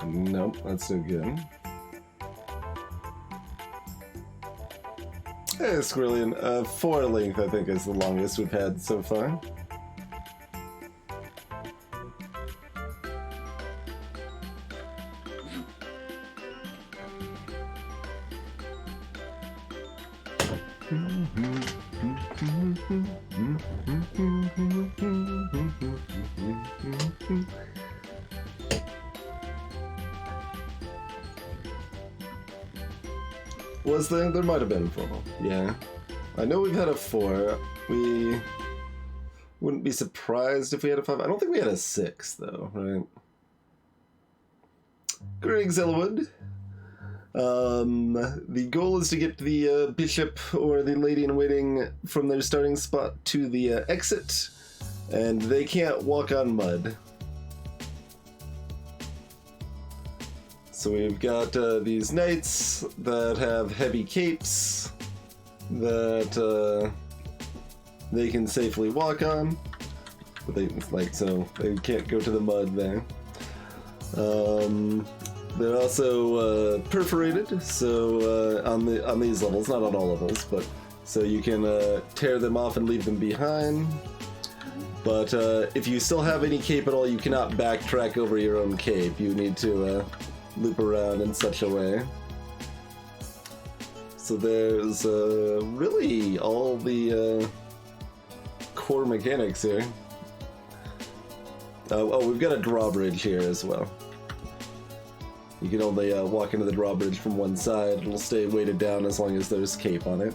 S1: Nope, that's no good. It's really 4 length, I think, is the longest we've had so far. Was there? There might have been 4. Yeah. I know we've had a 4. We wouldn't be surprised if we had a 5. I don't think we had a 6, though, right? Greetings, Elwood. The goal is to get the bishop or the lady-in-waiting from their starting spot to the exit, and they can't walk on mud. So we've got these knights that have heavy capes, that they can safely walk on, but so they can't go to the mud there. They're also perforated, so on these levels, not on all levels, but so you can tear them off and leave them behind. But if you still have any cape at all, you cannot backtrack over your own cape. You need to loop around in such a way. So there's really all the core mechanics here. Oh, we've got a drawbridge here as well. You can only walk into the drawbridge from one side. It'll stay weighted down as long as there's cape on it.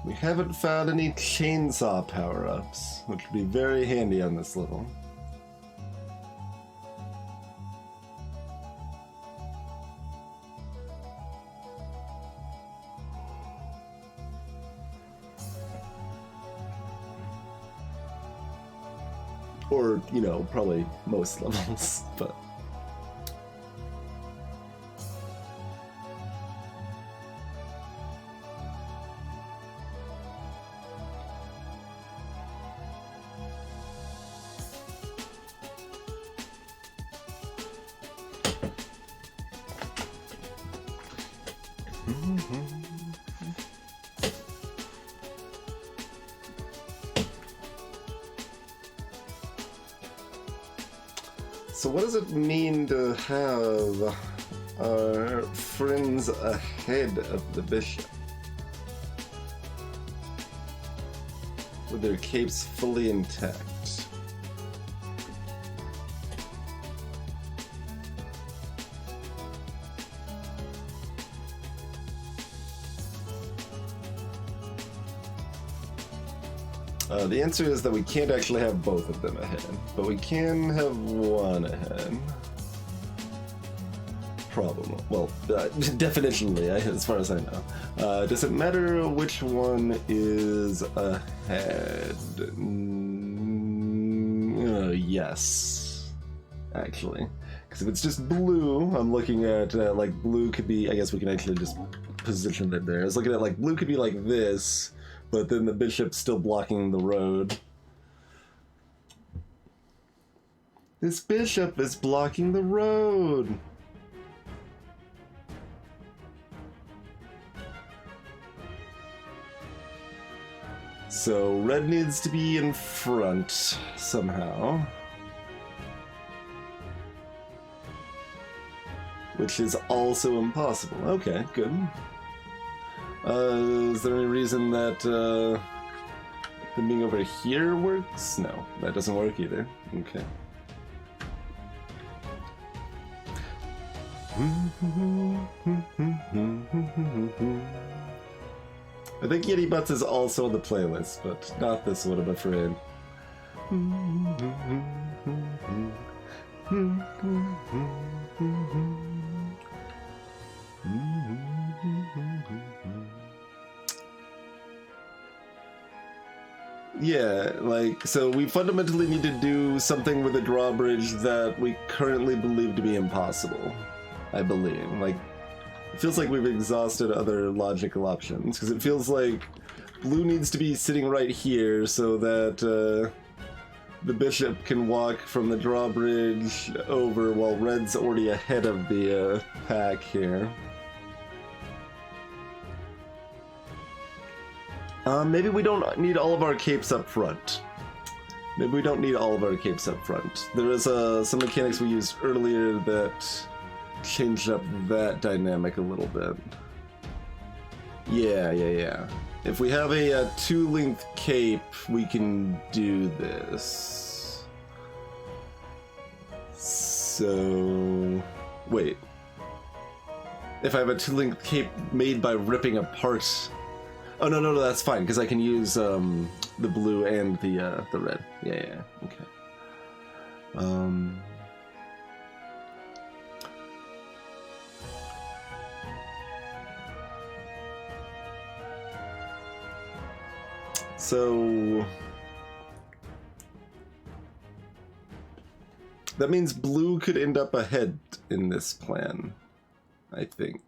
S1: We haven't found any chainsaw power-ups, which would be very handy on this level. Or, you know, probably most levels, but... So what does it mean to have our friends ahead of the bishop? With their capes fully intact. The answer is that we can't actually have both of them ahead, but we can have one ahead. Probably. Well, definitionally, as far as I know. Does it matter which one is ahead? Yes, actually. Because if it's just blue, I'm looking at, like, blue could be, I guess we can actually just position it there. I was looking at, like, blue could be like this, but then the bishop's still blocking the road. This bishop is blocking the road! So red needs to be in front somehow. Which is also impossible. Okay, good. Is there any reason that them being over here works? No, that doesn't work either. Okay. I think Yeti Butts is also on the playlist, but not this one, I'm afraid. Yeah, like, so we fundamentally need to do something with the drawbridge that we currently believe to be impossible, I believe. Like, it feels like we've exhausted other logical options, because it feels like blue needs to be sitting right here so that the bishop can walk from the drawbridge over while red's already ahead of the pack here. Maybe we don't need all of our capes up front. Maybe we don't need all of our capes up front. There is some mechanics we used earlier that changed up that dynamic a little bit. Yeah. If we have a two-length cape, we can do this. So... wait. If I have a two-length cape made by ripping apart... Oh, no, that's fine, because I can use the blue and the red. Yeah, okay. So that means blue could end up ahead in this plan, I think.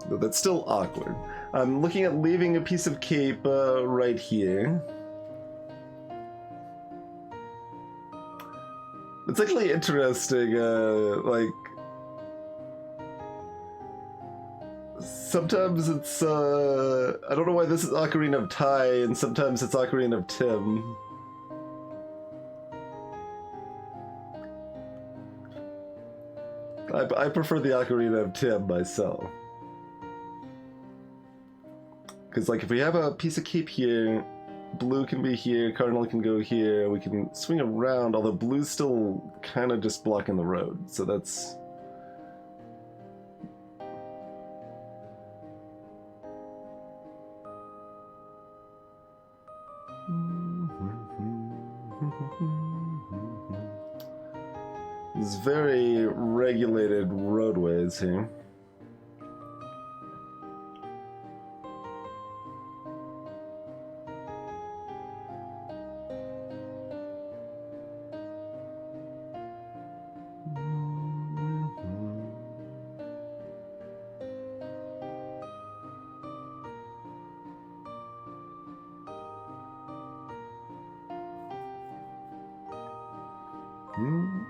S1: But that's still awkward. I'm looking at leaving a piece of cape right here. It's actually interesting, like, sometimes it's, I don't know why this is Ocarina of Ty, and sometimes it's Ocarina of Tim. I prefer the Ocarina of Tim myself. Because, like, if we have a piece of cape here, blue can be here, cardinal can go here, we can swing around, although blue's still kind of just blocking the road, so that's... These very regulated roadways here.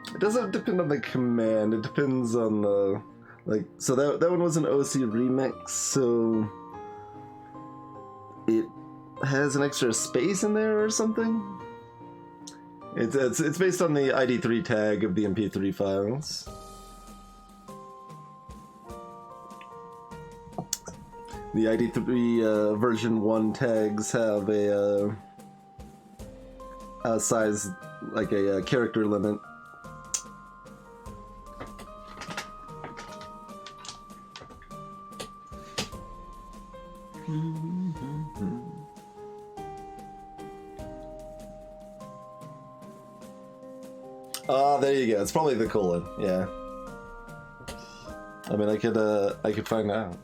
S1: It doesn't depend on the command, it depends on the, like, so that one was an OC remix, so it has an extra space in there or something? It's based on the ID3 tag of the MP3 files. The ID3 version 1 tags have a size, like a character limit. Ah, there you go. It's probably the colon. Yeah. I mean, I could find out.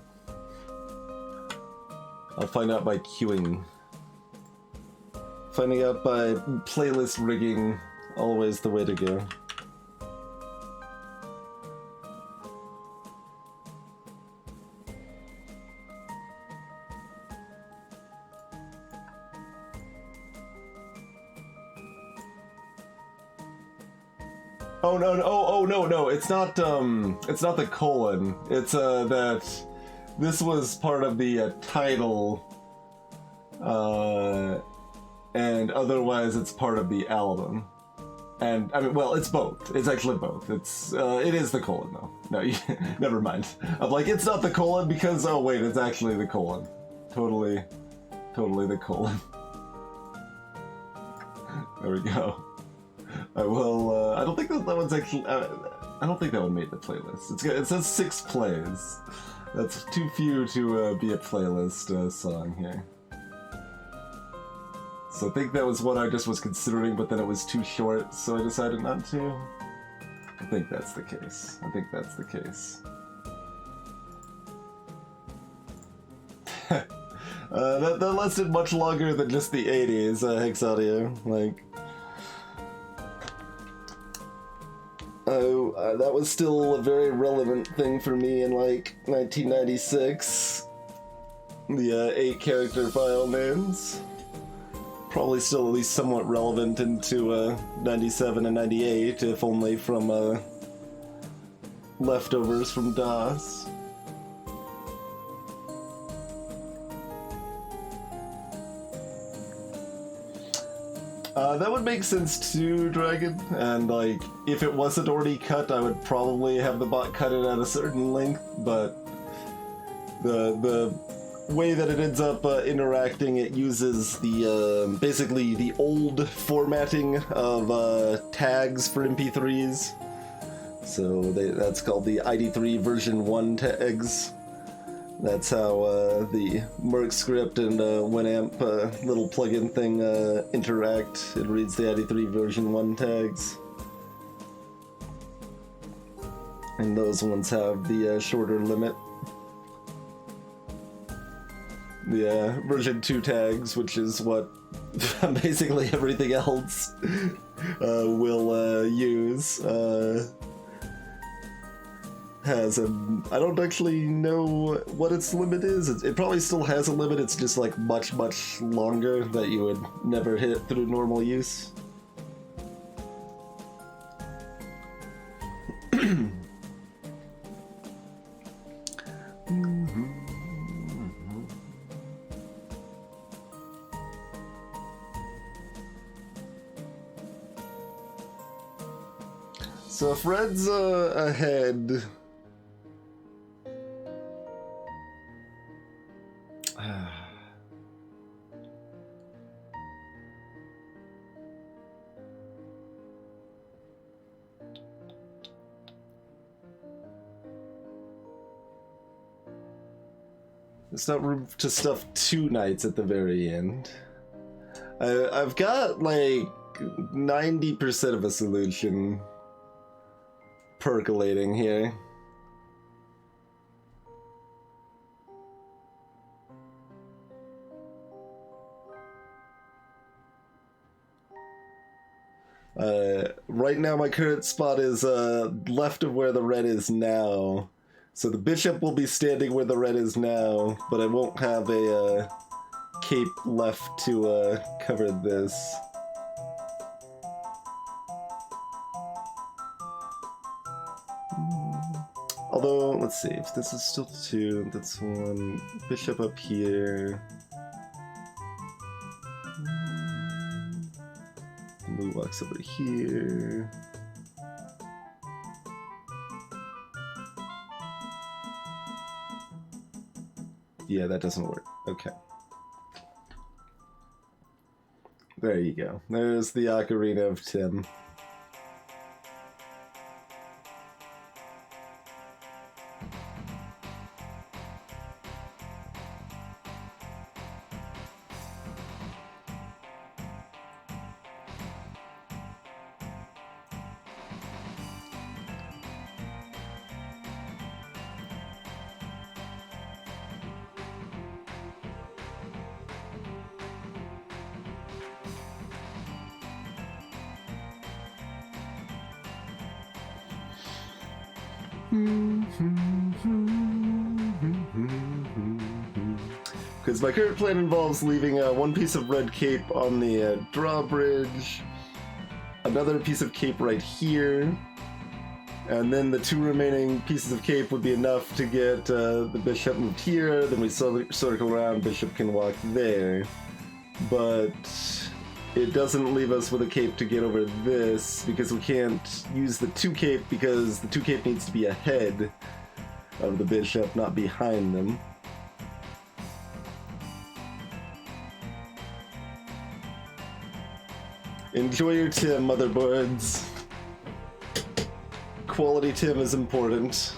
S1: I'll find out by queuing. Finding out by playlist rigging, always the way to go. Oh no! Oh no! It's not the colon. It's that this was part of the title, and otherwise it's part of the album. And I mean, well, it's both. It's actually both. It is the colon though. No, never mind. I'm like, it's not the colon because oh wait, it's actually the colon. Totally the colon. There we go. I will, I don't think that one's actually, I don't think that one made the playlist. It says 6 plays. That's too few to be a playlist song here. So I think that was what I just was considering, but then it was too short, so I decided not to. I think that's the case. That lasted much longer than just the 80s, Hex Audio. Like, that was still a very relevant thing for me in, like, 1996. The 8 character file names. Probably still at least somewhat relevant into 97 and 98, if only from leftovers from DOS. That would make sense too, Dragon, and like, if it wasn't already cut, I would probably have the bot cut it at a certain length, but the way that it ends up interacting, it uses the, basically the old formatting of tags for MP3s. So that's called the ID3 version 1 tags. That's how the Merc script and Winamp little plugin thing interact. It reads the ID3 version 1 tags. And those ones have the shorter limit. The version 2 tags, which is what basically everything else will use, has a... I don't actually know what its limit is. It probably still has a limit, it's just like much, much longer that you would never hit through normal use. So Fred's ahead. There's not room to stuff 2 knights at the very end. I've got like 90% of a solution percolating here. Right now my current spot is left of where the red is now. So the bishop will be standing where the red is now, but I won't have a cape left to cover this. Although, let's see, if this is still 2, that's 1. Bishop up here. Blue walks over here. Yeah, that doesn't work. Okay. There you go. There's the Ocarina of Tim. Because my current plan involves leaving one piece of red cape on the drawbridge, another piece of cape right here, and then the 2 remaining pieces of cape would be enough to get the bishop moved here, then we circle around, bishop can walk there. But it doesn't leave us with a cape to get over this, because we can't use the 2 cape, because the 2 cape needs to be ahead of the bishop, not behind them. Enjoy your Tim, motherboards. Quality Tim is important.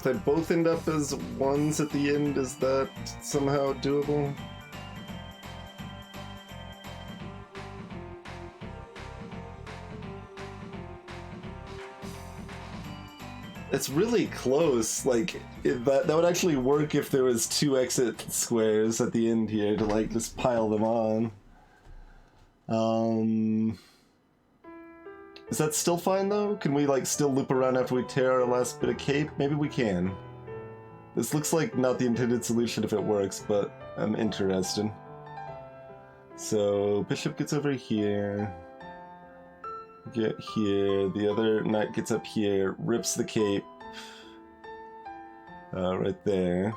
S1: If they both end up as 1s at the end, is that somehow doable? It's really close. Like, that would actually work if there was 2 exit squares at the end here to, like, just pile them on. Is that still fine, though? Can we, like, still loop around after we tear our last bit of cape? Maybe we can. This looks like not the intended solution if it works, but I'm interested. So, bishop gets over here. Get here. The other knight gets up here, rips the cape. Right there.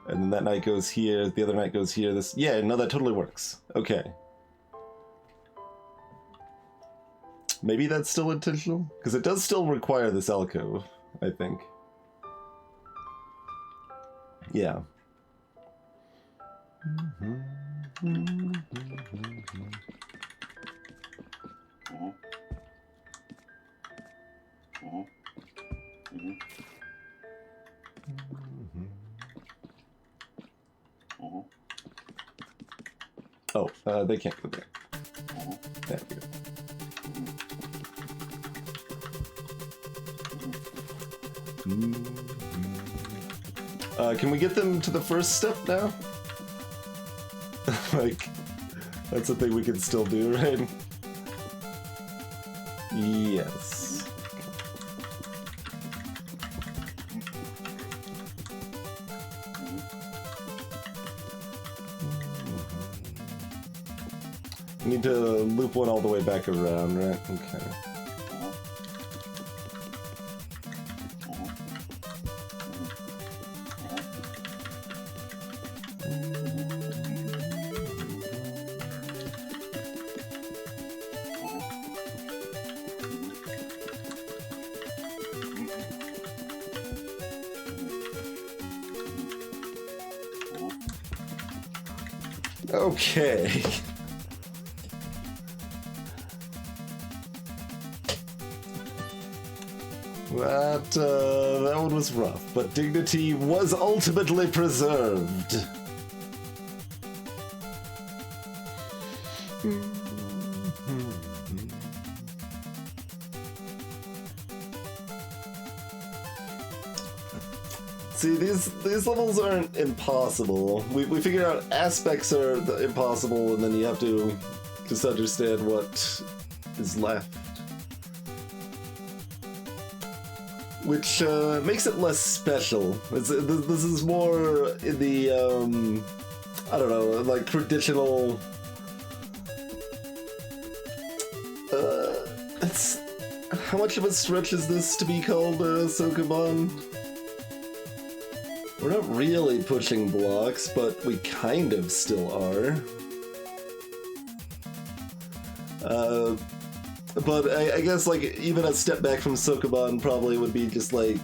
S1: And then that knight goes here, the other knight goes here. This, yeah, no, that totally works. Okay. Maybe that's still intentional? Because it does still require this alcove, I think. Yeah. Oh, they can't go there. There we go. Can we get them to the first step now? Like, that's a thing we can still do, right? Yes. Need to loop one all the way back around, right? Okay. Okay. That one was rough, but dignity was ultimately preserved. See, these levels aren't impossible. We figured out aspects are impossible, and then you have to just understand what is left. Which makes it less special. This is more in the, I don't know, like traditional... it's... How much of a stretch is this to be called Sokoban? We're not really pushing blocks, but we kind of still are. But I guess, like, even a step back from Sokoban probably would be just, like,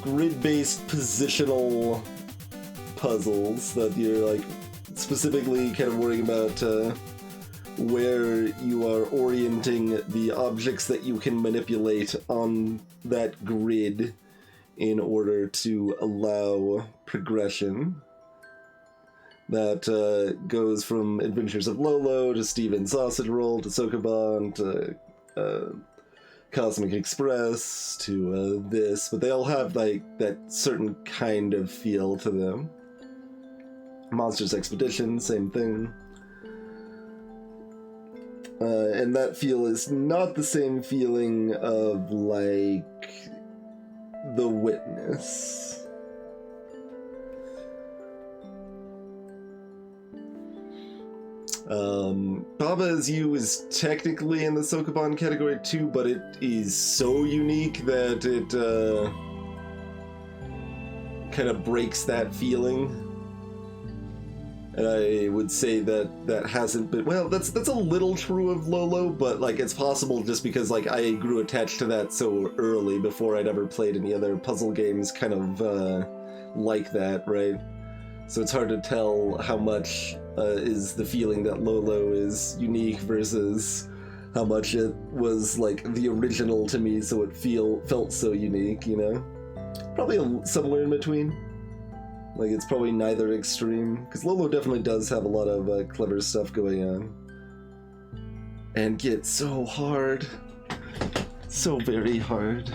S1: grid-based positional puzzles that you're, like, specifically kind of worrying about where you are orienting the objects that you can manipulate on that grid in order to allow progression. That goes from Adventures of Lolo to Steven Sausage Roll to Sokoban to Cosmic Express to this, but they all have like that certain kind of feel to them. Monsters Expedition, same thing. And that feel is not the same feeling of like The Witness. Baba Is You is technically in the Sokoban category too, but it is so unique that it kind of breaks that feeling. And I would say that that hasn't been, well, that's a little true of Lolo, but like it's possible just because like I grew attached to that so early before I'd ever played any other puzzle games kind of like that, right? So it's hard to tell how much is the feeling that Lolo is unique versus how much it was like the original to me, so it felt so unique, you know? Probably somewhere in between. Like, it's probably neither extreme, because Lolo definitely does have a lot of clever stuff going on. And get so hard. So very hard.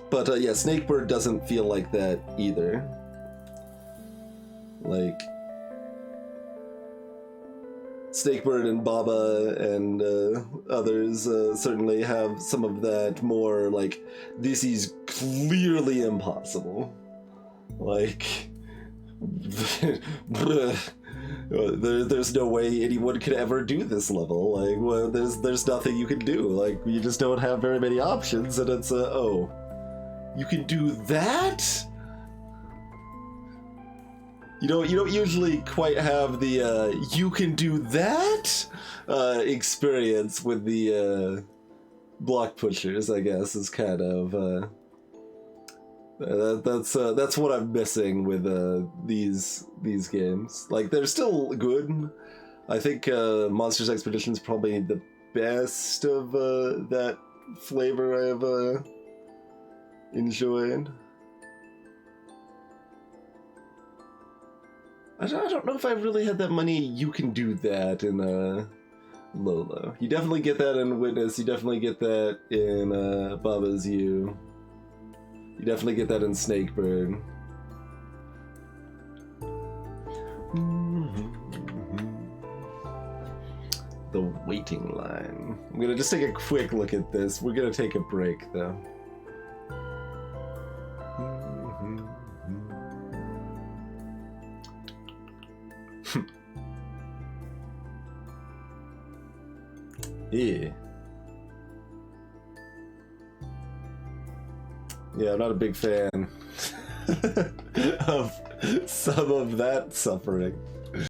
S1: But yeah, Snakebird doesn't feel like that either. Like, Snakebird and Baba and others certainly have some of that more, like, this is clearly impossible. Like, there's no way anyone could ever do this level. Like, well, there's nothing you can do. Like, you just don't have very many options, and it's oh, you can do that? You don't usually quite have the you can do that experience with the block pushers, I guess, is kind of that's what I'm missing with these games. Like, they're still good. I think Monsters Expedition is probably the best of that flavor I've enjoyed. I don't know if I really had that many you can do that in Lolo. You definitely get that in Witness, you definitely get that in Baba's You. You definitely get that in Snakebird. The waiting line. I'm gonna just take a quick look at this. We're gonna take a break though. Yeah. Yeah, I'm not a big fan of some of that suffering.